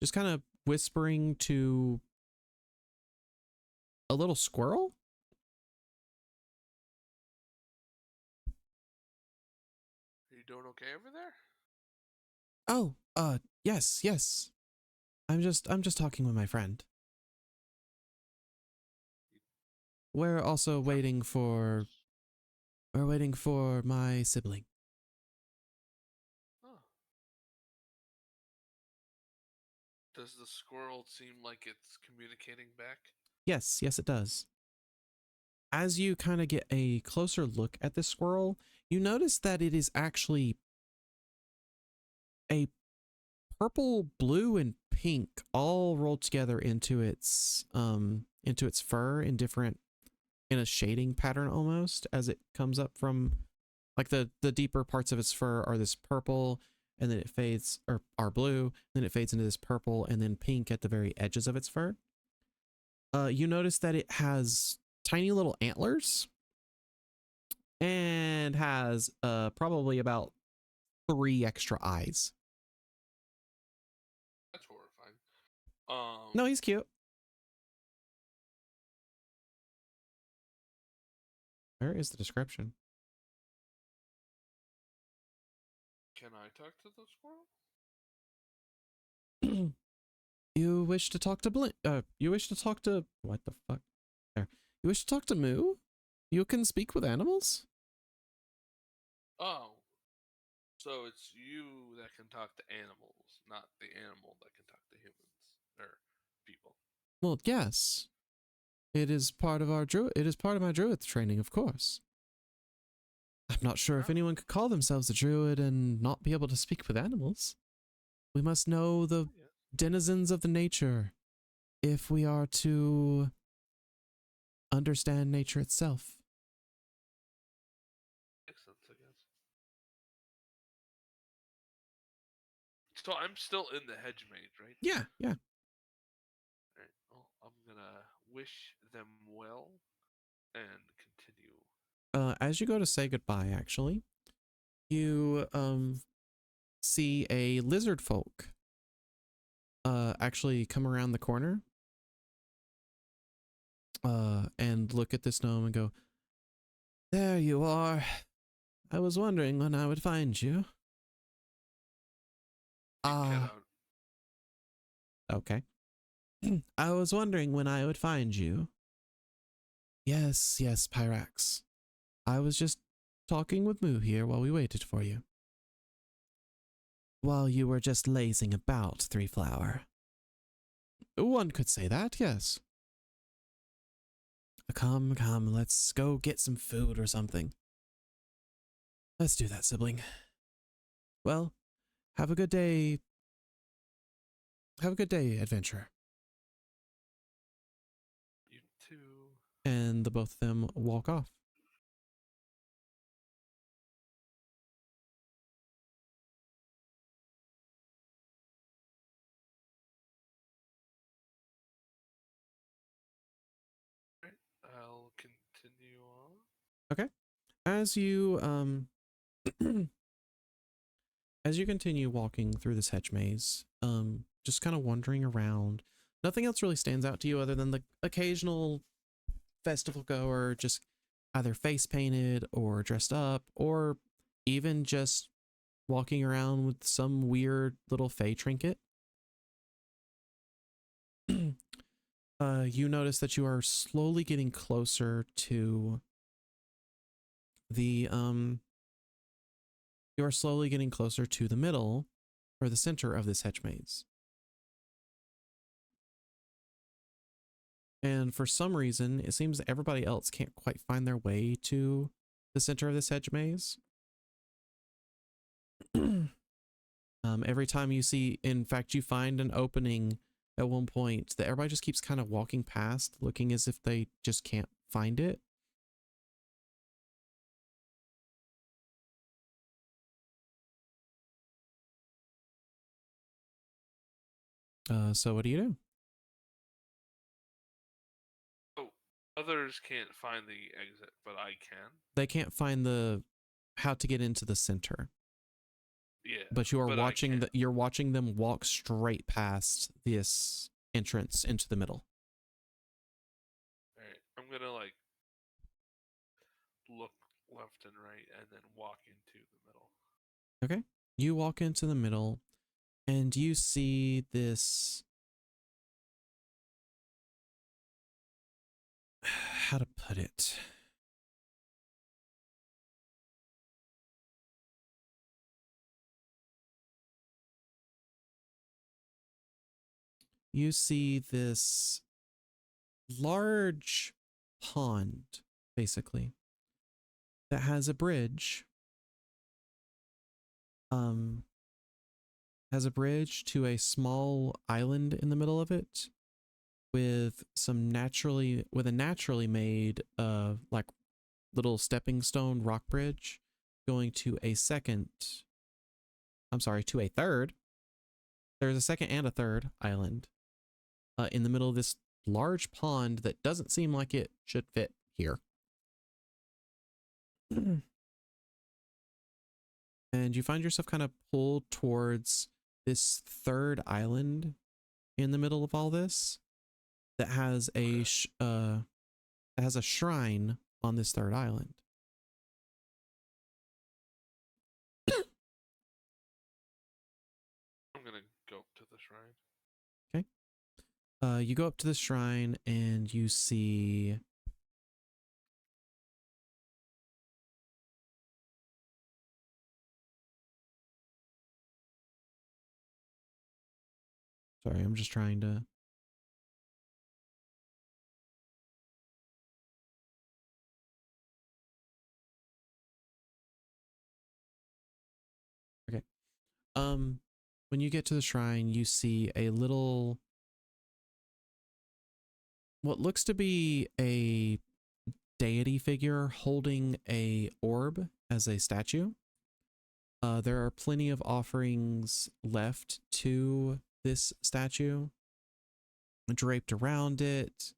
just kind of whispering to a little squirrel. Are you doing okay over there? Oh, yes. I'm just talking with my friend. We're also waiting for my sibling. Oh. Does the squirrel seem like it's communicating back? Yes, it does. As you kind of get a closer look at this squirrel, you notice that it is actually a purple, blue, and pink all rolled together into its fur in a shading pattern almost, as it comes up from like the deeper parts of its fur are this purple, and then it fades, or are blue, then it fades into this purple and then pink at the very edges of its fur. You notice that it has tiny little antlers and has probably about 3 extra eyes. That's horrifying. No, he's cute. Where is the description? Can I talk to the squirrel? You wish to talk to what the fuck? There. You wish to talk to Moo? You can speak with animals? Oh. So it's you that can talk to animals, not the animal that can talk to humans or people. Well, yes. It is part of my druid training, of course. I'm not sure if anyone could call themselves a druid and not be able to speak with animals. We must know the denizens of the nature if we are to understand nature itself. Makes sense, I guess. So I'm still in the hedge maze, right? Yeah. Alright, well, I'm gonna wish them well and continue. As you go to say goodbye, actually, you see a lizard folk actually come around the corner and look at this gnome and go, "There you are. I was wondering when I would find you." Okay. I was wondering when I would find you. Yes, Pyrax. I was just talking with Moo here while we waited for you. While you were just lazing about, Three Flower. One could say that, yes. Come, let's go get some food or something. Let's do that, sibling. Well, have a good day. Have a good day, adventurer. You too. And the both of them walk off. Right. I'll continue on. Okay. As you as you continue walking through this hedge maze, just kind of wandering around, nothing else really stands out to you other than the occasional festival goer just either face painted or dressed up, or even just walking around with some weird little fey trinket. You notice that you are slowly getting closer to the you are slowly getting closer to the middle or the center of this hedge maze. And for some reason, it seems that everybody else can't quite find their way to the center of this hedge maze. Every time you see, in fact, you find an opening at one point that everybody just keeps kind of walking past, looking as if they just can't find it. So what do you do? Oh, others can't find the exit, but I can. They can't find how to get into the center. Yeah. But you are but I watching can. you're watching them walk straight past this entrance into the middle. All right. I'm gonna like look left and right and then walk into the middle. Okay. You walk into the middle and you see this, how to put it? You see this large pond, basically, that has a bridge. Has a bridge to a small island in the middle of it with a naturally made like little stepping stone rock bridge going to a third. There's a second and a third island in the middle of this large pond that doesn't seem like it should fit here. And you find yourself kind of pulled towards this third island in the middle of all this that has a shrine on this third island. I'm gonna go up to the shrine. Okay. You go up to the shrine and you see sorry, I'm just trying to okay. When you get to the shrine, you see a little what looks to be a deity figure holding a orb as a statue. There are plenty of offerings left to this statue draped around it.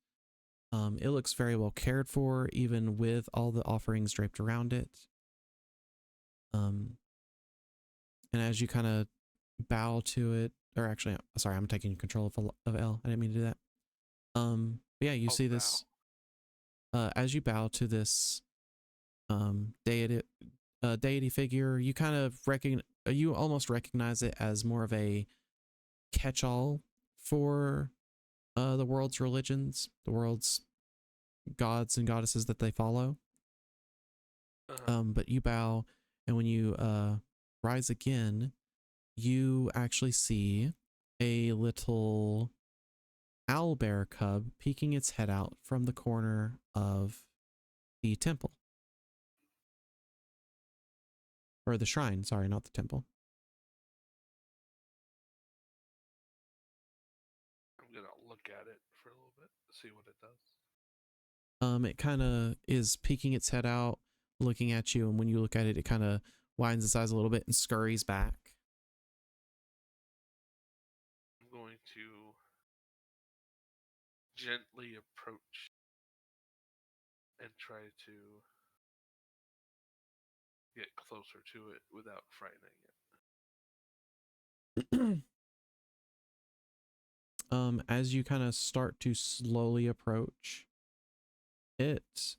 It looks very well cared for, even with all the offerings draped around it. And as you kind of bow to it, or actually, sorry, I'm taking control of L. I didn't mean to do that. But yeah, you I'll see bow. this. As you bow to this deity figure, you kind of you almost recognize it as more of a catch-all for the world's religions, the world's gods and goddesses that they follow. But you bow, and when you rise again, you actually see a little owlbear cub peeking its head out from the corner of the temple. or the shrine, sorry, not the temple. I'm gonna look at it for a little bit, see what it does. It kind of is peeking its head out, looking at you, and when you look at it, it kind of widens its eyes a little bit and scurries back. I'm going to gently approach and try to get closer to it without frightening it. As you kind of start to slowly approach it,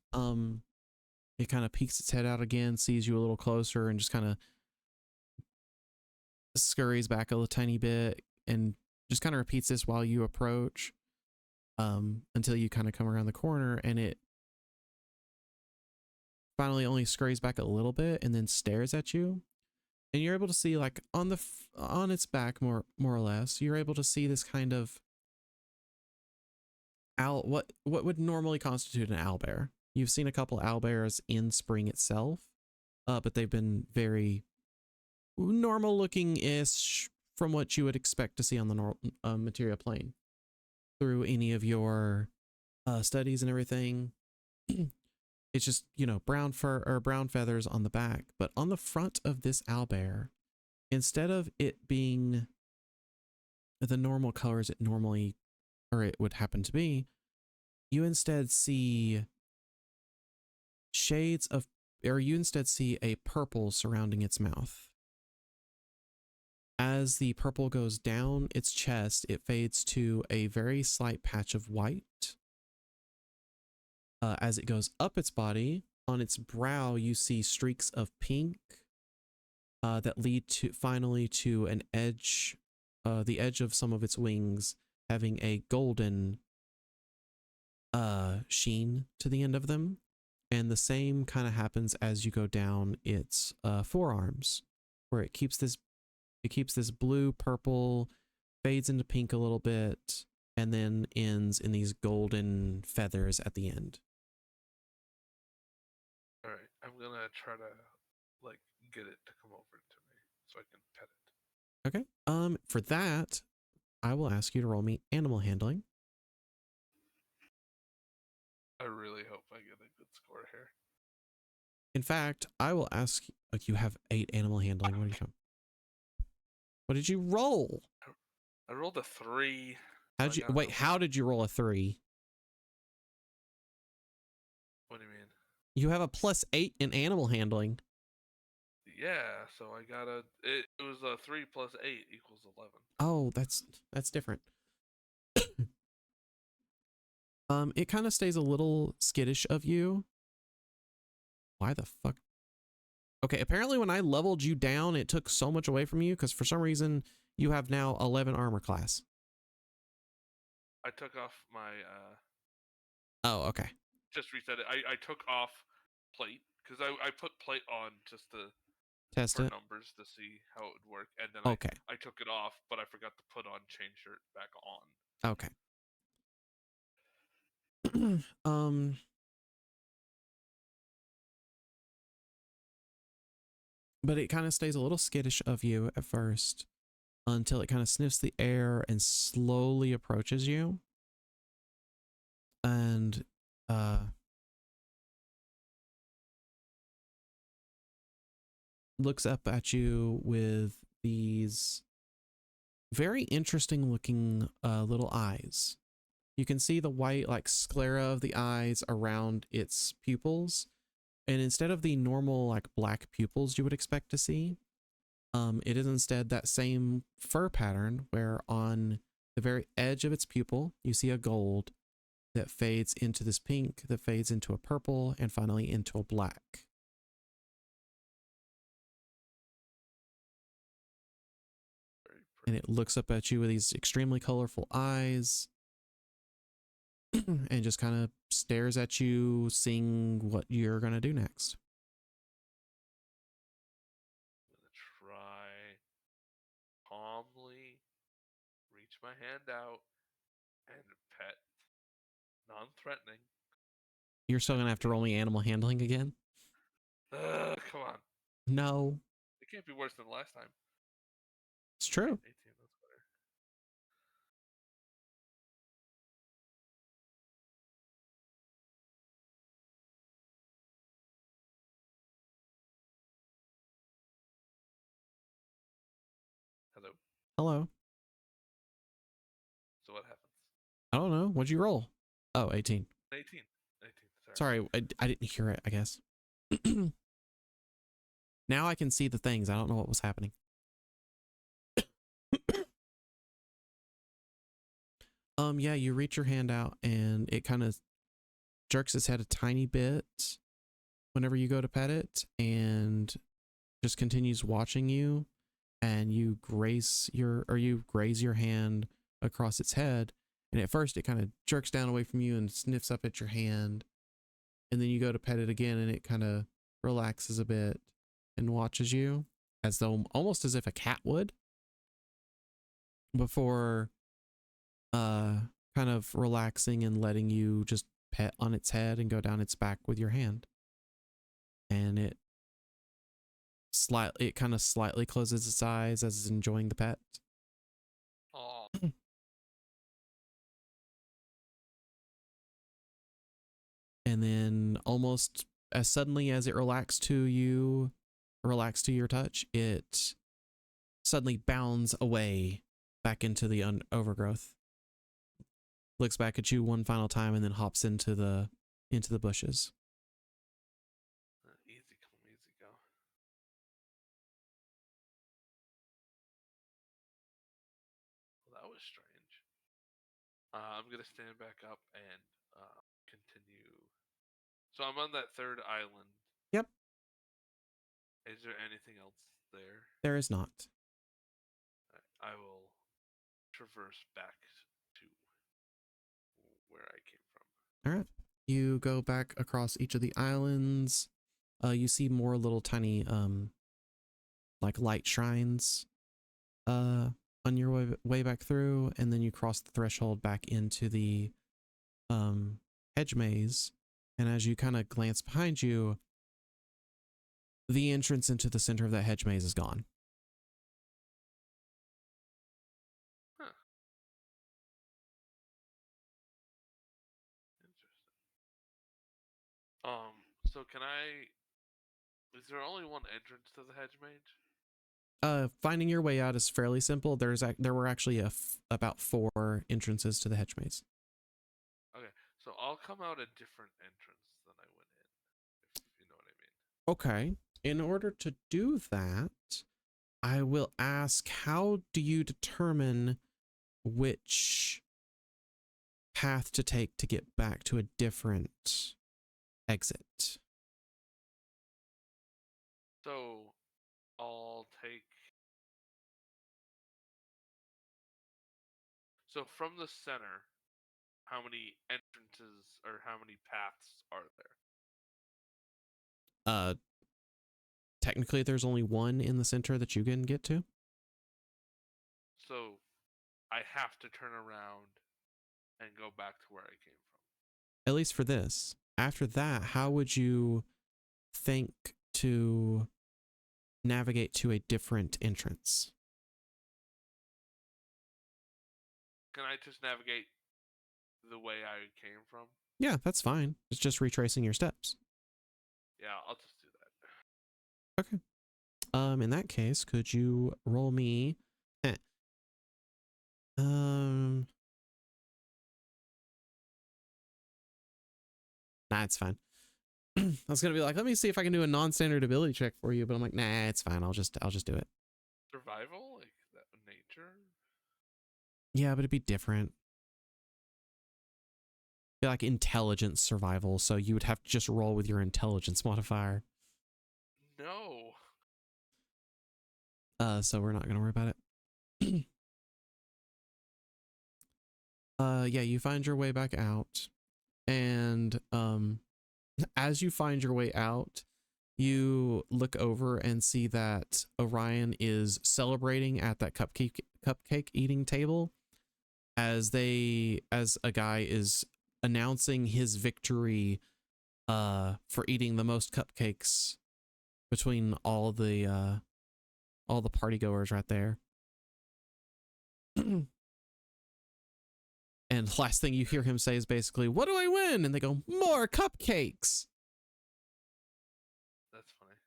it kind of peeks its head out again, sees you a little closer, and just kind of scurries back a little tiny bit, and just kind of repeats this while you approach, until you kind of come around the corner, and it finally only scurries back a little bit and then stares at you. And you're able to see, like, on its back, more or less, you're able to see this kind of what would normally constitute an owlbear. You've seen a couple owlbears in spring itself, but they've been very normal looking ish from what you would expect to see on the material plane through any of your studies and everything. It's just, you know, brown fur or brown feathers on the back, but on the front of this owlbear, instead of it being the normal colors it normally, or it would happen to be, you instead see shades of, or you instead see a purple surrounding its mouth. As the purple goes down its chest, it fades to a very slight patch of white. As it goes up its body, on its brow, you see streaks of pink that lead to finally to an edge, the edge of some of its wings having a golden sheen to the end of them. And the same kind of happens as you go down its forearms, where it keeps this blue, purple, fades into pink a little bit, and then ends in these golden feathers at the end. All right, I'm gonna try to like get it to come over to me so I can pet it. Okay. For that, I will ask you to roll me animal handling. I really hope I get a good score here. In fact, I will ask. Like, you have 8 animal handling. What are you talking? What did you roll? I rolled a 3. How'd you wait? How did you roll a 3? What do you mean? You have a +8 in animal handling. Yeah, so I got it was a 3 plus 8 equals 11. Oh, that's different. It kind of stays a little skittish of you. Why the fuck? Okay, apparently when I leveled you down, it took so much away from you because for some reason you have now 11 armor class. I took off my Oh, okay. just reset it. I took off plate because I put plate on just to Test for it. numbers to see how it would work, and then Okay. I took it off, but I forgot to put on chain shirt back on. Okay. But it kind of stays a little skittish of you at first until it kind of sniffs the air and slowly approaches you. And looks up at you with these very interesting looking little eyes. You can see the white like sclera of the eyes around its pupils. And instead of the normal like black pupils you would expect to see, it is instead that same fur pattern where on the very edge of its pupil, you see a gold that fades into this pink, that fades into a purple, and finally into a black. And it looks up at you with these extremely colorful eyes and just kind of stares at you, seeing what you're going to do next. I'm gonna try calmly reach my hand out and pet, non-threatening. You're still going to have to roll me animal handling again? Come on. No. can't be worse than last time. It's true. 18, that's better. Hello. Hello. So what happens? I don't know. What'd you roll? Oh, 18. 18. 18. Sorry, I didn't hear it, I guess. Now I can see the things. I don't know what was happening. Yeah, you reach your hand out and it kind of jerks its head a tiny bit whenever you go to pet it and just continues watching you, and you graze your hand across its head, and at first it kind of jerks down away from you and sniffs up at your hand, and then you go to pet it again and it kind of relaxes a bit and watches you as though almost as if a cat would, before kind of relaxing and letting you just pet on its head and go down its back with your hand. And it kind of slightly closes its eyes as it's enjoying the pet. Oh. And then almost as suddenly as it relaxed to your touch, it suddenly bounds away back into the overgrowth. Looks back at you one final time and then hops into the bushes. Easy come, easy go. Well, that was strange. I'm gonna stand back up and continue. So I'm on that third island. Yep. Is there anything else there? There is not. I will traverse back to where I came from. All right. You go back across each of the islands. You see more little tiny like light shrines on your way back through, and then you cross the threshold back into the hedge maze. And as you kind of glance behind you, the entrance into the center of that hedge maze is gone. Huh. Interesting. So can I? Is there only one entrance to the hedge mage? Finding your way out is fairly simple. There were actually about 4 entrances to the hedge maze. Okay, so I'll come out a different entrance than I went in, if you know what I mean. Okay. In order to do that, I will ask, how do you determine which path to take to get back to a different exit? So I'll take. So from the center, how many entrances or how many paths are there? Technically there's only one in the center that you can get to. So I have to turn around and go back to where I came from. At least for this. After that, how would you think to navigate to a different entrance? Can I just navigate the way I came from? Yeah, that's fine. It's just retracing your steps. Yeah, I'll just do that. Okay. In that case, could you roll me? Nah, it's fine. I was gonna be like, let me see if I can do a non-standard ability check for you, but I'm like, nah, it's fine. I'll just do it. Survival, like that nature. Yeah, but it'd be different. Be like intelligence survival, so you would have to just roll with your intelligence modifier. No. So we're not gonna worry about it. Yeah, you find your way back out, and as you find your way out, you look over and see that Orion is celebrating at that cupcake eating table as a guy is announcing his victory for eating the most cupcakes between all the all the party goers right there. And the last thing you hear him say is basically, "What do I win?" And they go, "More cupcakes." That's funny.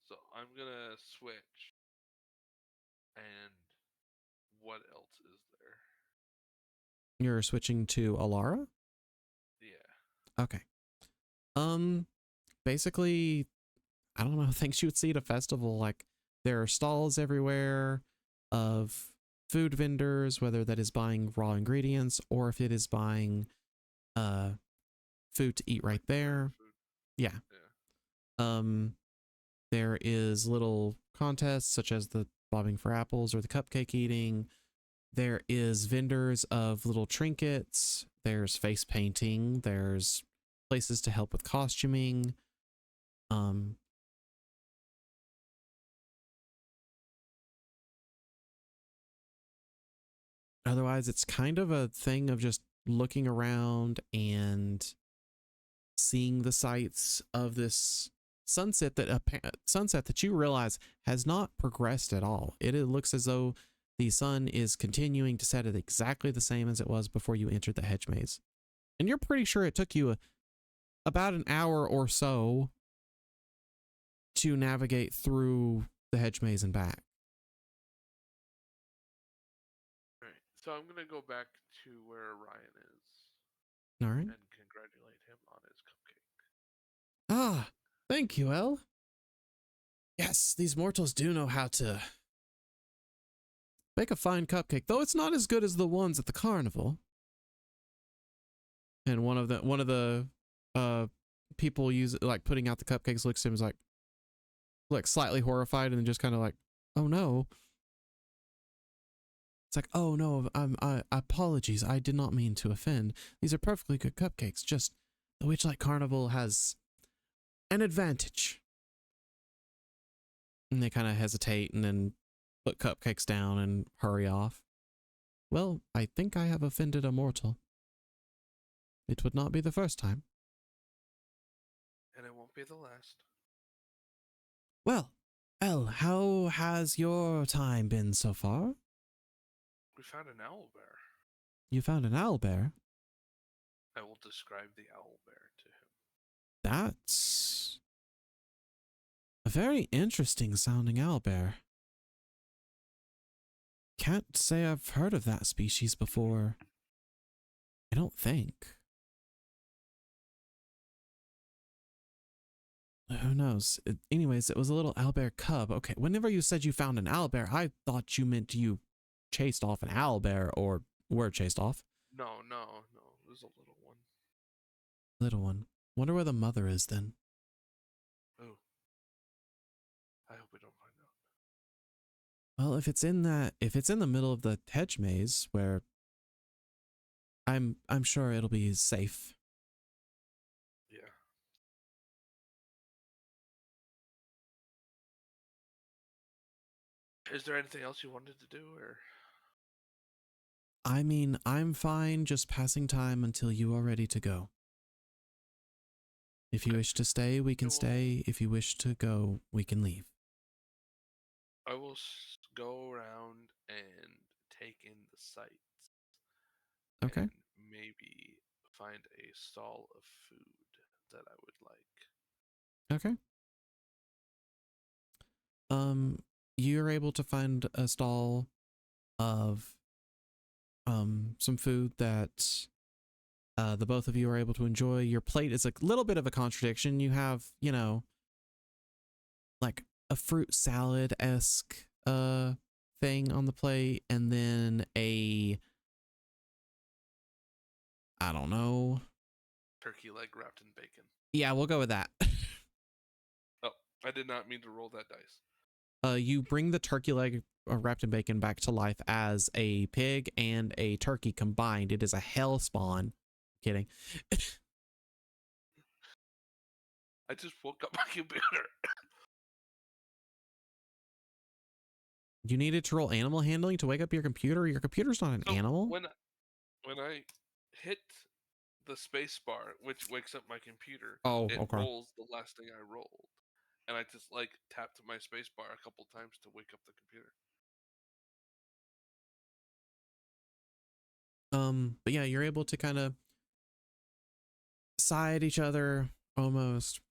So I'm gonna switch. And what else is there? You're switching to Elara? Yeah. Okay. Basically, I don't know, things you would see at a festival. Like, there are stalls everywhere of food vendors, whether that is buying raw ingredients or if it is buying food to eat right there. Food. Yeah. Yeah. There is little contests such as the bobbing for apples or the cupcake eating. There is vendors of little trinkets. There's face painting. There's places to help with costuming. Otherwise, it's kind of a thing of just looking around and seeing the sights of this sunset that you realize has not progressed at all. It looks as though the sun is continuing to set at exactly the same as it was before you entered the hedge maze. And you're pretty sure it took you about an hour or so to navigate through the hedge maze and back. All right. So I'm gonna go back to where Ryan is. All right. And congratulate him on his cupcake. Ah, thank you, El. Yes, these mortals do know how to make a fine cupcake, though it's not as good as the ones at the carnival. And one of the people putting out the cupcakes looks at him as like slightly horrified and then just kind of like, "Oh no." It's like, "Oh no, I apologies. I did not mean to offend. These are perfectly good cupcakes. Just the Witchlight Carnival has an advantage." And they kind of hesitate and then put cupcakes down and hurry off. "Well, I think I have offended a mortal. It would not be the first time. And it won't be the last. Well, El, how has your time been so far?" We found an owl bear. "You found an owl bear?" I will describe the owl bear to him. "That's a very interesting sounding owl bear. Can't say I've heard of that species before. I don't think. Who knows? Anyways, it was a little owlbear cub. Okay, whenever you said you found an owlbear, I thought you meant you chased off an owlbear or were chased off. No. It was a little one. Little one. Wonder where the mother is then. Oh. I hope we don't find out. Well, if it's in the middle of the hedge maze where I'm sure it'll be safe. Yeah. Is there anything else you wanted to do, or? I mean, I'm fine just passing time until you are ready to go. If you wish to stay, we can stay. If you wish to go, we can leave. I will go around and take in the sights. Okay. And maybe find a stall of food that I would like. Okay. You're able to find a stall of some food that the both of you are able to enjoy. Your plate is a little bit of a contradiction. You have, like a fruit salad-esque thing on the plate, and then I don't know. Turkey leg wrapped in bacon. Yeah, we'll go with that. Oh, I did not mean to roll that dice. You bring the turkey leg wrapped in bacon back to life as a pig and a turkey combined. It is a hell spawn. Kidding. I just woke up my computer. You needed to roll animal handling to wake up your computer? Your computer's not an animal. When I hit the space bar, which wakes up my computer. Oh, It okay. rolls the last thing I rolled, and I just like tapped my space bar a couple times to wake up the computer. But yeah, you're able to kind of side each other almost,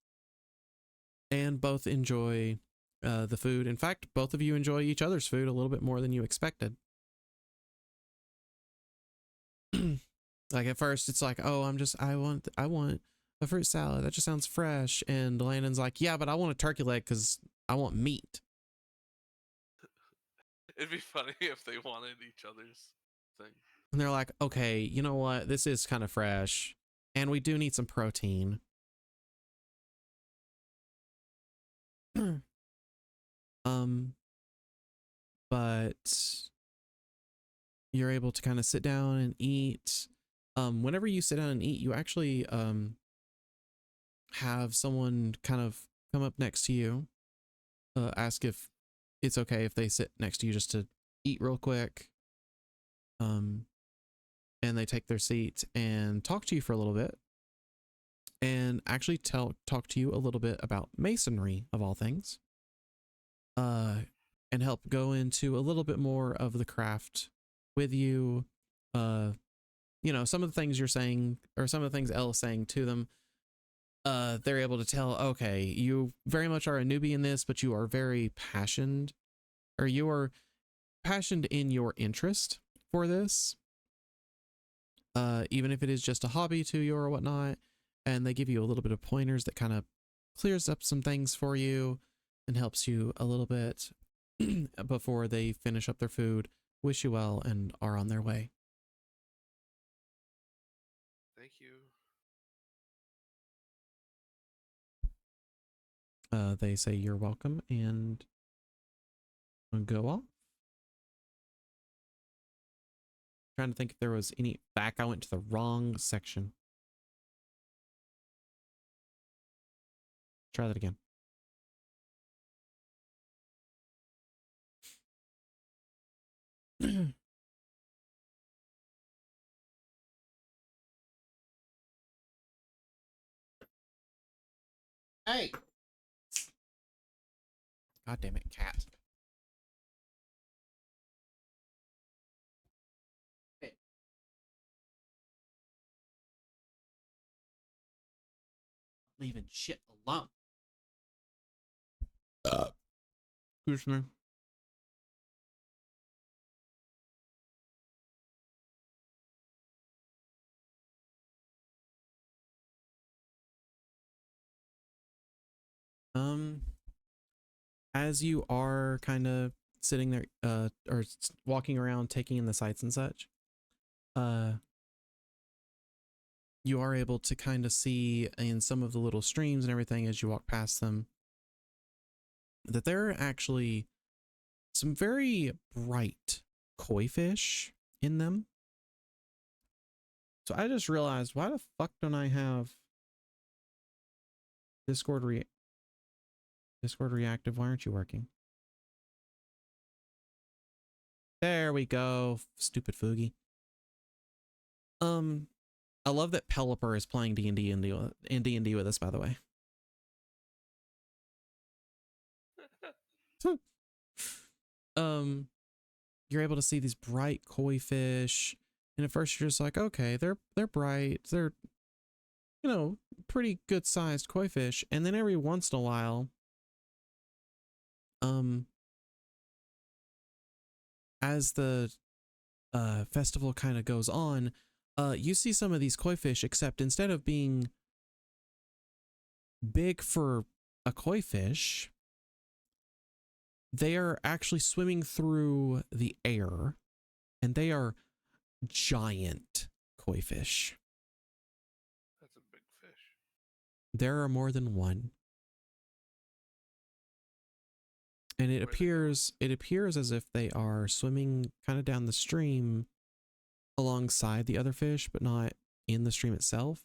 and both enjoy the food. In fact, both of you enjoy each other's food a little bit more than you expected. Like at first, it's like, oh, I want a fruit salad. That just sounds fresh. And Landon's like, yeah, but I want a turkey leg because I want meat. It'd be funny if they wanted each other's thing. And they're like, okay, you know what? This is kind of fresh, and we do need some protein. But you're able to kind of sit down and eat. Whenever you sit down and eat, you actually have someone kind of come up next to you, ask if it's okay if they sit next to you just to eat real quick. And they take their seat and talk to you for a little bit, and actually talk to you a little bit about masonry of all things, and help go into a little bit more of the craft with you. You know, some of the things you're saying, or some of the things Elle's saying to them, they're able to tell, okay, you very much are a newbie in this, but you are very passionate, or you are passionate in your interest for this. Even if it is just a hobby to you or whatnot, and they give you a little bit of pointers that kind of clears up some things for you and helps you a little bit before they finish up their food, wish you well, and are on their way. Thank you. They say you're welcome and go off. Trying to think if there was any back. I went to the wrong section. Try that again. Hey. God damn it, cat. Hey. Leaving shit alone. Excuse me. As you are kind of sitting there, or walking around, taking in the sights and such, you are able to kind of see in some of the little streams and everything as you walk past them that there are actually some very bright koi fish in them. So I just realized, why the fuck don't I have Discord reactive? Why aren't you working? There we go. Stupid Foogie. I love that Pelipper is playing D&D and D&D with us, by the way. You're able to see these bright koi fish, and at first you're just like, okay, they're bright, they're, you know, pretty good sized koi fish, and then every once in a while, as the festival kind of goes on, you see some of these koi fish, except instead of being big for a koi fish, they are actually swimming through the air, and they are giant koi fish. That's a big fish. There are more than one. And it appears as if they are swimming kind of down the stream alongside the other fish, but not in the stream itself.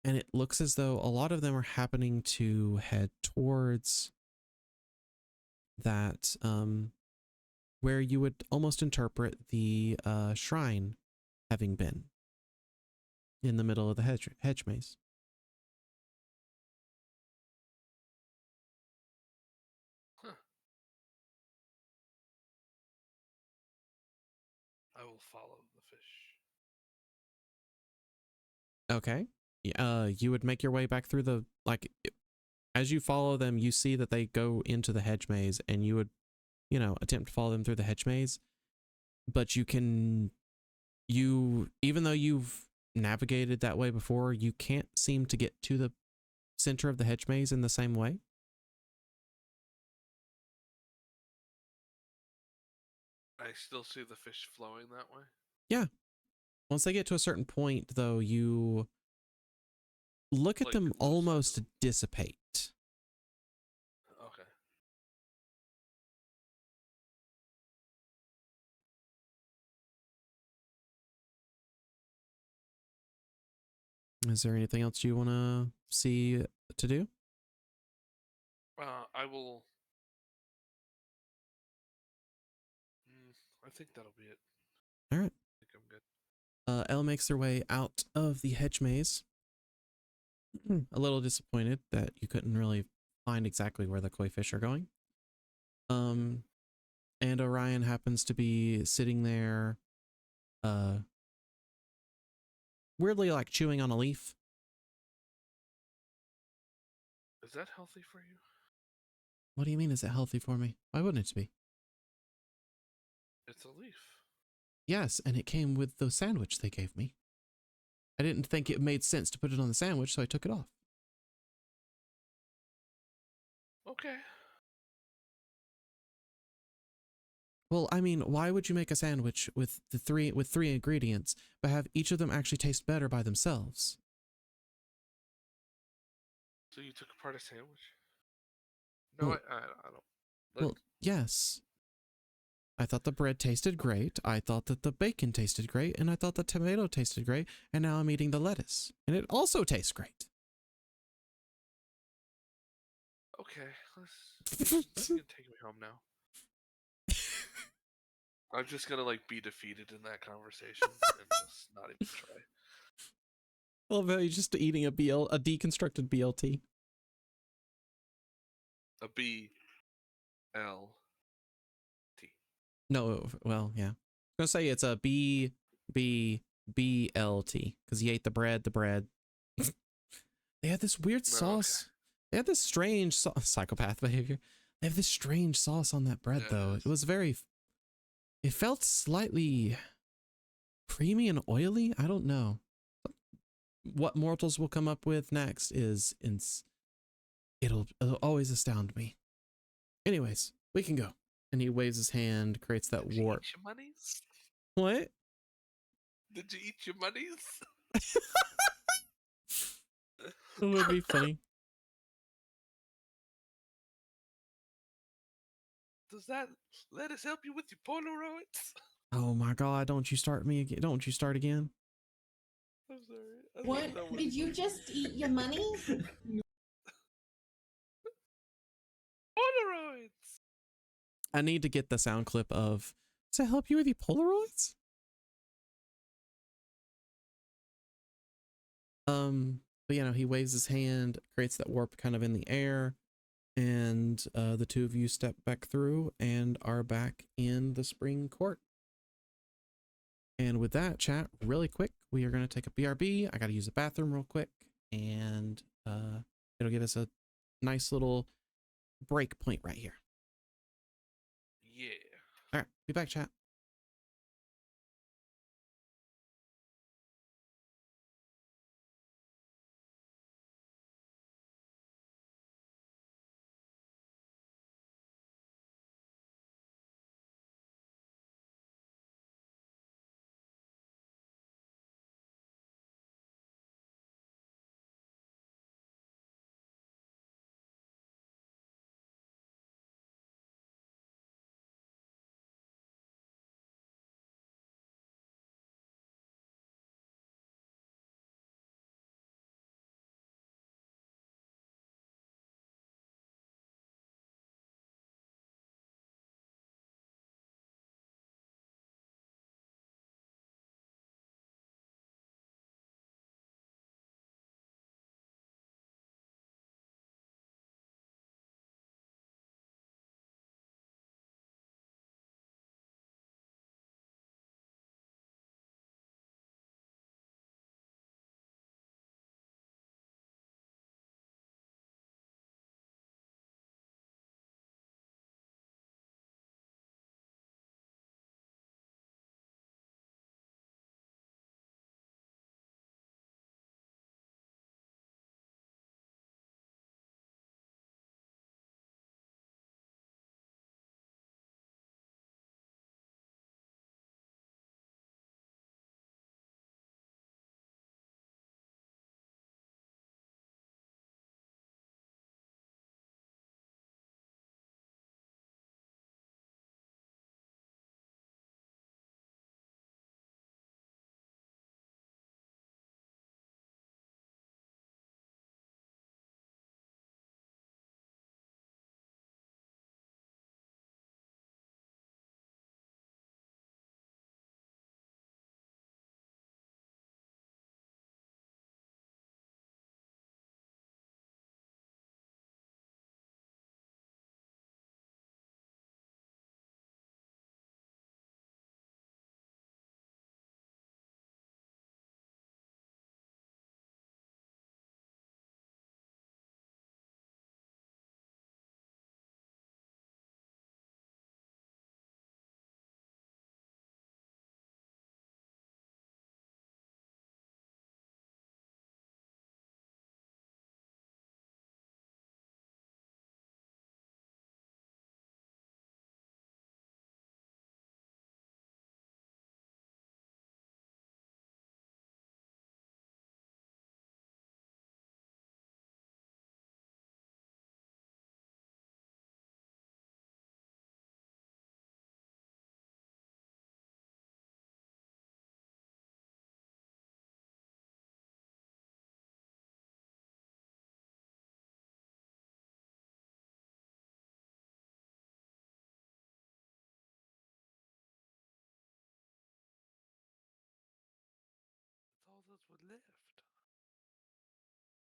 And it looks as though a lot of them are happening to head towards that, where you would almost interpret the shrine having been. in the middle of the hedge maze. Huh. I will follow the fish. Okay. You would make your way back through the, like, as you follow them, you see that they go into the hedge maze, and you would, attempt to follow them through the hedge maze. But even though you've navigated that way before, you can't seem to get to the center of the hedge maze in the same way. I still see the fish flowing that way. Yeah. Once they get to a certain point, though, you look at them almost dissipate. Okay. Is there anything else you want to see to do? I will. I think that'll be it. All right. I think I'm good. Elle makes her way out of the hedge maze. A little disappointed that you couldn't really find exactly where the koi fish are going. And Orion happens to be sitting there, weirdly like chewing on a leaf. Is that healthy for you? What do you mean, is it healthy for me? Why wouldn't it be? It's a leaf. Yes, and it came with the sandwich they gave me. I didn't think it made sense to put it on the sandwich, so I took it off. Okay. Well, I mean, why would you make a sandwich with three ingredients, but have each of them actually taste better by themselves? So you took apart a sandwich? No, Well, I don't. Well, yes. I thought the bread tasted great. I thought that the bacon tasted great, and I thought the tomato tasted great, and now I'm eating the lettuce, and it also tastes great. Okay, you can take me home now. I'm just gonna be defeated in that conversation and just not even try. Well, you're just eating a deconstructed BLT. A B L T. No, well, yeah. I was gonna say it's a BLT because he ate the bread. They had this weird sauce. Okay. They had this strange psychopath behavior. They have this strange sauce on that bread, though. It was it felt slightly creamy and oily. I don't know. What mortals will come up with next it'll always astound me. Anyways, we can go. And he waves his hand, creates that warp. Did you eat your monies? What? Did you eat your monies? It would be funny. Does that let us help you with your Polaroids? Oh my god, don't you start me again. Don't you start again. I'm sorry. What? Did you just eat your money? Polaroids! I need to get the sound clip of, does that help you with your Polaroids? But he waves his hand, creates that warp kind of in the air, and the two of you step back through and are back in the spring court. And with that, chat, really quick, we are going to take a BRB. I got to use the bathroom real quick, and it'll give us a nice little break point right here. Yeah. All right, be back, chat.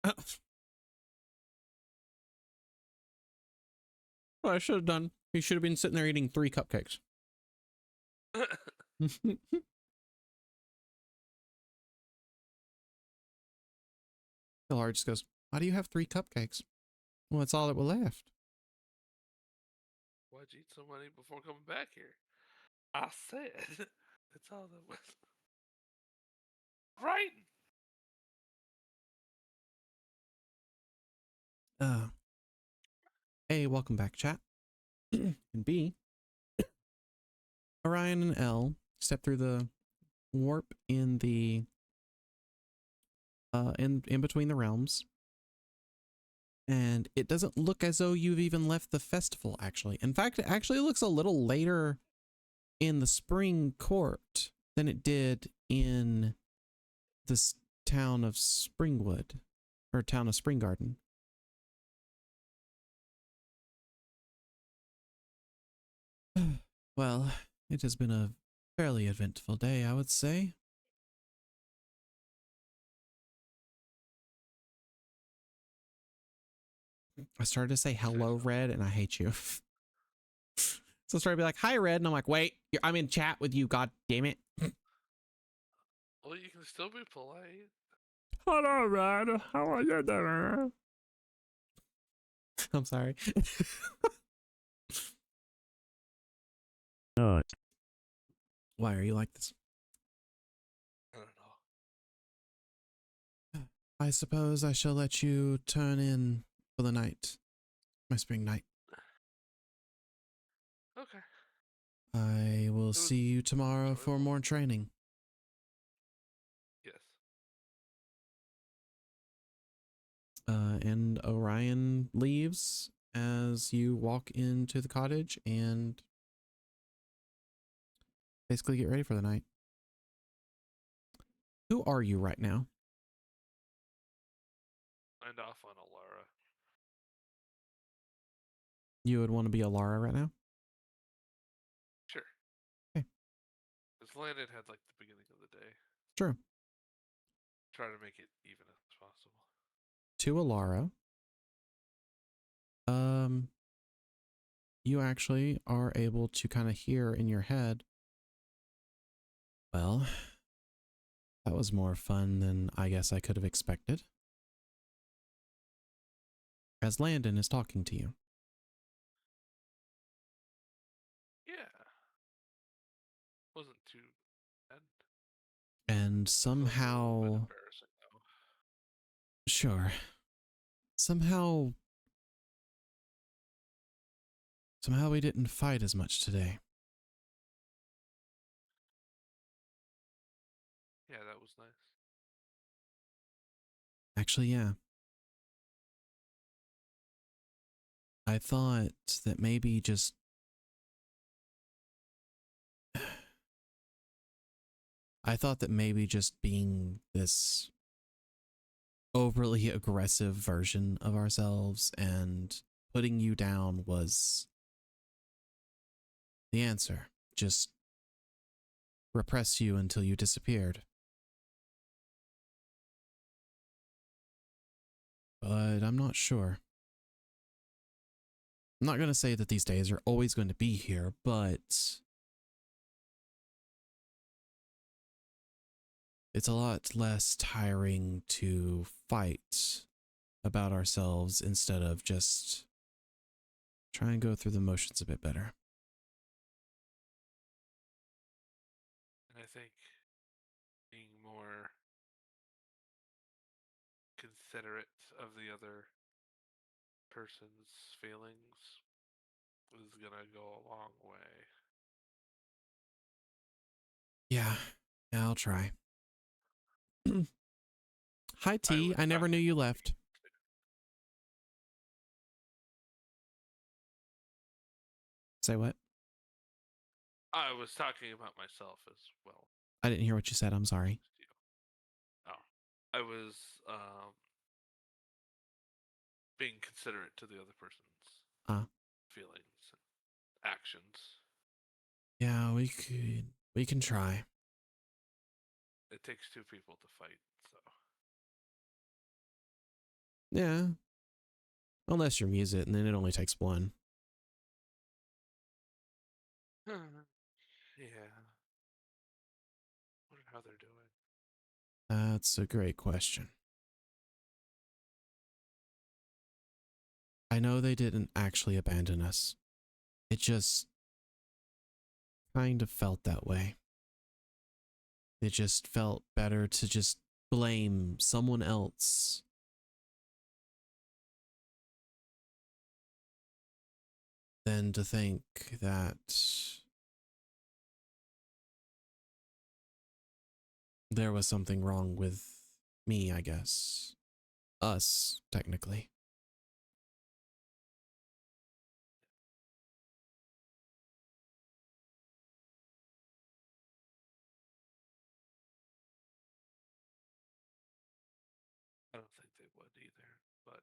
left. What I should have done, he should have been sitting there eating 3 cupcakes. Elara just goes, why do you have 3 cupcakes? Well, that's all that were left. Why'd you eat so many before coming back here? I said that's all that was. Right. A, welcome back, chat. And B, Orion and L step through the warp in the in between the realms. And it doesn't look as though you've even left the festival, actually. In fact, it actually looks a little later in the spring court than it did in this town of Springwood, or town of Spring Garden. Well, it has been a fairly eventful day, I would say. I started to say hello, Red, and I hate you. So I started to be like, hi, Red, and I'm like, wait, I'm in chat with you, god damn it. Well, you can still be polite. Hello, Red. How are you doing? I'm sorry. Why are you like this? I don't know. I suppose I shall let you turn in for the night. My spring night. Okay. I will see you tomorrow for more training. Yes. And Orion leaves as you walk into the cottage and basically get ready for the night. Who are you right now? And off on Elara. You would want to be Elara right now? Sure. Okay. Because Landon had like the beginning of the day. True. Try to make it even as possible. To Elara, you actually are able to kind of hear in your head, well, that was more fun than I guess I could have expected. As Landon is talking to you. Yeah. Wasn't too bad. And It's a little bit somehow, embarrassing though. sure, somehow we didn't fight as much today. Yeah, that was nice. Actually, yeah. I thought that maybe just being this overly aggressive version of ourselves and putting you down was the answer. Just repress you until you disappeared. But I'm not sure. I'm not going to say that these days are always going to be here, but it's a lot less tiring to fight about ourselves instead of just try and go through the motions a bit better. And I think being more considerate of the other person's feelings is gonna go a long way. Yeah, I'll try. Hi, T. was I never knew talking you about left. me, too. Say what? I was talking about myself as well. I didn't hear what you said. I'm sorry. Oh, I was being considerate to the other person's feelings and actions. Yeah, we can try. It takes 2 people to fight, so. Yeah. Unless you muse it, and then it only takes one. Yeah. Wonder how they're doing. That's a great question. I know they didn't actually abandon us. It just kind of felt that way. It just felt better to just blame someone else than to think that there was something wrong with me, I guess. Us, technically. I don't think they would either, but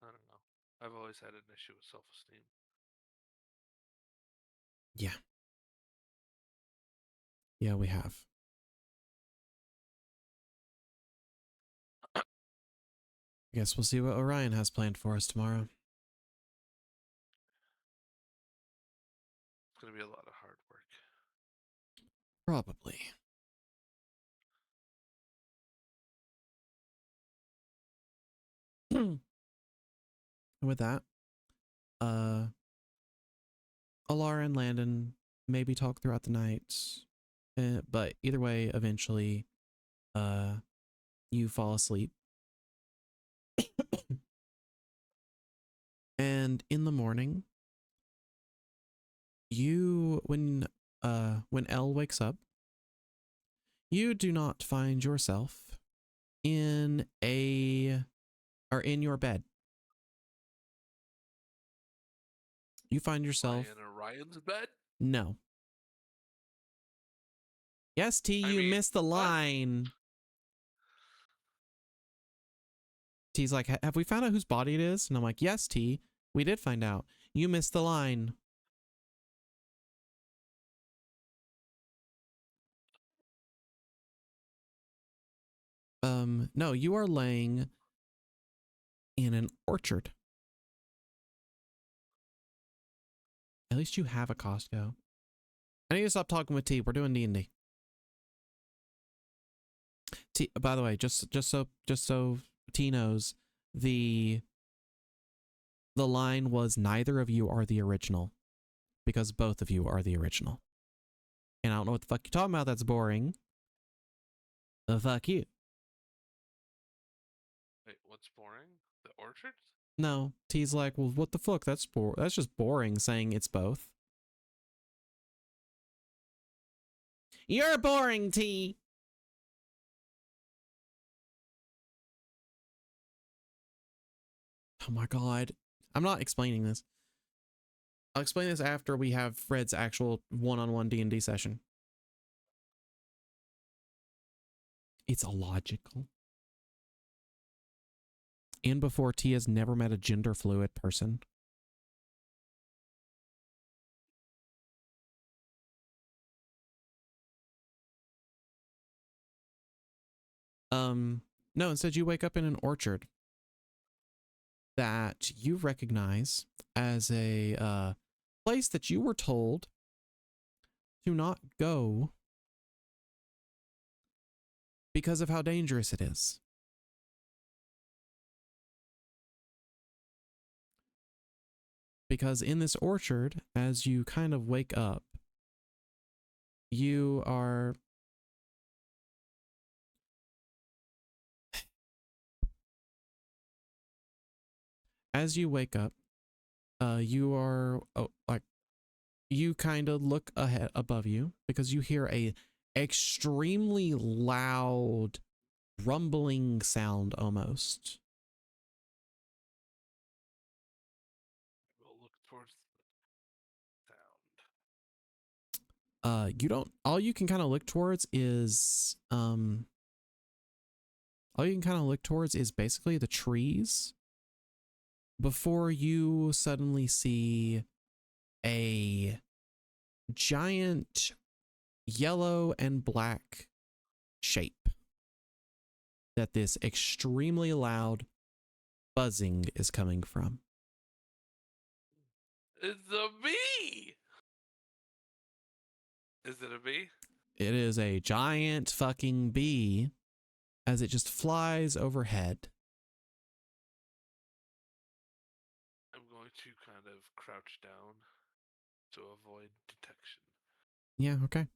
I don't know. I've always had an issue with self-esteem. Yeah. Yeah, we have. I guess we'll see what Orion has planned for us tomorrow. It's gonna be a lot of hard work. Probably. And with that, Elara and Landon maybe talk throughout the night. But either way, eventually, you fall asleep. And in the morning, when Elle wakes up, you do not find yourself in your bed. You find yourself in Orion's bed? No. Yes, T, I you mean, missed the what? line. T's like, have we found out whose body it is? And I'm like, yes, T, we did find out. You missed the line. No, you are laying in an orchard. At least you have a Costco. I need to stop talking with T. We're doing D&D. T, by the way, just so T knows, the line was neither of you are the original, because both of you are the original. And I don't know what the fuck you're talking about. That's boring. The fuck you. Wait, what's boring? The orchard? No, T's like, well, what the fuck? That's just boring saying it's both. You're boring, T. Oh my god. I'm not explaining this. I'll explain this after we have Fred's actual one-on-one D&D session. It's illogical. And before, T has never met a gender fluid person. No, instead you wake up in an orchard that you recognize as a place that you were told to not go because of how dangerous it is. Because in this orchard, as you kind of wake up, you are as you wake up, you are like you kind of look ahead above you because you hear a extremely loud rumbling sound almost. We'll look towards the sound. You don't all you can kind of look towards is basically the trees before you suddenly see a giant yellow and black shape that this extremely loud buzzing is coming from. It's a bee. Is it a bee? It is a giant fucking bee as it just flies overhead. I'm going to kind of crouch down to avoid detection. Yeah, okay.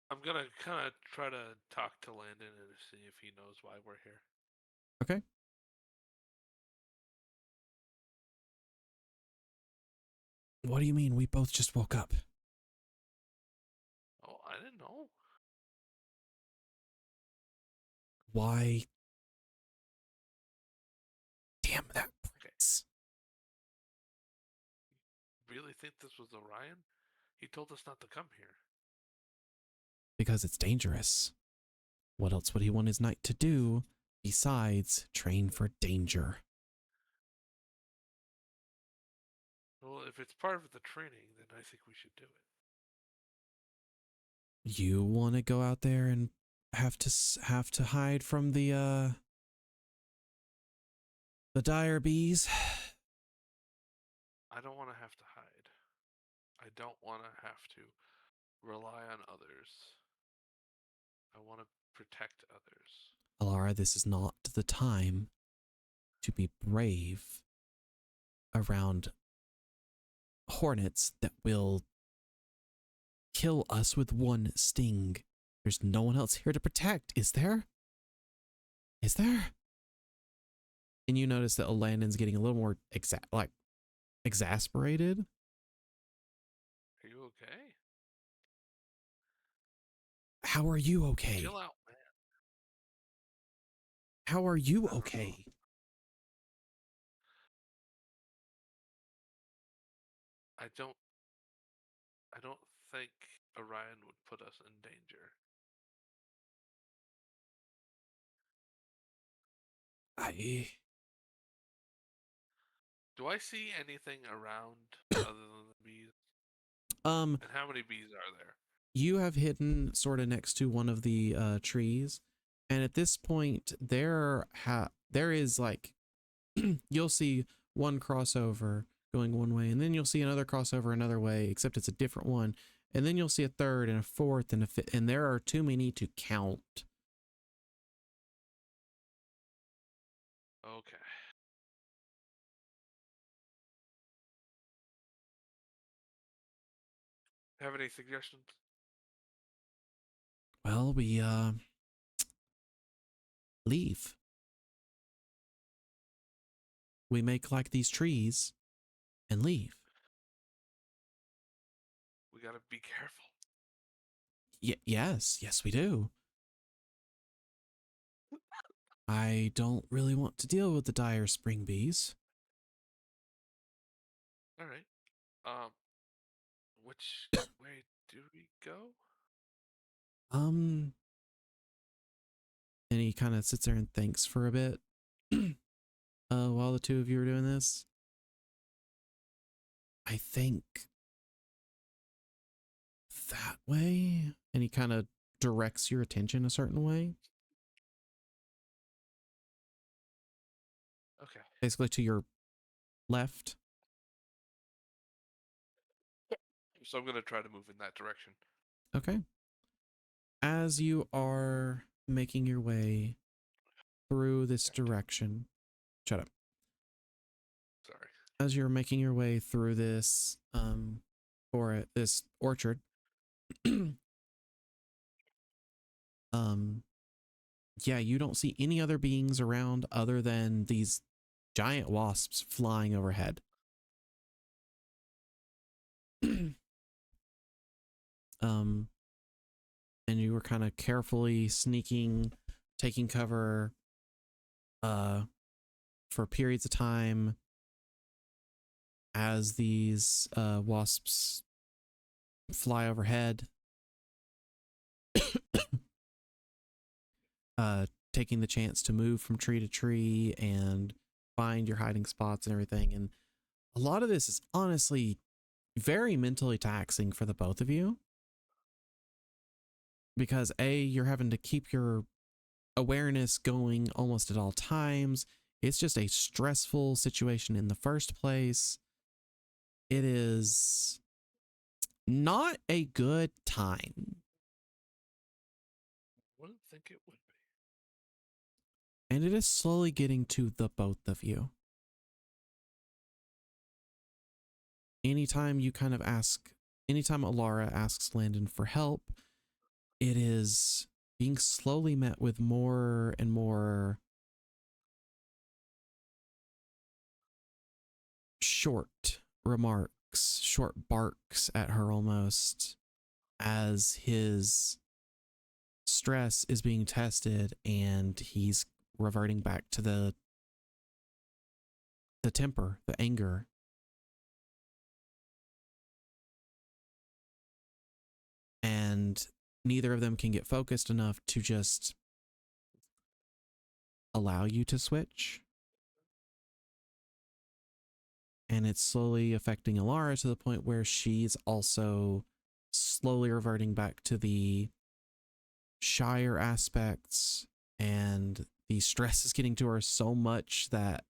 I'm gonna kind of try to talk to Landon and see if he knows why we're here. Okay. What do you mean? We both just woke up. Oh, I didn't know. Why? Damn that Okay. prince. Really think this was Orion? He told us not to come here. Because it's dangerous. What else would he want his knight to do besides train for danger? Well, if it's part of the training, then I think we should do it. You want to go out there and have to hide from the dire bees? I don't want to have to hide. I don't want to have to rely on others. I want to protect others. Elara, this is not the time to be brave around hornets that will kill us with one sting. There's no one else here to protect, is there? Is there? And you notice that Landon's getting a little more exasperated. Are you okay? How are you okay? Chill out, man. How are you okay? I don't think Orion would put us in danger. Do I see anything around other than the bees? And how many bees are there? You have hidden sort of next to one of the trees, and at this point there is like you'll see one crossover going one way, and then you'll see another crossover another way, except it's a different one, and then you'll see a third and a fourth and a fifth, and there are too many to count. Okay. Have any suggestions? Well, we leave. We make like these trees and leave. We gotta be careful. Yes, we do. I don't really want to deal with the dire spring bees. All right. Which way do we go? And he kind of sits there and thinks for a bit. While the two of you are doing this, I think that way, and he kind of directs your attention a certain way, Okay. basically to your left. So I'm gonna try to move in that direction. Okay. As you are making your way through this direction, shut up. Sorry. As you're making your way through this this orchard, yeah, you don't see any other beings around other than these giant wasps flying overhead. And you were kind of carefully sneaking taking cover for periods of time as these wasps fly overhead, taking the chance to move from tree to tree and find your hiding spots and everything. And a lot of this is honestly very mentally taxing for the both of you, because you're having to keep your awareness going almost at all times. It's just a stressful situation in the first place. It is not a good time. Wouldn't think it would be. And it is slowly getting to the both of you. Anytime Elara asks Landon for help, it is being slowly met with more and more short remarks, short barks at her almost, as his stress is being tested and he's reverting back to the temper, the anger. And neither of them can get focused enough to just allow you to switch. And it's slowly affecting Elara to the point where she's also slowly reverting back to the shyer aspects, and the stress is getting to her so much that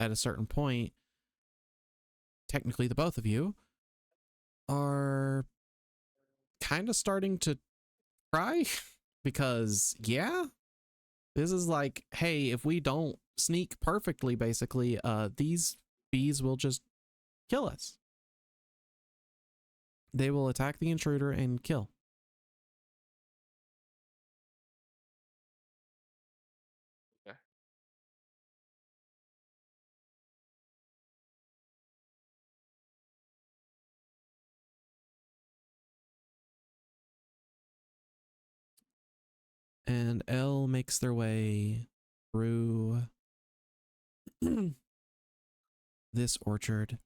at a certain point, technically the both of you are kind of starting to cry because this is like, hey, if we don't sneak perfectly, basically, these bees will just kill us. They will attack the intruder and kill. Okay. And Elle makes their way through this orchard,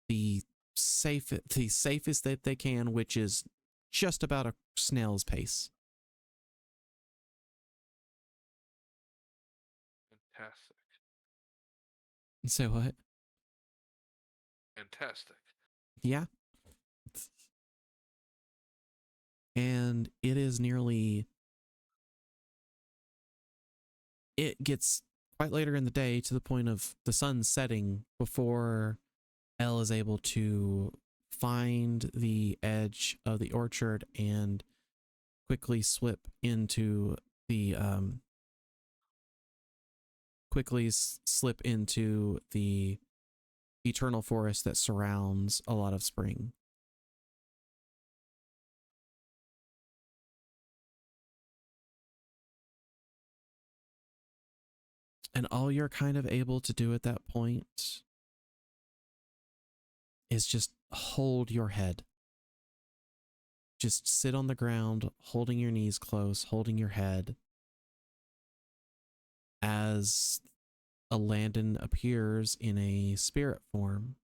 the safest that they can, which is just about a snail's pace. Fantastic. Say what? Fantastic. Yeah. And it gets quite later in the day, to the point of the sun setting, before Elle is able to find the edge of the orchard and quickly slip into the eternal forest that surrounds a lot of spring. And all you're kind of able to do at that point is just hold your head. Just sit on the ground, holding your knees close, holding your head, as a Landon appears in a spirit form.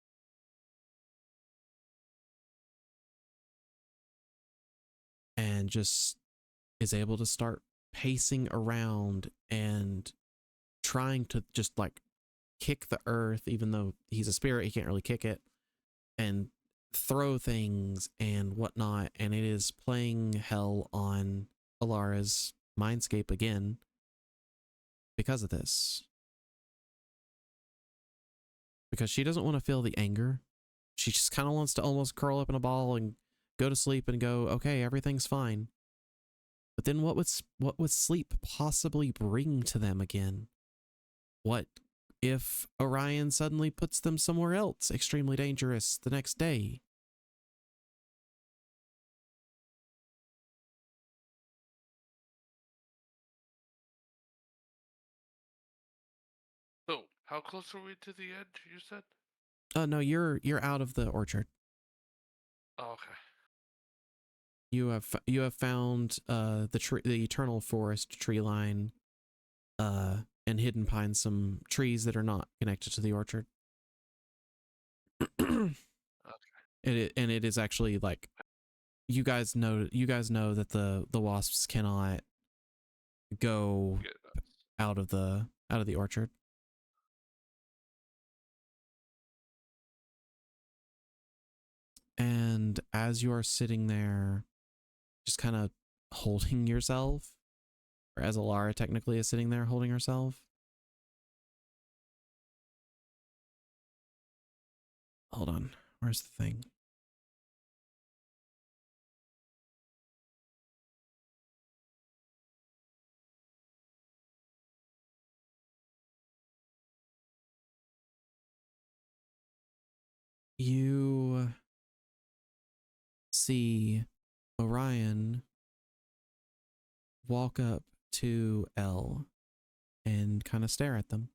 And just is able to start pacing around and trying to just like kick the earth, even though he's a spirit, he can't really kick it, and throw things and whatnot. And it is playing hell on Elara's mindscape again because of this. Because she doesn't want to feel the anger. She just kind of wants to almost curl up in a ball and go to sleep and go, okay, everything's fine. But then what would sleep possibly bring to them again? What if Orion suddenly puts them somewhere else extremely dangerous the next day? So, how close are we to the edge, you said? Oh no, you're out of the orchard. Oh, okay. you have found the eternal forest tree line and hidden pines, some trees that are not connected to the orchard. And it is actually like you guys know that the wasps cannot go out of the orchard. And as you are sitting there just kind of holding yourself, or as Elara technically is sitting there holding herself, hold on, where's the thing? You see Orion walk up to Elle and kind of stare at them.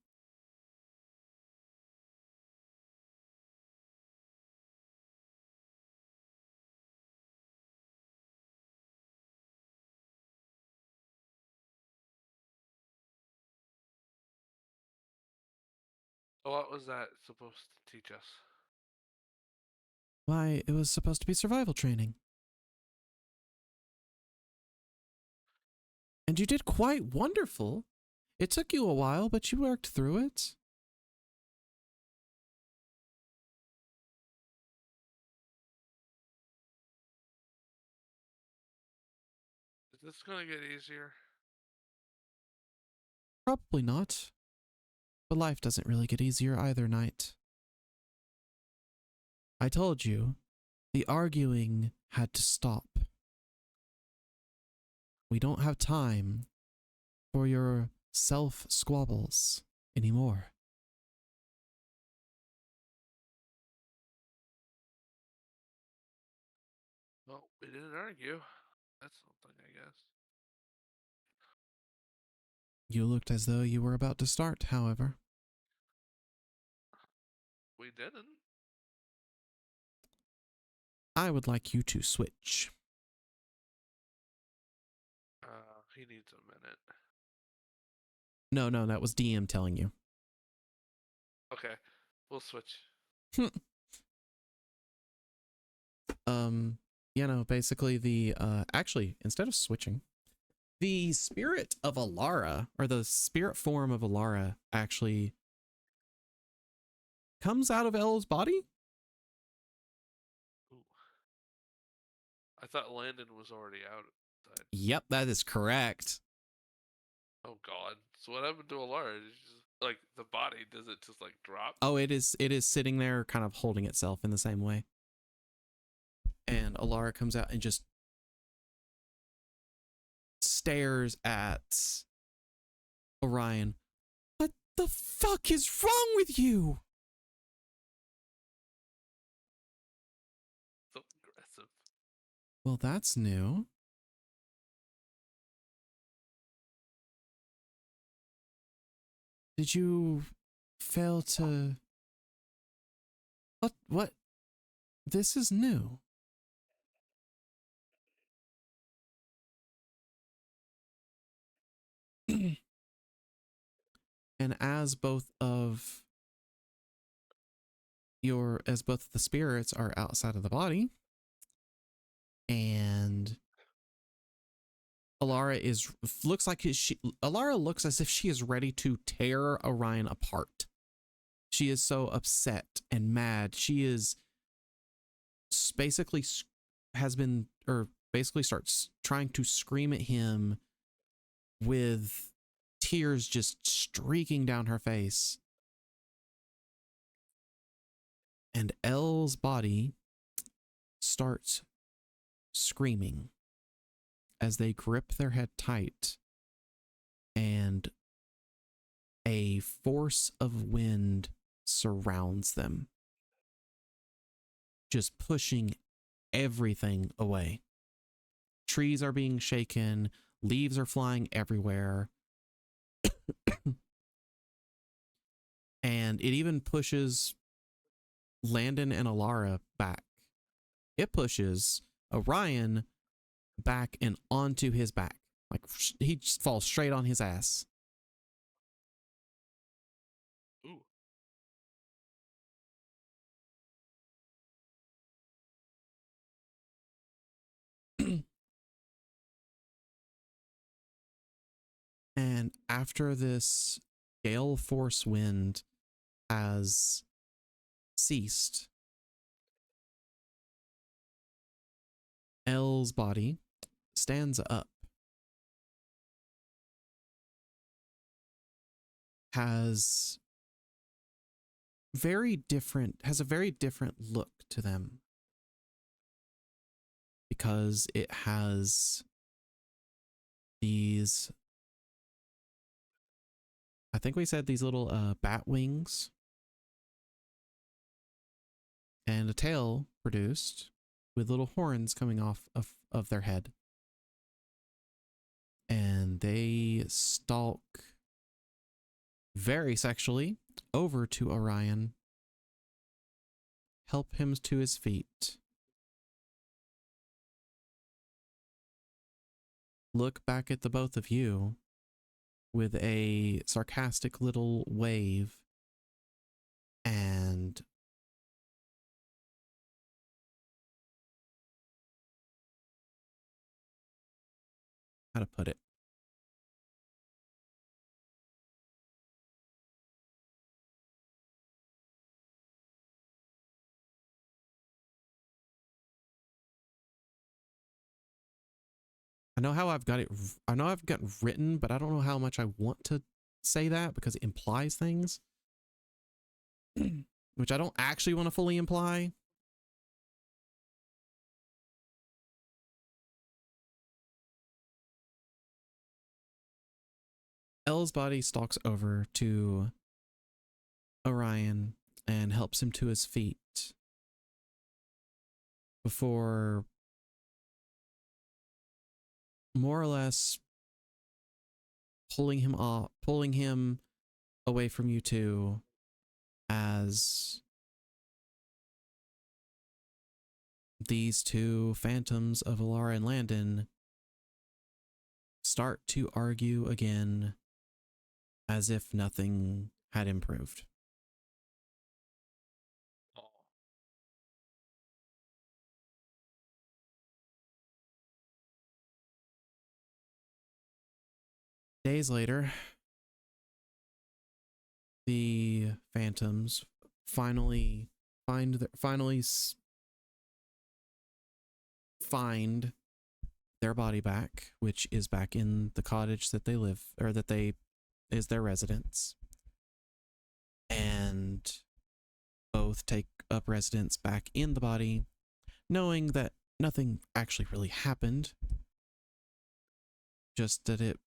What was that supposed to teach us? Why, it was supposed to be survival training. And you did quite wonderful. It took you a while, but you worked through it. Is this gonna get easier? Probably not. But life doesn't really get easier either, Knight. I told you, the arguing had to stop. We don't have time for your self-squabbles anymore. Well, we didn't argue. That's something, I guess. You looked as though you were about to start, however. We didn't. I would like you to switch. He needs a minute. No, that was DM telling you. Okay, we'll switch. Basically the actually, instead of switching, the spirit of Elara, or the spirit form of Elara, actually comes out of Elle's body. Ooh. I thought Landon was already out. Yep, that is correct. Oh God! So what happened to Elara? Just, like the body, does it just like drop? Oh, it is sitting there, kind of holding itself in the same way. And Elara comes out and just stares at Orion. What the fuck is wrong with you? So aggressive. Well, that's new. Did you fail to... What? This is new. And as both of the spirits are outside of the body, and Elara looks as if she is ready to tear Orion apart. She is so upset and mad. She is basically starts trying to scream at him with tears just streaking down her face. And Elle's body starts screaming as they grip their head tight, and a force of wind surrounds them, just pushing everything away. Trees are being shaken, leaves are flying everywhere. And it even pushes Landon and Elara back. It pushes Orion back and onto his back. Like he just falls straight on his ass. Ooh. And after this gale force wind has ceased, Elle's body stands up, has a very different look to them, because it has these, I think we said, these little bat wings and a tail produced with little horns coming off of their head. And they stalk very sexually over to Orion, help him to his feet, look back at the both of you with a sarcastic little wave, and how to put it? I know how I've got it. I know I've got written, but I don't know how much I want to say that because it implies things, which I don't actually want to fully imply. Elle's body stalks over to Orion and helps him to his feet before more or less pulling him away from you two, as these two phantoms of Elara and Landon start to argue again as if nothing had improved. Oh. Days later, the phantoms finally find their body back, which is back in the cottage that they live, or that they is their residence, and both take up residence back in the body, knowing that nothing actually really happened, just that it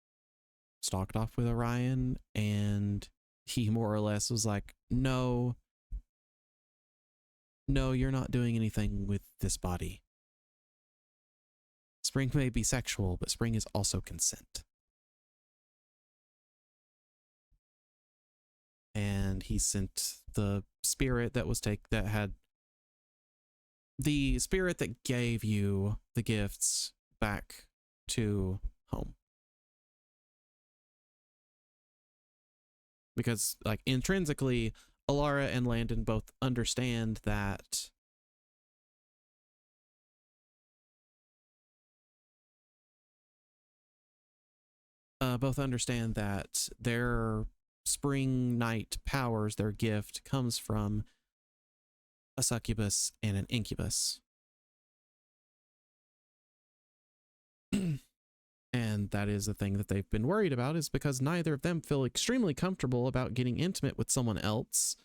stalked off with Orion, and he more or less was like, no, you're not doing anything with this body. Spring may be sexual, but Spring is also consent. And he sent the spirit that had the spirit that gave you the gifts back to home. Because, like, intrinsically, Elara and Landon both understand that their spring night powers, their gift, comes from a succubus and an incubus. And that is the thing that they've been worried about, is because neither of them feel extremely comfortable about getting intimate with someone else,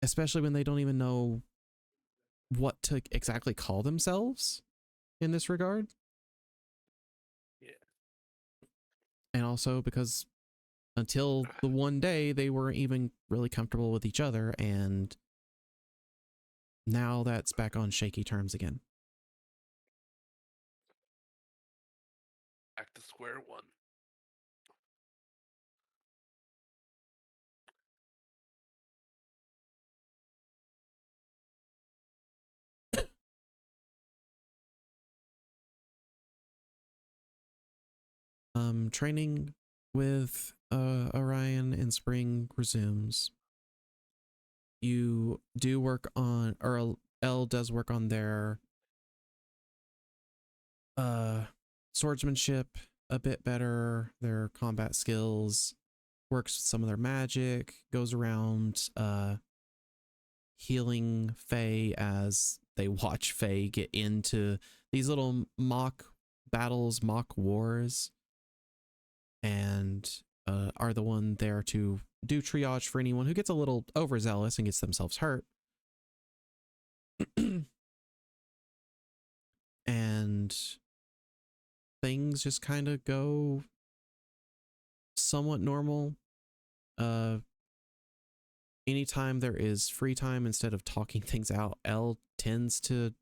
especially when they don't even know what to exactly call themselves in this regard. Yeah. And also because until the one day they weren't even really comfortable with each other, and now that's back on shaky terms again. Back to square one. training with Orion in spring resumes. You do work on, or L does work on their swordsmanship a bit better, their combat skills, works with some of their magic, goes around healing Fae as they watch Fae get into these little mock battles, mock wars, and are the one there to do triage for anyone who gets a little overzealous and gets themselves hurt. And things just kind of go somewhat normal. Anytime there is free time, instead of talking things out, L tends to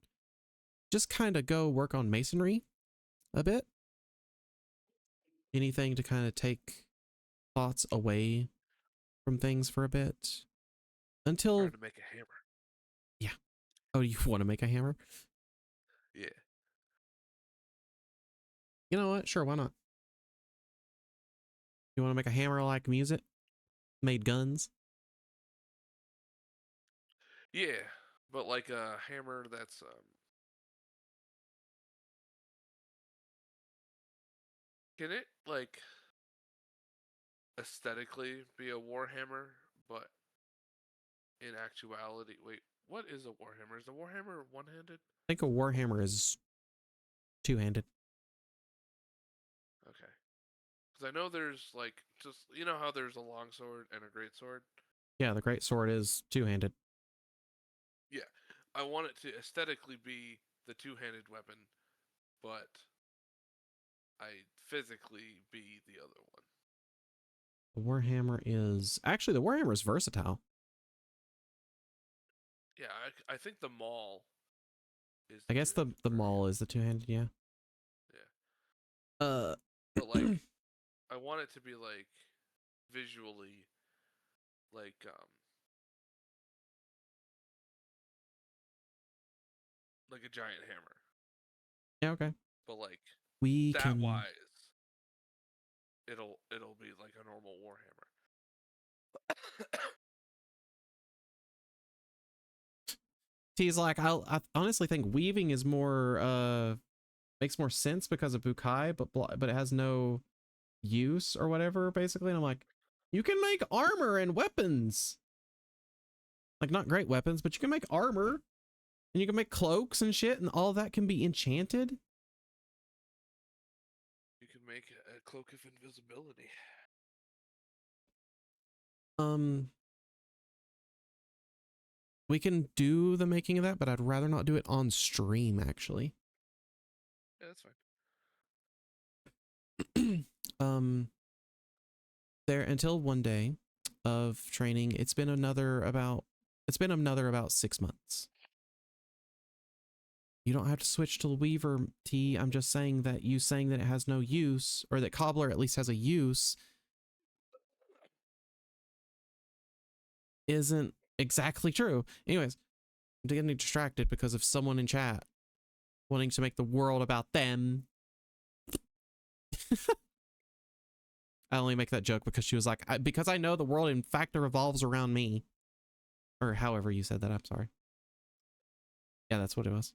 just kind of go work on masonry a bit. Anything to kind of take thoughts away from things for a bit until Trying to make a hammer. Yeah. Oh, you want to make a hammer? Yeah. You know what? Sure, why not? You want to make a hammer like music? Made guns? Yeah, but like a hammer that's can it like aesthetically be a warhammer, but in actuality, wait, what is a warhammer? Is a warhammer one-handed? I think a warhammer is two-handed. Okay. Because I know there's like just you know how there's a long sword and a great sword. Yeah, the great sword is two-handed. Yeah, I want it to aesthetically be the two-handed weapon, but I physically be the other one. The warhammer is actually, the warhammer is versatile. Yeah, I think the maul is. I guess the two-handed maul version. is the two-handed, yeah. Yeah, but like I want it to be like visually like a giant hammer, Yeah, okay. but like We that can wise, it'll be like a normal warhammer. He's like, I honestly think weaving is more makes more sense because of Bukai, but it has no use or whatever, basically. And I'm like, you can make armor and weapons. Like, not great weapons, but you can make armor and you can make cloaks and shit, and all that can be enchanted. You can make a cloak of invisibility. We can do the making of that, but I'd rather not do it on stream, actually. Yeah, that's fine. There until one day of training, it's been another about 6 months. You don't have to switch to Weaver, T. I'm just saying that you saying that it has no use, or that Cobbler at least has a use, isn't exactly true. Anyways, I'm getting distracted because of someone in chat wanting to make the world about them. I only make that joke because she was like, because I know the world in fact revolves around me. Or however you said that, I'm sorry. Yeah, that's what it was.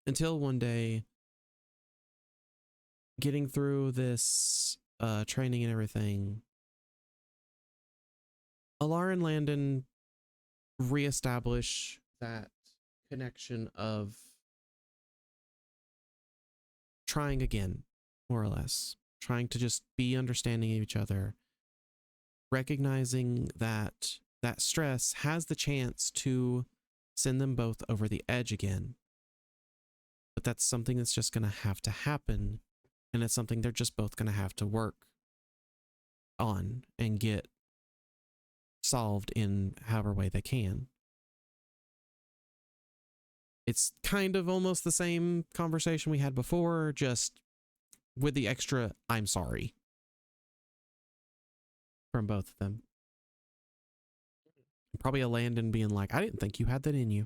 Until one day, getting through this training and everything, Elara and Landon reestablish that connection of trying again, more or less, trying to just be understanding of each other, recognizing that that stress has the chance to send them both over the edge again. But that's something that's just going to have to happen, and it's something they're just both going to have to work on and get solved in however way they can. It's kind of almost the same conversation we had before, just with the extra "I'm sorry" from both of them. Probably a Landon being like, I didn't think you had that in you.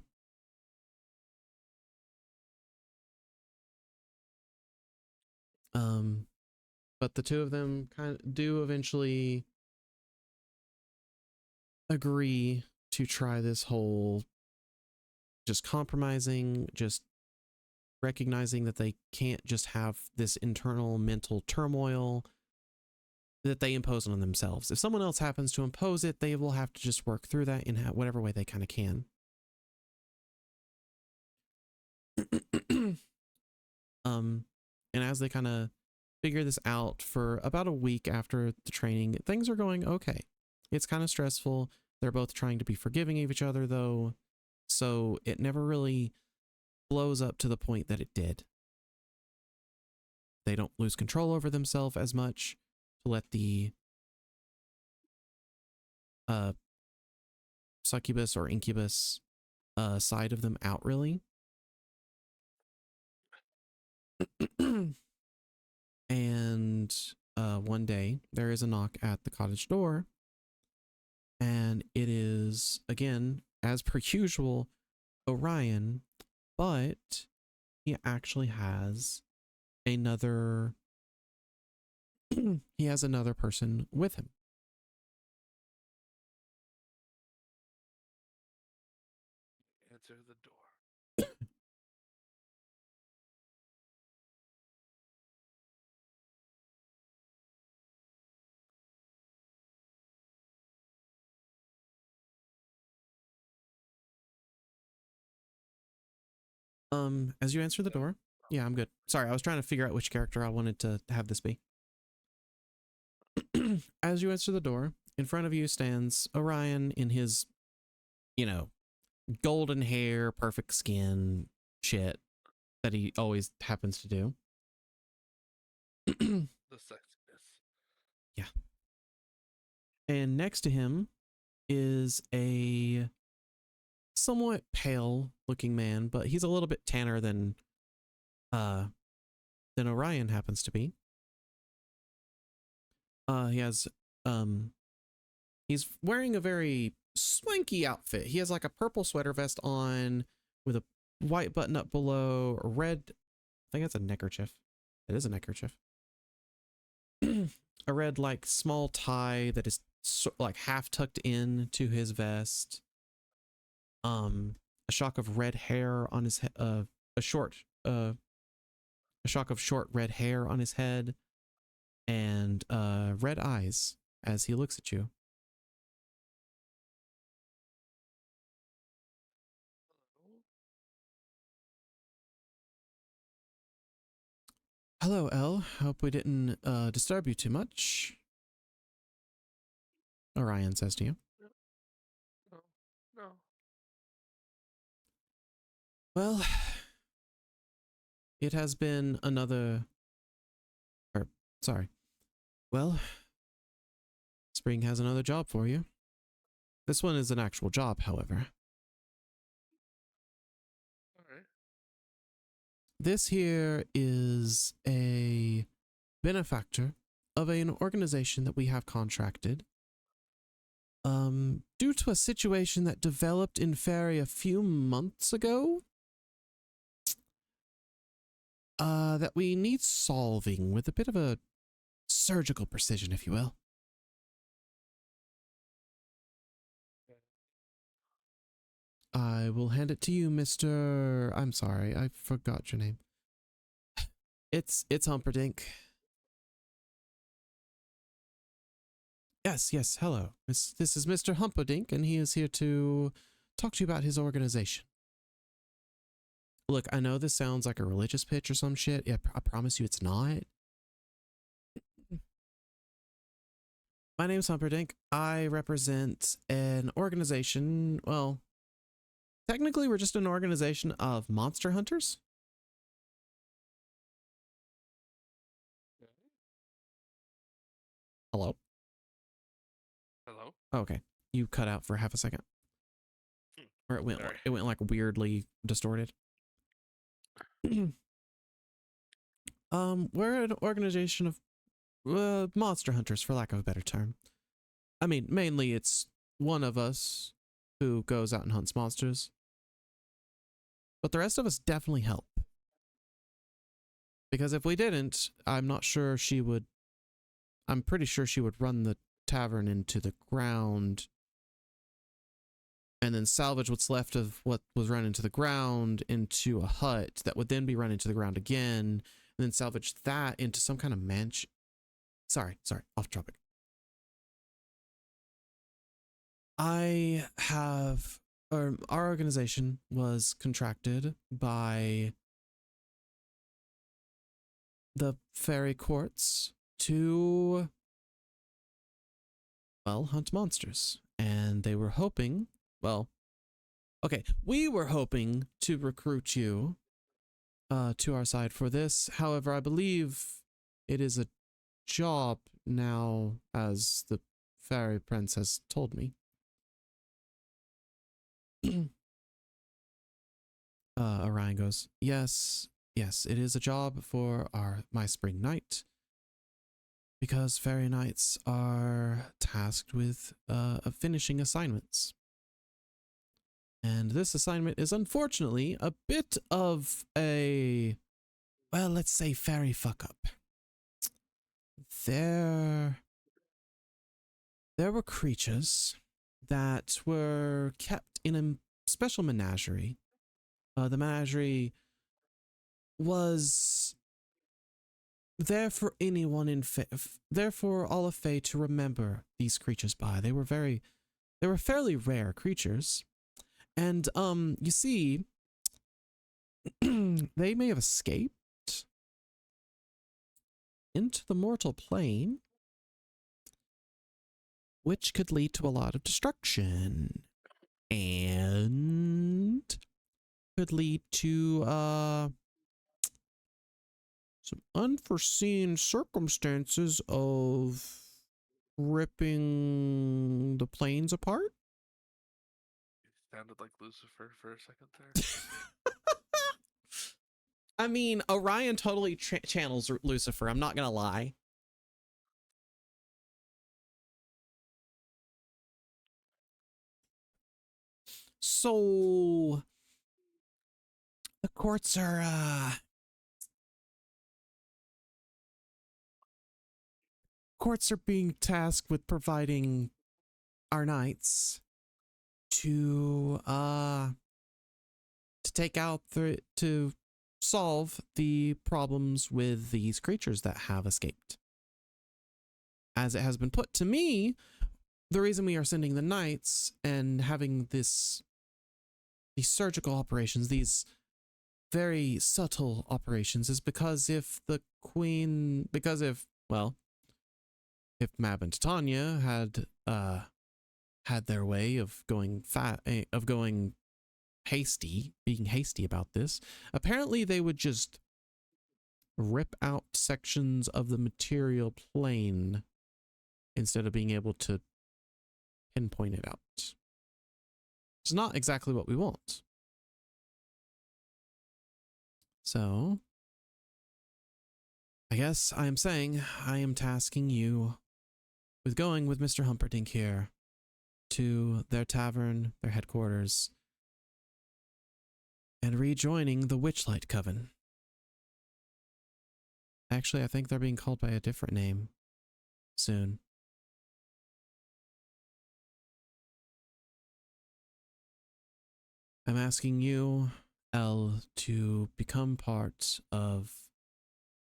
But the two of them kind of do eventually agree to try this whole just compromising, just recognizing that they can't just have this internal mental turmoil that they impose on themselves. If someone else happens to impose it, they will have to just work through that in whatever way they kind of can. And as they kind of figure this out for about a week after the training, things are going okay. It's kind of stressful. They're both trying to be forgiving of each other, though, so it never really blows up to the point that it did. They don't lose control over themselves as much to let the succubus or incubus side of them out, really. And one day there is a knock at the cottage door, and it is, again, as per usual, Orion, but he actually has another he has another person with him. Answer the door. As you answer the door, yeah, I'm good. Sorry, I was trying to figure out which character I wanted to have this be. As you answer the door, in front of you stands Orion in his, golden hair, perfect skin shit that he always happens to do. The sexiness. Yeah. And next to him is a somewhat pale looking man, but he's a little bit tanner than Orion happens to be. He has he's wearing a very swanky outfit. He has like a purple sweater vest on with a white button up below, a red, I think that's a neckerchief. It is a neckerchief. A red like small tie that is like half tucked in to his vest. A shock of red hair on his head, a shock of short red hair on his head, and red eyes as he looks at you. Hello, Elle. Hope we didn't disturb you too much. Orion says to you. No, no. Well, it has been another... sorry. Well, Spring has another job for you. This one is an actual job, however. Alright. This here is a benefactor of an organization that we have contracted. Due to a situation that developed in Fairy a few months ago, that we need solving with a bit of a surgical precision, if you will. I will hand it to you, Mr. I'm sorry, I forgot your name. It's Humperdinck. Yes, hello. This is Mr. Humperdinck, and he is here to talk to you about his organization. Look, I know this sounds like a religious pitch or some shit. Yeah, I promise you it's not. My name's Humperdinck. I represent an organization, well, technically we're just an organization of monster hunters. Hello? Hello? Okay. You cut out for half a second. Or it went like weirdly distorted. We're an organization of monster hunters, for lack of a better term. I mean, mainly it's one of us who goes out and hunts monsters, but the rest of us definitely help. Because if we didn't, I'm not sure she would. I'm pretty sure she would run the tavern into the ground and then salvage what's left of what was run into the ground into a hut that would then be run into the ground again, and then salvage that into some kind of mansion. Sorry, off topic. Our organization was contracted by the fairy courts to, well, hunt monsters. And they were hoping, we were hoping to recruit you to our side for this. However, I believe it is a job now, as the fairy prince has told me. Orion goes, yes, it is a job for my spring night, because fairy knights are tasked with finishing assignments. And this assignment is unfortunately a bit of a, well, let's say fairy fuck up. There were creatures that were kept in a special menagerie. The menagerie was there for anyone in there for all of Fae to remember these creatures by. They were fairly rare creatures. And you see, they may have escaped into the mortal plane, which could lead to a lot of destruction and could lead to some unforeseen circumstances of ripping the planes apart. Sounded like Lucifer for a second there. I mean, Orion totally channels Lucifer. I'm not gonna lie. So the courts are being tasked with providing our knights to take out to solve the problems with these creatures that have escaped. As it has been put to me, the reason we are sending the knights and having these surgical operations, these very subtle operations, is because if Mab and Titania had their way of being hasty about this, apparently they would just rip out sections of the material plane instead of being able to pinpoint it out. It's not exactly what we want. So I guess I am saying I am tasking you with going with Mr. Humperdinck here to their tavern, their headquarters, and rejoining the Witchlight Coven. Actually, I think they're being called by a different name soon. I'm asking you, Elle, to become part of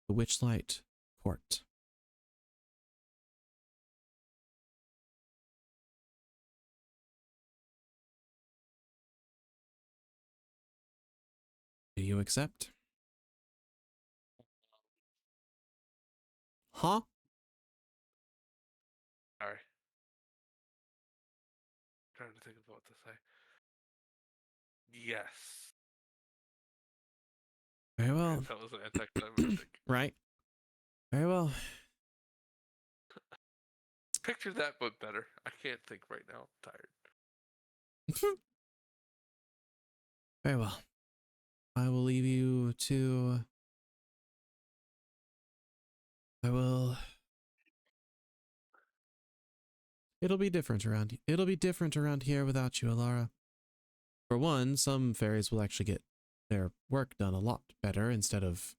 the Witchlight Court. Do you accept? Huh? Sorry. Trying to think of what to say. Yes. Very well. That was an anticlimactic. Right. Very well. Picture that, but better. I can't think right now. I'm tired. Very well. I will leave you to... It'll be different around here without you, Elara. For one, some fairies will actually get their work done a lot better instead of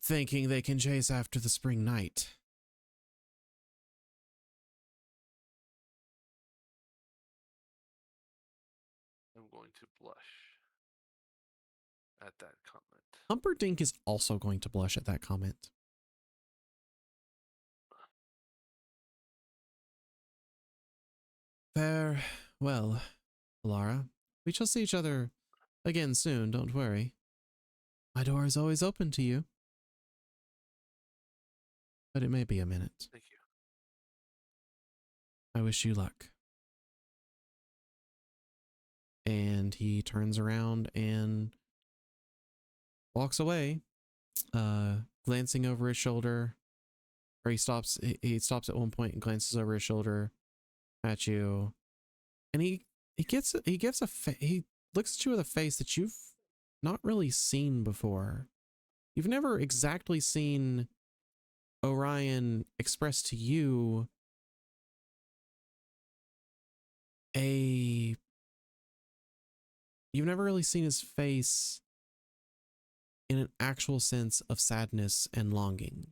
thinking they can chase after the spring night. I'm going to blush at that comment. Humperdinck is also going to blush at that comment. Farewell, Elara. We shall see each other again soon, don't worry. My door is always open to you. But it may be a minute. Thank you. I wish you luck. And he turns around and walks away, glancing over his shoulder. Or he stops at one point and glances over his shoulder at you. And he looks at you with a face that you've not really seen before. You've never exactly seen Orion express to you you've never really seen his face in an actual sense of sadness and longing.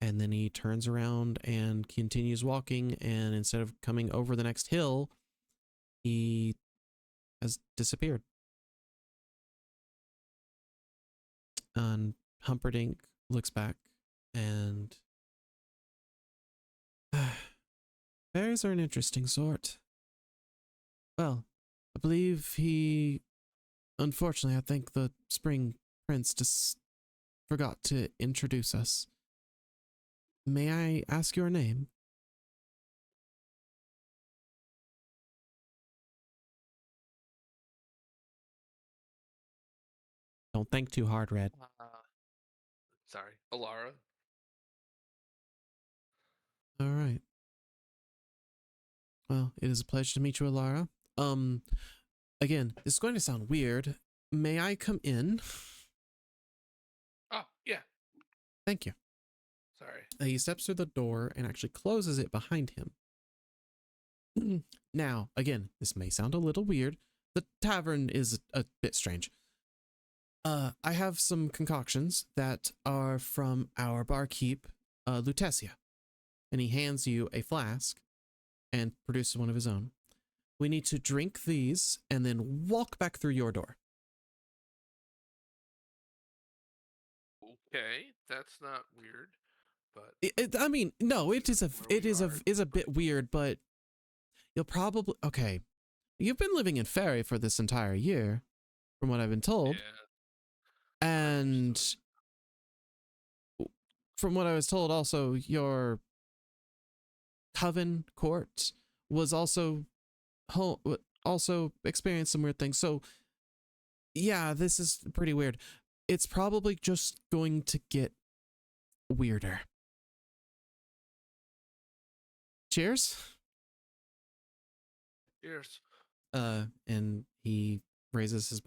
And then he turns around and continues walking, and instead of coming over the next hill, he has disappeared. And Humperdinck looks back and fairies are an interesting sort. Well, I believe unfortunately, I think the Spring Prince just forgot to introduce us. May I ask your name? Don't think too hard, Red. Sorry, Elara. All right. Well, it is a pleasure to meet you, Elara. Again, this is going to sound weird. May I come in? Oh, yeah. Thank you. Sorry. He steps through the door and actually closes it behind him. Now, again, this may sound a little weird. The tavern is a bit strange. I have some concoctions that are from our barkeep, Lutetia. And he hands you a flask and produces one of his own. We need to drink these and then walk back through your door. Okay, that's not weird, but I mean, no, it is a bit weird, but you'll probably okay. You've been living in Fairy for this entire year, from what I've been told. yeah. And from what I was told, also your coven court was also experienced some weird things. So yeah, this is pretty weird. It's probably just going to get weirder. Cheers. Cheers. And he raises his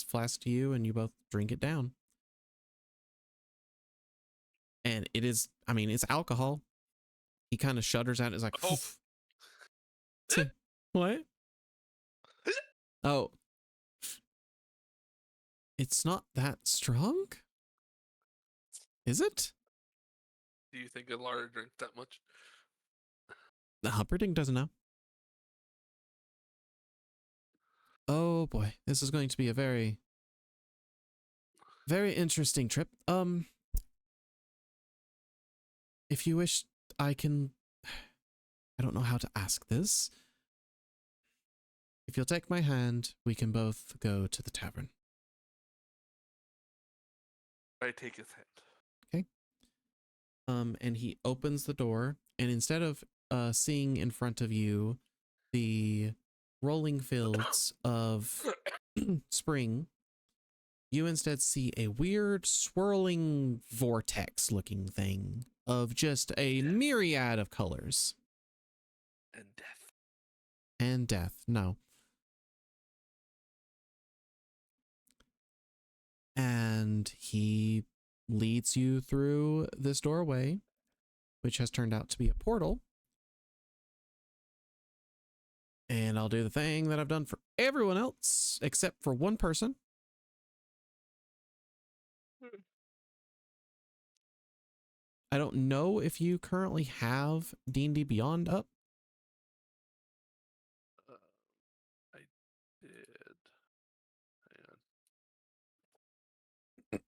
flask to you, and you both drink it down. And it is, I mean, it's alcohol. He kind of shudders out and is like, Oh. What? Oh. It's not that strong? Is it? Do you think Elara drinks that much? The Humperdinck doesn't know. Oh boy, this is going to be a very, very interesting trip. If you wish, I don't know how to ask this. If you'll take my hand, we can both go to the tavern. I take his hand. Okay. And he opens the door, and instead of seeing in front of you the rolling fields of spring, you instead see a weird swirling vortex looking thing of just a myriad of colors. And death. And death. No. And he leads you through this doorway, which has turned out to be a portal. And I'll do the thing that I've done for everyone else, except for one person. I don't know if you currently have D&D Beyond up. I did.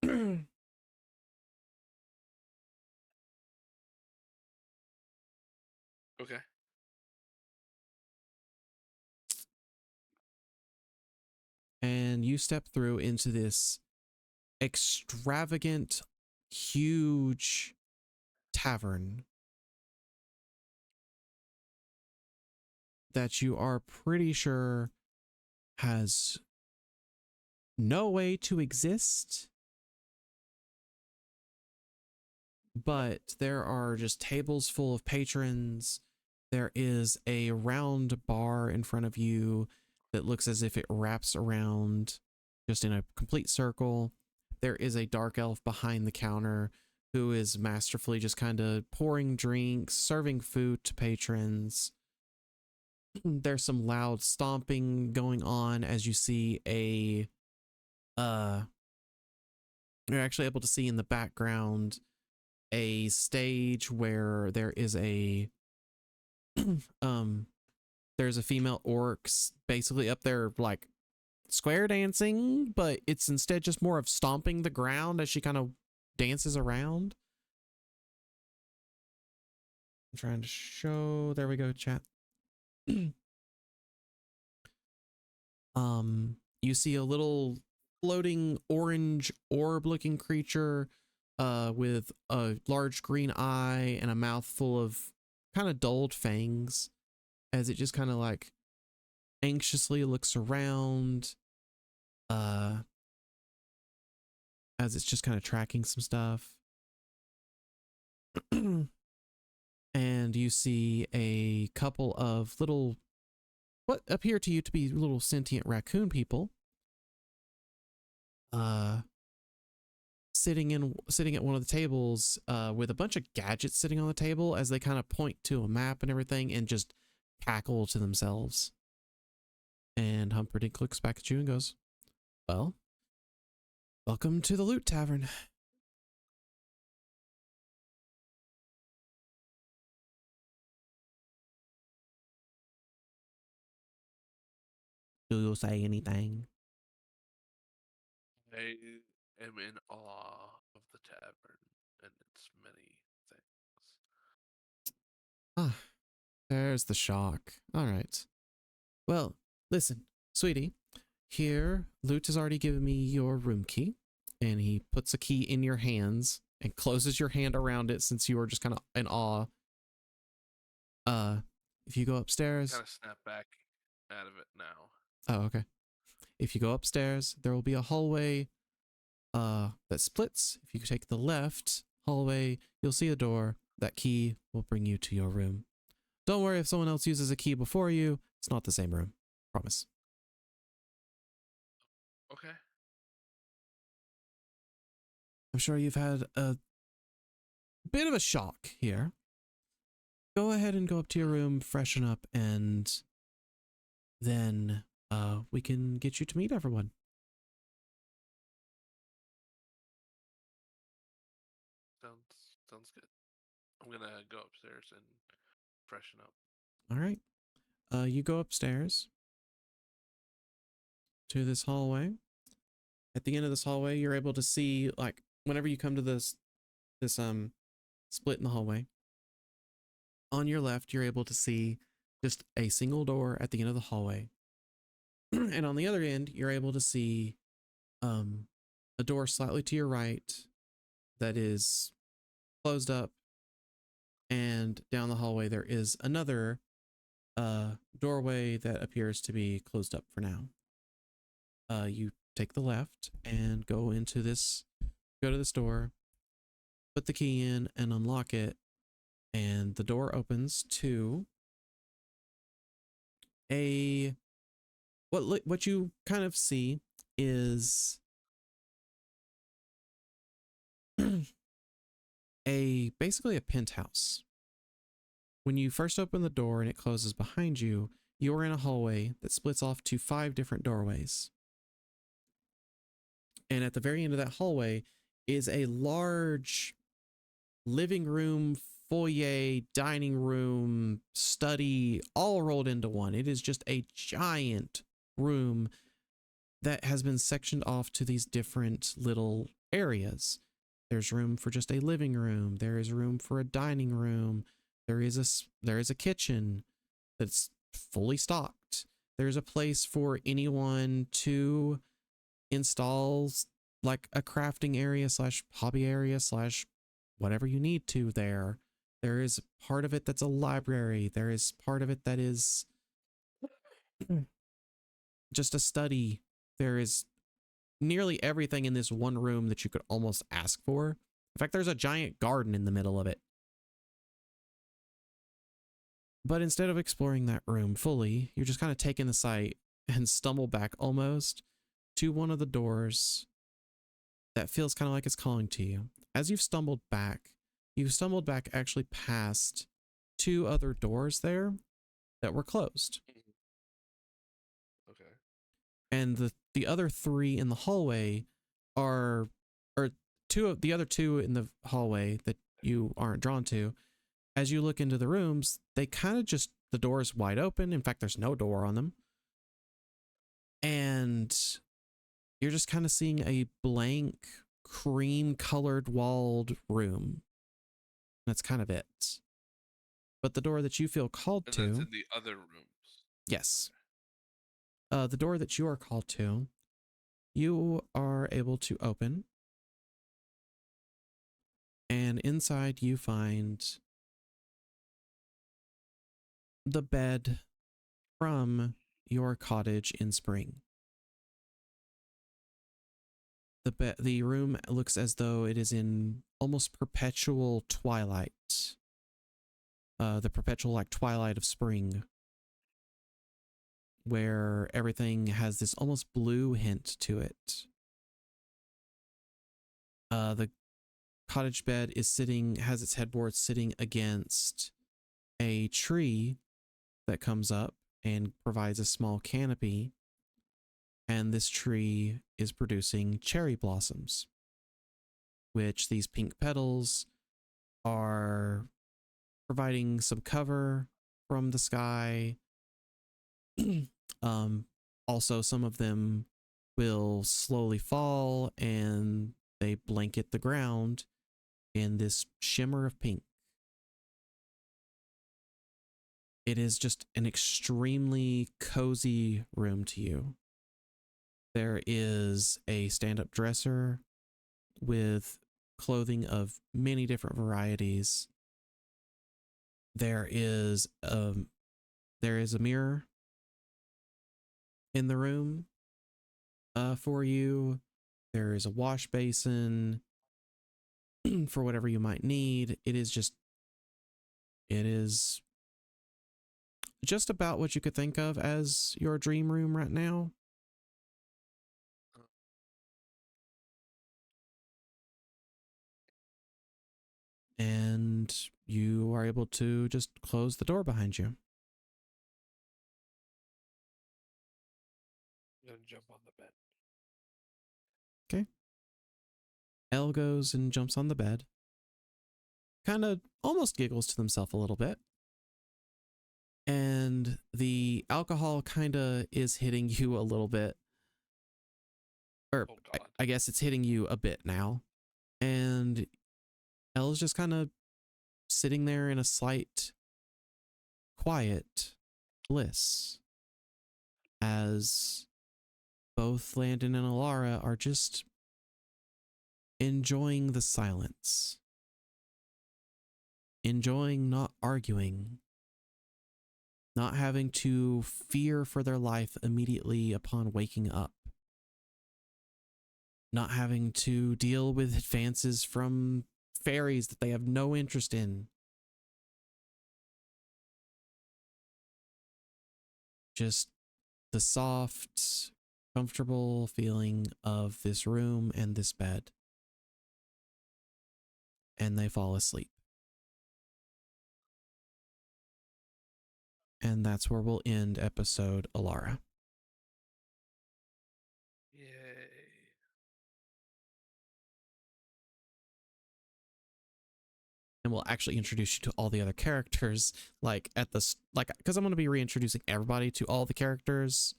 Hang on. Okay. And you step through into this extravagant, huge tavern that you are pretty sure has no way to exist, but there are just tables full of patrons. There is a round bar in front of you that looks as if it wraps around just in a complete circle. There is a dark elf behind the counter who is masterfully just kind of pouring drinks, serving food to patrons. There's some loud stomping going on as you see you're actually able to see in the background a stage where there is a there's a female orc basically up there like square dancing, but it's instead just more of stomping the ground as she kind of dances around. I'm trying to show, there we go, chat. You see a little floating orange orb looking creature with a large green eye and a mouth full of kind of dulled fangs as it just kind of like anxiously looks around as it's just kind of tracking some stuff. And you see a couple of little, what appear to you to be little sentient raccoon people sitting at one of the tables with a bunch of gadgets sitting on the table as they kind of point to a map and everything and just cackle to themselves. And Humperdinck looks back at you and goes, well, welcome to the Loot Tavern. Do you say anything? I am in awe of the tavern and its many things. Ah, there's the shock. All right. Well, listen, sweetie, here, Loot has already given me your room key, and he puts a key in your hands and closes your hand around it since you were just kind of in awe. If you go upstairs, Kind of snap back out of it now. oh, okay. If you go upstairs, there will be a hallway that splits. If you take the left hallway, you'll see a door. That key will bring you to your room. Don't worry if someone else uses a key before you. It's not the same room. Promise. Okay. I'm sure you've had a bit of a shock here. Go ahead and go up to your room, freshen up, and then we can get you to meet everyone. Sounds good. I'm gonna go upstairs and freshen up. All right. You go upstairs to this hallway. At the end of this hallway, you're able to see, like, whenever you come to this split in the hallway, on your left, you're able to see just a single door at the end of the hallway. And on the other end, you're able to see a door slightly to your right that is closed up. And down the hallway, there is another doorway that appears to be closed up for now. You take the left and go to this door, put the key in and unlock it, and the door opens to what you kind of see is basically a penthouse. When you first open the door and it closes behind you, you are in a hallway that splits off to 5 different doorways. And at the very end of that hallway is a large living room, foyer, dining room, study, all rolled into one. It is just a giant room that has been sectioned off to these different little areas. There's room for just a living room. There is room for a dining room. There is a kitchen that's fully stocked. There's a place for anyone to install like a crafting area slash hobby area slash whatever you need to there. There is part of it that's a library. There is part of it that is just a study. There is nearly everything in this one room that you could almost ask for. In fact, there's a giant garden in the middle of it. But instead of exploring that room fully, you're just kind of taking the sight and stumble back almost to one of the doors that feels kind of like it's calling to you. As you've stumbled back actually past two other doors there that were closed. Okay. And the other three in the hallway are, or the other two in the hallway that you aren't drawn to, as you look into the rooms, they kind of just, the door is wide open. In fact, there's no door on them. And you're just kind of seeing a blank cream colored walled room. That's kind of it. But the door that you feel called And to, that's in the other rooms. yes. The door that you are called to, you are able to open. And inside you find the bed from your cottage in spring. The room looks as though it is in almost perpetual twilight. The perpetual like twilight of spring, where everything has this almost blue hint to it. The cottage bed has its headboard sitting against a tree that comes up and provides a small canopy. And this tree is producing cherry blossoms, which these pink petals are providing some cover from the sky. Also, some of them will slowly fall and they blanket the ground in this shimmer of pink. It is just an extremely cozy room to you. There is a stand-up dresser with clothing of many different varieties. There is a mirror in the room for you. There is a wash basin for whatever you might need. It is just about what you could think of as your dream room right now. And you are able to just close the door behind you. I'm gonna jump on the bed. Okay. Elle goes and jumps on the bed. Kind of almost giggles to himself a little bit. And the alcohol kind of is hitting you a little bit. Or Oh God. I guess it's hitting you a bit now. And Elle's just kind of sitting there in a slight quiet bliss as both Landon and Elara are just enjoying the silence, enjoying not arguing, not having to fear for their life immediately upon waking up, not having to deal with advances from fairies that they have no interest in. Just the soft, comfortable feeling of this room and this bed. And they fall asleep. And that's where we'll end episode Elara. Yay. and we'll actually introduce you to all the other characters, like at the because I'm going to be reintroducing everybody to all the characters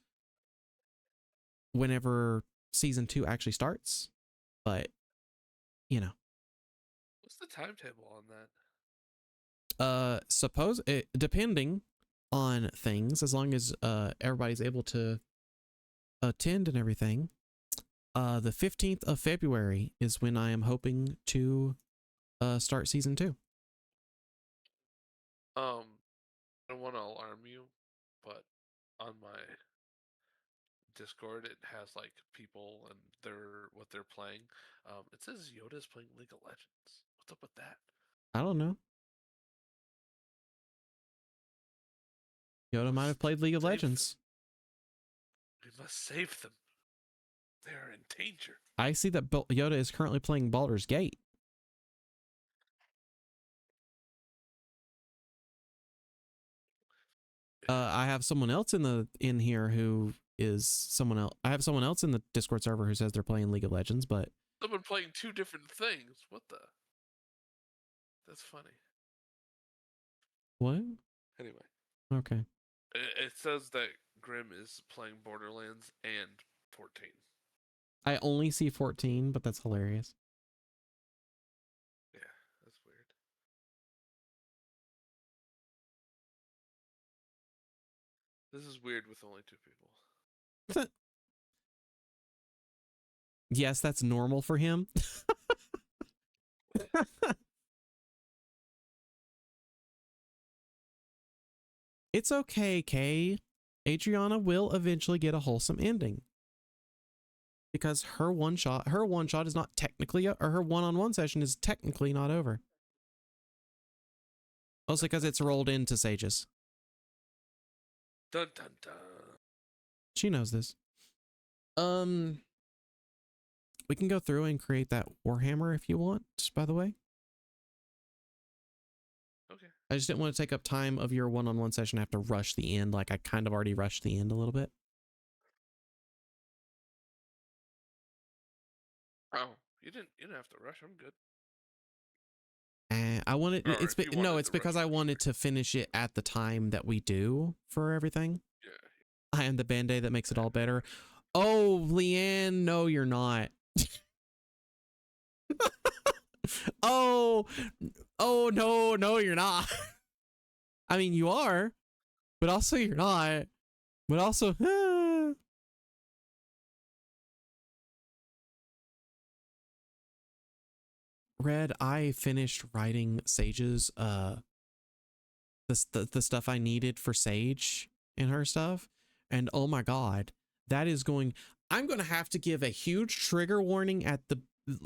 whenever season 2 actually starts. But you know, What's the timetable on that? suppose it, depending on things, as long as everybody's able to attend and everything, the 15th of February is when I am hoping to start season 2. I don't want to alarm you, but on my Discord it has like people and what they're playing. It says Yoda's playing League of Legends. What's up with that? I don't know. Yoda might have played League of Legends. We must save them. They are in danger. I see that Yoda is currently playing Baldur's Gate. I have someone else in here who is someone else. I have someone else in the Discord server who says they're playing League of Legends, but Someone playing 2 different things. What the? That's funny. what? Anyway. Okay. It says that Grim is playing Borderlands and 14. I only see 14, but that's hilarious. Yeah, that's weird. This is weird with only 2 people. Yes, that's normal for him. It's okay, Kay. Adriana will eventually get a wholesome ending. Because her one shot is not technically, or her one-on-one session is technically not over. Mostly because it's rolled into Sage's. Dun dun dun. She knows this. We can go through and create that Warhammer if you want, by the way. Okay. I just didn't want to take up time of your one-on-one session. I have to rush the end. Like I kind of already rushed the end a little bit. Oh, you didn't have to rush. I'm good. And I wanted Or it's if you no, wanted it's to rush, because I wanted to finish it at the time that we do for everything. Yeah. I am the band-aid that makes it all better. Oh, Leanne, no, you're not. oh, no, you're not. I mean, you are, but also you're not. But also, Red, I finished writing Sage's the stuff I needed for Sage and her stuff, and oh my god, that is going. I'm going to have to give a huge trigger warning at the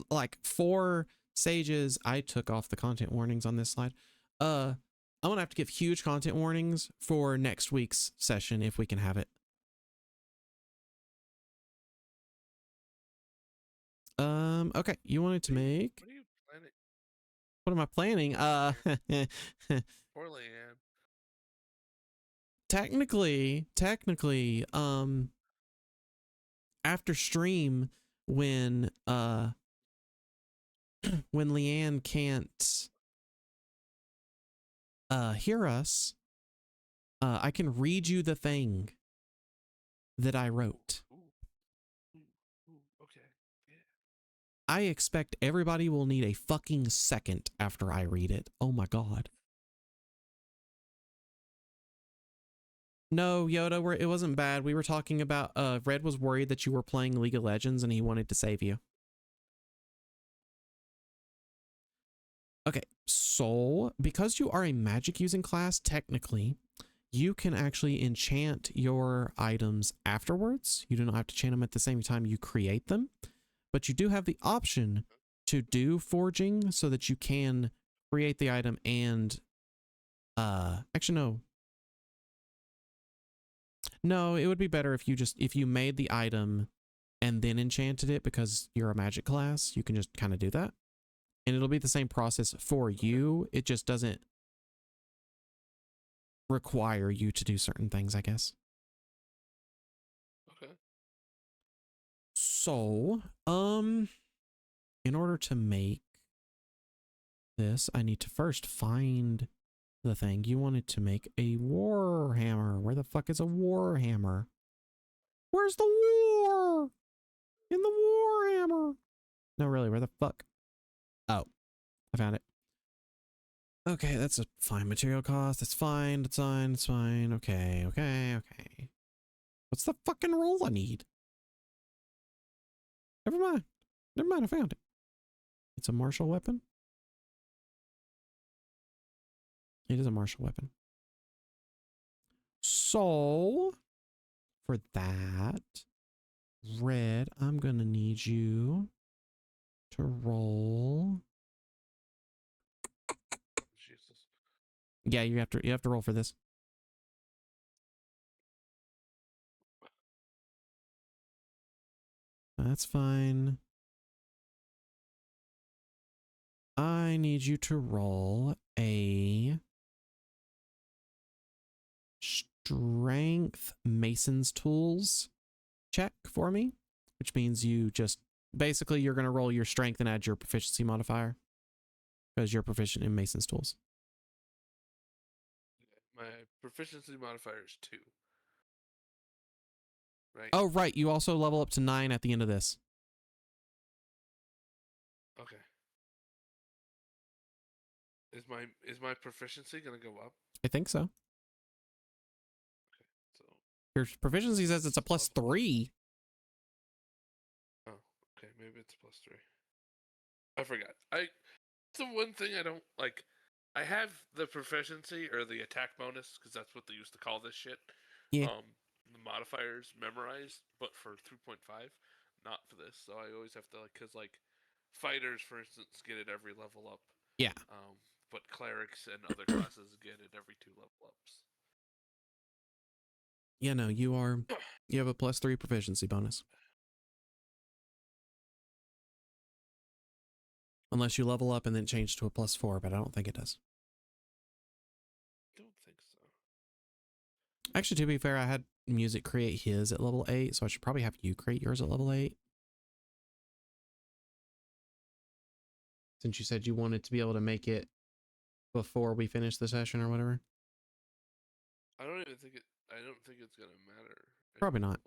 like for Sages. I took off the content warnings on this slide. I'm gonna have to give huge content warnings for next week's session if we can have it. Okay, you wanted to make. What are you planning? What am I planning? Poor Leanne. Technically, after stream when when Leanne can't hear us, I can read you the thing that I wrote. Ooh, okay. Yeah. I expect everybody will need a fucking second after I read it. Oh my god. No, Yoda, it wasn't bad. We were talking about Red was worried that you were playing League of Legends and he wanted to save you. Okay, so because you are a magic using class, technically, you can actually enchant your items afterwards. You do not have to enchant them at the same time you create them, but you do have the option to do forging so that you can create the item and actually no, it would be better if you made the item and then enchanted it, because you're a magic class. You can just kind of do that. And it'll be the same process for you. It just doesn't require you to do certain things, I guess. Okay. So, in order to make this, I need to first find the thing. You wanted to make a war hammer. Where the fuck is a war hammer? Where's the war? In the war hammer. No, really, where the fuck? Oh, I found it. Okay, that's a fine material cost. It's fine. It's fine. It's fine. Okay, okay, okay. What's the fucking roll I need? Never mind. Never mind, I found it. It's a martial weapon. It is a martial weapon. So, for that, red, I'm gonna need you to roll. Jesus. Yeah, you have to roll for this. That's fine. I need you to roll a strength mason's tools check for me, which means you just basically you're going to roll your strength and add your proficiency modifier because you're proficient in mason's tools. My proficiency modifier is 2. Right? Oh, right. You also level up to 9 at the end of this. Okay. Is my proficiency gonna go up? I think so. So Your proficiency says it's a plus 3. oh, okay, maybe it's plus 3. I forgot. It's the one thing I don't like. I have the proficiency or the attack bonus because that's what they used to call this shit. Yeah. The modifiers memorized, but for 3.5, not for this. So I always have to fighters, for instance, get it every level up. Yeah. But clerics and other classes get it every 2 level ups. Yeah, no, you have a plus 3 proficiency bonus. Unless you level up and then change to a plus 4, but I don't think it does. Don't think so. Actually, to be fair, I had music create his at level 8, so I should probably have you create yours at level 8. Since you said you wanted to be able to make it before we finish the session or whatever. I don't think it's gonna matter. Probably not.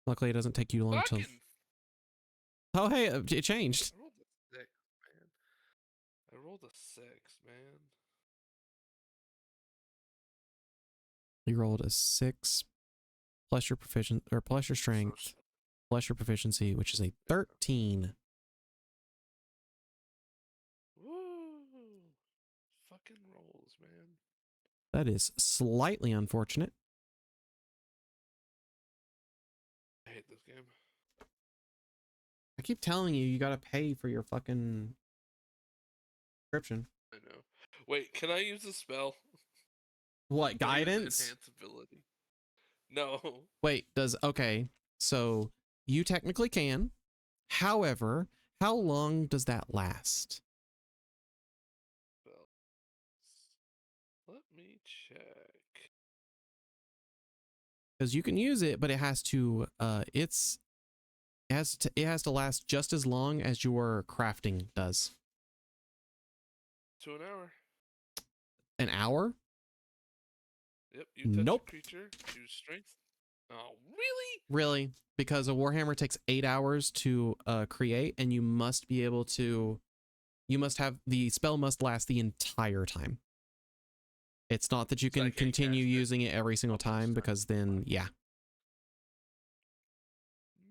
Luckily, it doesn't take you long to. Oh, hey, it changed. I rolled a 6, man. You rolled a 6 plus your plus your strength plus your proficiency, which is a 13. Woo! Fucking rolls, man. That is slightly unfortunate. I hate this game. I keep telling you, you gotta pay for your fucking subscription. I know. Wait, can I use a spell? What, guidance? Enhance ability. No. Wait, okay, so you technically can. However, how long does that last? Well, let me check. Because you can use it, but it has to it has to last just as long as your crafting does. To an hour. An hour? Yep, you touch Nope. a creature, choose strength. Oh, really? Really? Because a warhammer takes 8 hours to create, and you must have the spell must last the entire time. It's not that you can continue using it every single time, because then yeah.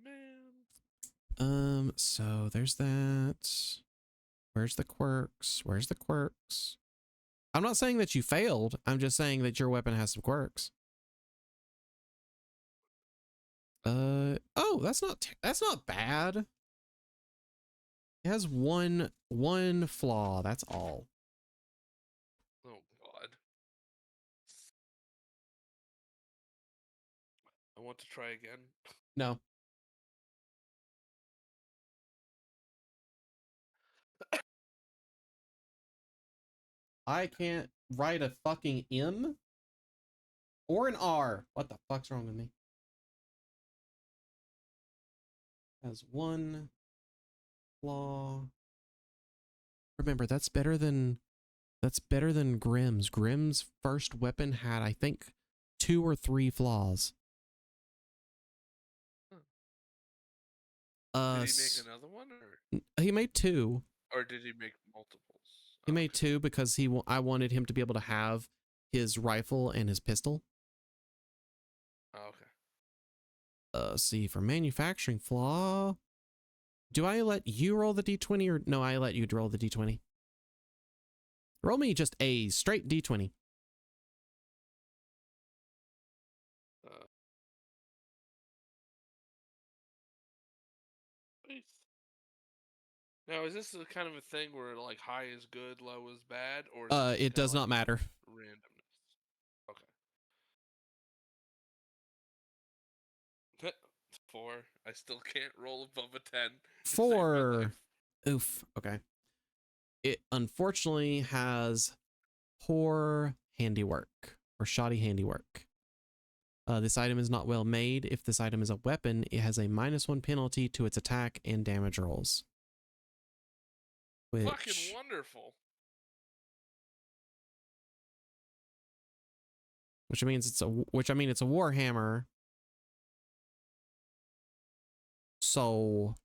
Man. So there's that. Where's the quirks? Where's the quirks? I'm not saying that you failed. I'm just saying that your weapon has some quirks. Oh, that's not bad. It has one flaw, that's all. Oh god. I want to try again. No. I can't write a fucking M or an R. What the fuck's wrong with me? Has one flaw. Remember, that's better than Grimm's. Grimm's first weapon had, I think, 2 or 3 flaws. Did he make another one, or he made 2. or did he make multiples? He made 2 because I wanted him to be able to have his rifle and his pistol. Oh, okay. See, for manufacturing flaw, do I let you roll the d20 or no? I let you roll the d20. Roll me just a straight d20. Now, is this a kind of a thing where like high is good, low is bad, or is It does not matter. Randomness. Okay. 4. I still can't roll above a 10. 4. Oof. Okay. It unfortunately has poor handiwork or shoddy handiwork. This item is not well made. If this item is a weapon, it has a -1 penalty to its attack and damage rolls. Fucking wonderful. Which means it's a warhammer. So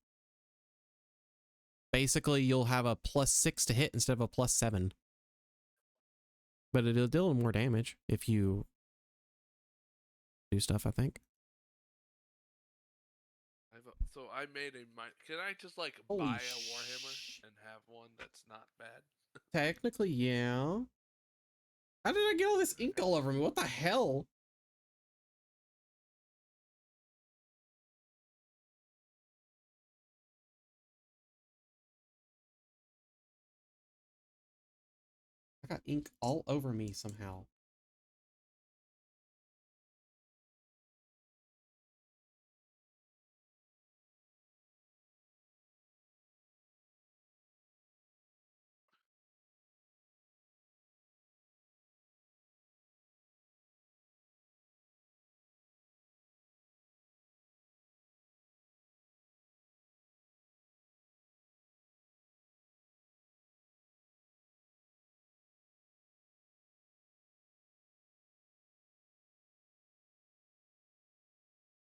basically you'll have a +6 to hit instead of a +7. But it'll deal more damage if you do stuff, I think. So I made a can I just like Holy buy a warhammer and have one that's not bad? Technically, yeah. How did I get all this ink all over me? What the hell? I got ink all over me somehow.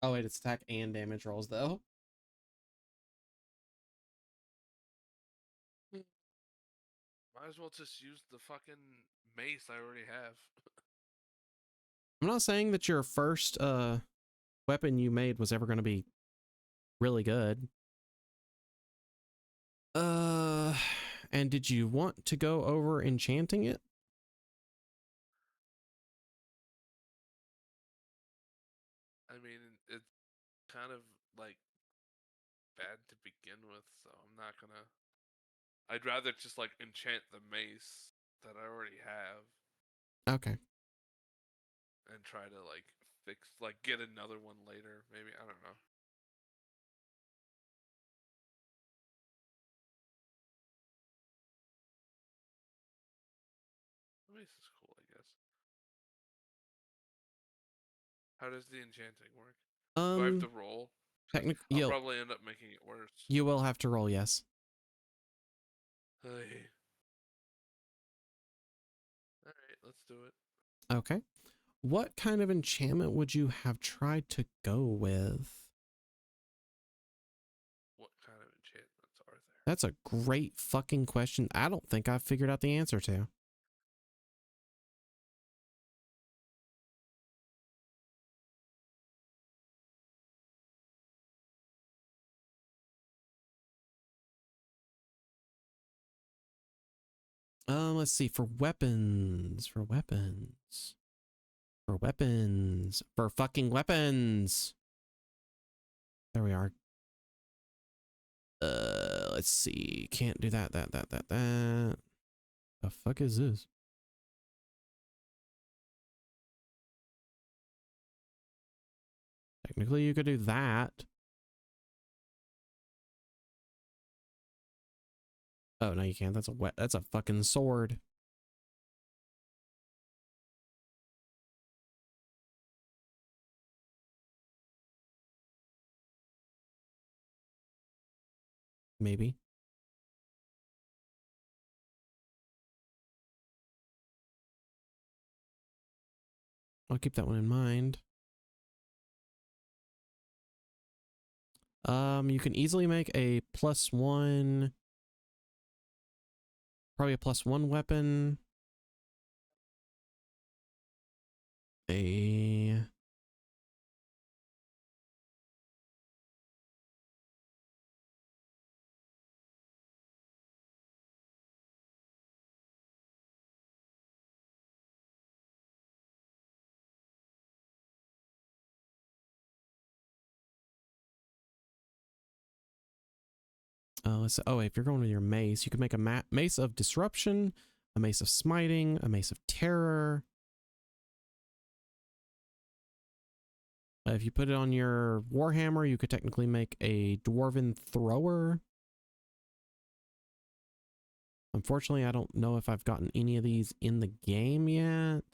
Oh wait, it's attack and damage rolls though. Might as well just use the fucking mace I already have. I'm not saying that your first weapon you made was ever going to be really good. And did you want to go over enchanting it? I mean, it's kind of like bad to begin with, so I'm not gonna. I'd rather just like enchant the mace that I already have. Okay. And try to like get another one later, maybe. I don't know. The mace is cool, I guess. How does the enchanting work? Do I have to roll? Technically, I'll probably end up making it worse. You will have to roll, yes. Alright, let's do it. Okay. What kind of enchantment would you have tried to go with? What kind of enchantments are there? That's a great fucking question. I don't think I've figured out the answer to. Let's see, for weapons, for fucking weapons. There we are. Let's see. Can't do that. The fuck is this? Technically, you could do that. Oh, no, you can't. That's a fucking sword. Maybe. I'll keep that one in mind. You can easily make a +1, probably a +1 weapon. If you're going with your mace, you can make a mace of disruption, a mace of smiting, a mace of terror. If you put it on your warhammer, you could technically make a dwarven thrower. Unfortunately, I don't know if I've gotten any of these in the game yet.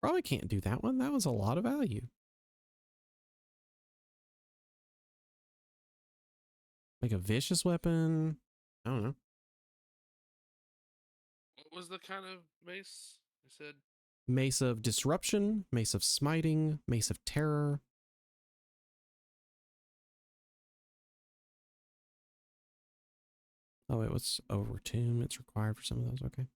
Probably can't do that one. That was a lot of value. Like a vicious weapon. I don't know. What was the kind of mace I said? Mace of disruption, mace of smiting, mace of terror. Oh, it was over tomb. It's required for some of those. Okay.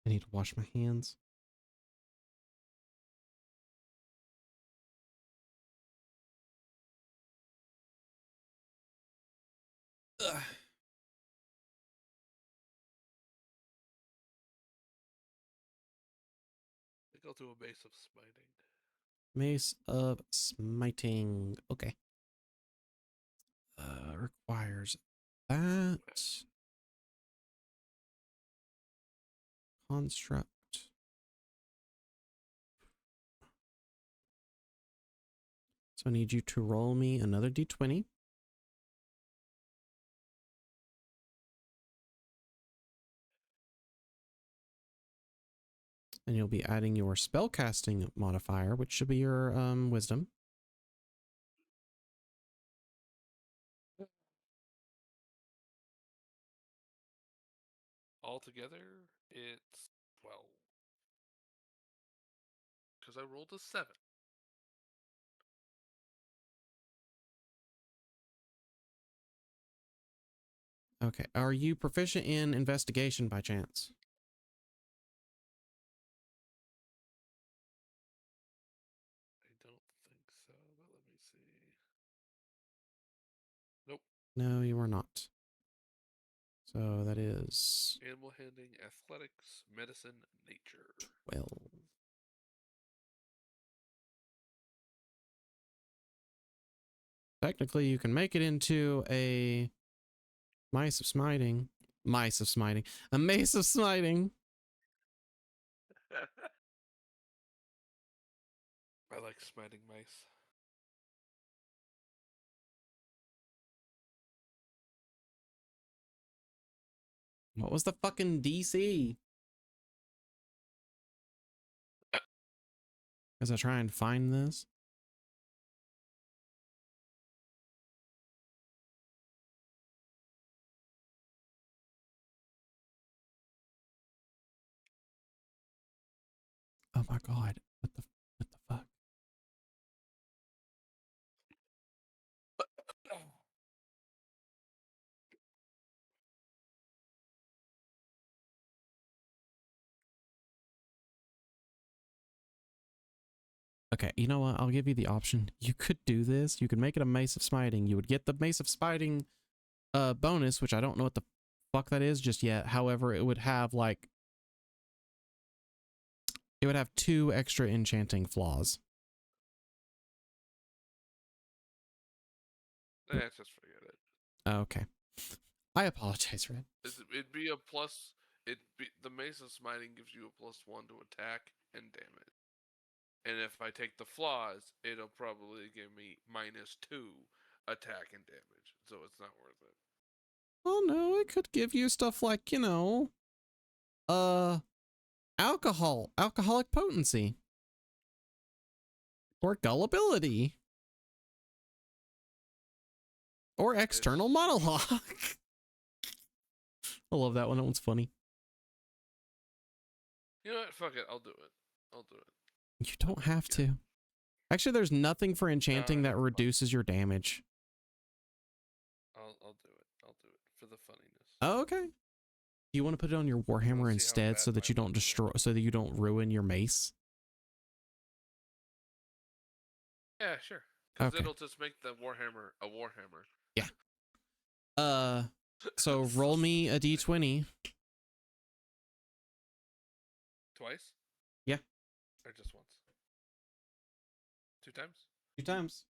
I need to wash my hands. Ugh. I go to a base of smiting. Mace of smiting. Okay. Requires that. Construct. So I need you to roll me another d20. And you'll be adding your spellcasting modifier, which should be your wisdom. Altogether, it's 12. Because I rolled a 7. Okay. Are you proficient in investigation by chance? I don't think so, but let me see. Nope. No, you are not. So that is Animal handling, athletics, medicine, nature. 12. Technically, you can make it into a mice of smiting. Mice of smiting. A mace of smiting. I like smiting mice. What was the fucking DC? As I try and find this. Oh my god. What the fuck? Okay, you know what? I'll give you the option. You could do this. You could make it a Mace of Smiting. You would get the Mace of Smiting bonus, which I don't know what the fuck that is just yet. However, it would have like... It would have 2 extra enchanting flaws. Just forget it. Okay. I apologize, Red. It'd be a plus. The Mace of Smiting gives you a +1 to attack and damage. And if I take the flaws, it'll probably give me -2 attack and damage. So it's not worth it. Well, no, it could give you stuff like, you know, alcoholic potency. Or gullibility. Or external monologue. I love that one. That one's funny. You know what? Fuck it. I'll do it. You don't have to. Actually, there's nothing for enchanting that reduces your damage. I'll do it. I'll do it for the funniness. Oh, okay. You want to put it on your Warhammer instead so that you don't destroy, so that you don't ruin your mace? Yeah, sure. Because Okay. it'll just make the Warhammer a Warhammer. Yeah. So roll me a d20. Twice? Yeah. Or just once? 2 times? 2 times.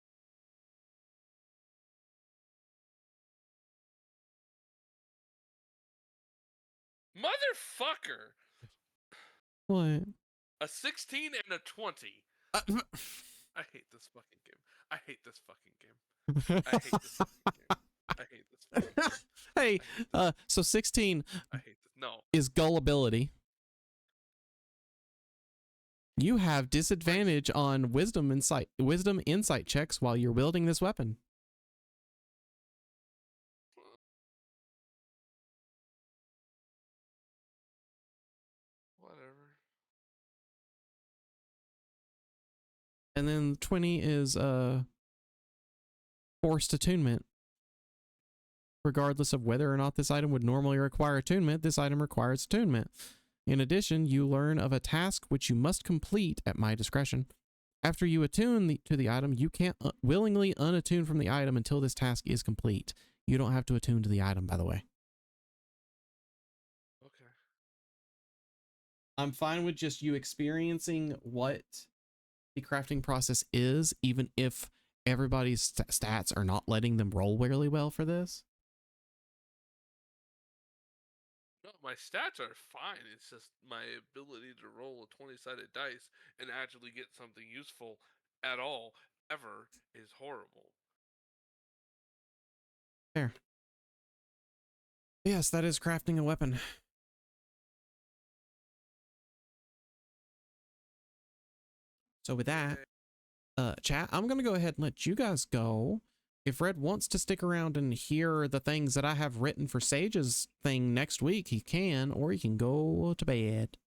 Motherfucker! What? A 16 and a 20. Uh, I hate this fucking game. I hate this fucking game. I hate this fucking game. I hate this fucking game. Hey, so 16 I hate this. No. is gullibility. You have disadvantage on wisdom insight checks while you're wielding this weapon. Whatever. And then 20 is forced attunement. Regardless of whether or not this item would normally require attunement, this item requires attunement. In addition, you learn of a task which you must complete at my discretion. After you attune to the item, you can't willingly unattune from the item until this task is complete. You don't have to attune to the item, by the way. Okay. I'm fine with just you experiencing what the crafting process is, even if everybody's stats are not letting them roll really well for this. No, my stats are fine. It's just my ability to roll a 20-sided dice and actually get something useful at all, ever, is horrible. Fair. Yes, that is crafting a weapon. So with that, chat, I'm going to go ahead and let you guys go. If Red wants to stick around and hear the things that I have written for Sage's thing next week, he can, or he can go to bed.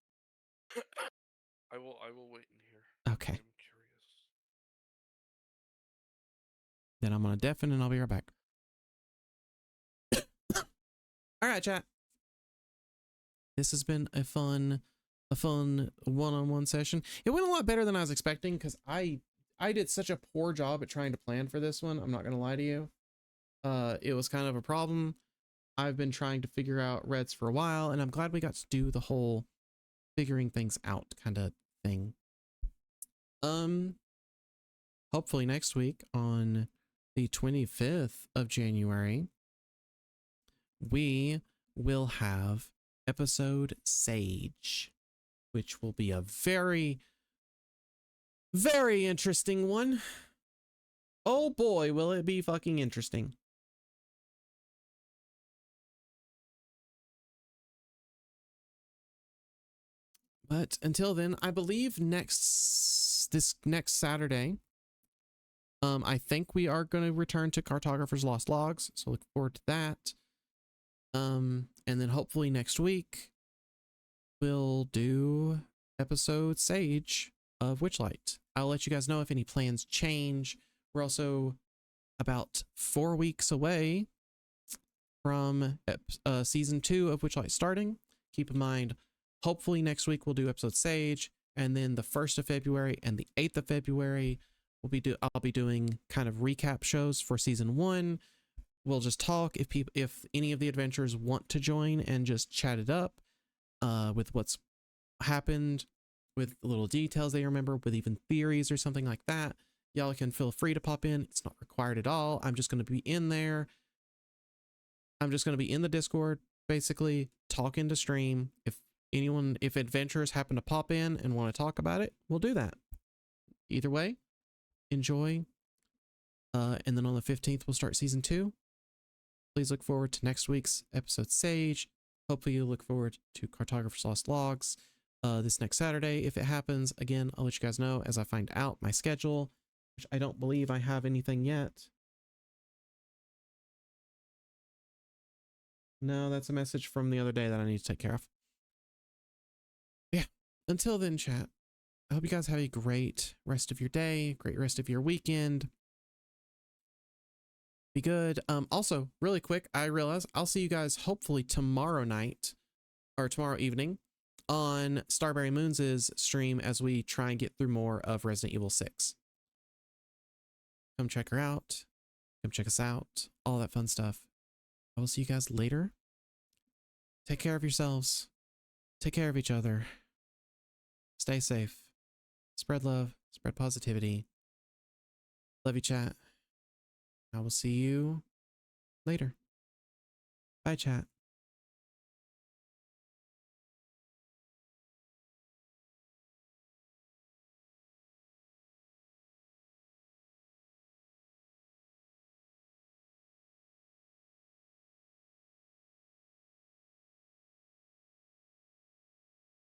I will wait in here. Okay. I'm curious. Then I'm going to deafen and I'll be right back. All right, chat. This has been a fun one-on-one session. It went a lot better than I was expecting because I did such a poor job at trying to plan for this one. I'm not going to lie to you. It was kind of a problem. I've been trying to figure out Reds for a while, and I'm glad we got to do the whole figuring things out kind of thing. Hopefully next week on the 25th of January, we will have episode Sage, which will be a very, very interesting one. Oh boy, will it be fucking interesting. But until then, I believe this next Saturday, I think we are going to return to Cartographer's Lost Logs, so look forward to that. And then hopefully next week, we'll do episode Sage of Witchlight. I'll let you guys know if any plans change. We're also about 4 weeks away from season 2 of Witchlight starting. Keep in mind, hopefully next week we'll do episode Sage, and then the 1st of February and the 8th of February, I'll be doing kind of recap shows for season 1. We'll just talk if any of the adventurers want to join and just chat it up with what's happened, with little details they remember, with even theories or something like that. Y'all can feel free to pop in. It's not required at all. I'm just going to be in there. I'm just going to be in the Discord, basically talking to stream. If adventurers happen to pop in and want to talk about it, we'll do that. Either way, enjoy. And then on the 15th, we'll start season 2. Please look forward to next week's episode Sage. Hopefully you look forward to Cartographer's Lost Logs this next Saturday. If it happens, again, I'll let you guys know as I find out my schedule, which I don't believe I have anything yet. No, that's a message from the other day that I need to take care of. Yeah. Until then, chat, I hope you guys have a great rest of your day, great rest of your weekend. Be good. Also, really quick, I realize I'll see you guys hopefully tomorrow night or tomorrow evening on Starberry Moons' stream as we try and get through more of Resident Evil 6. Come check her out. Come check us out. All that fun stuff. I will see you guys later. Take care of yourselves. Take care of each other. Stay safe. Spread love. Spread positivity. Love you, chat. I will see you later. Bye, chat.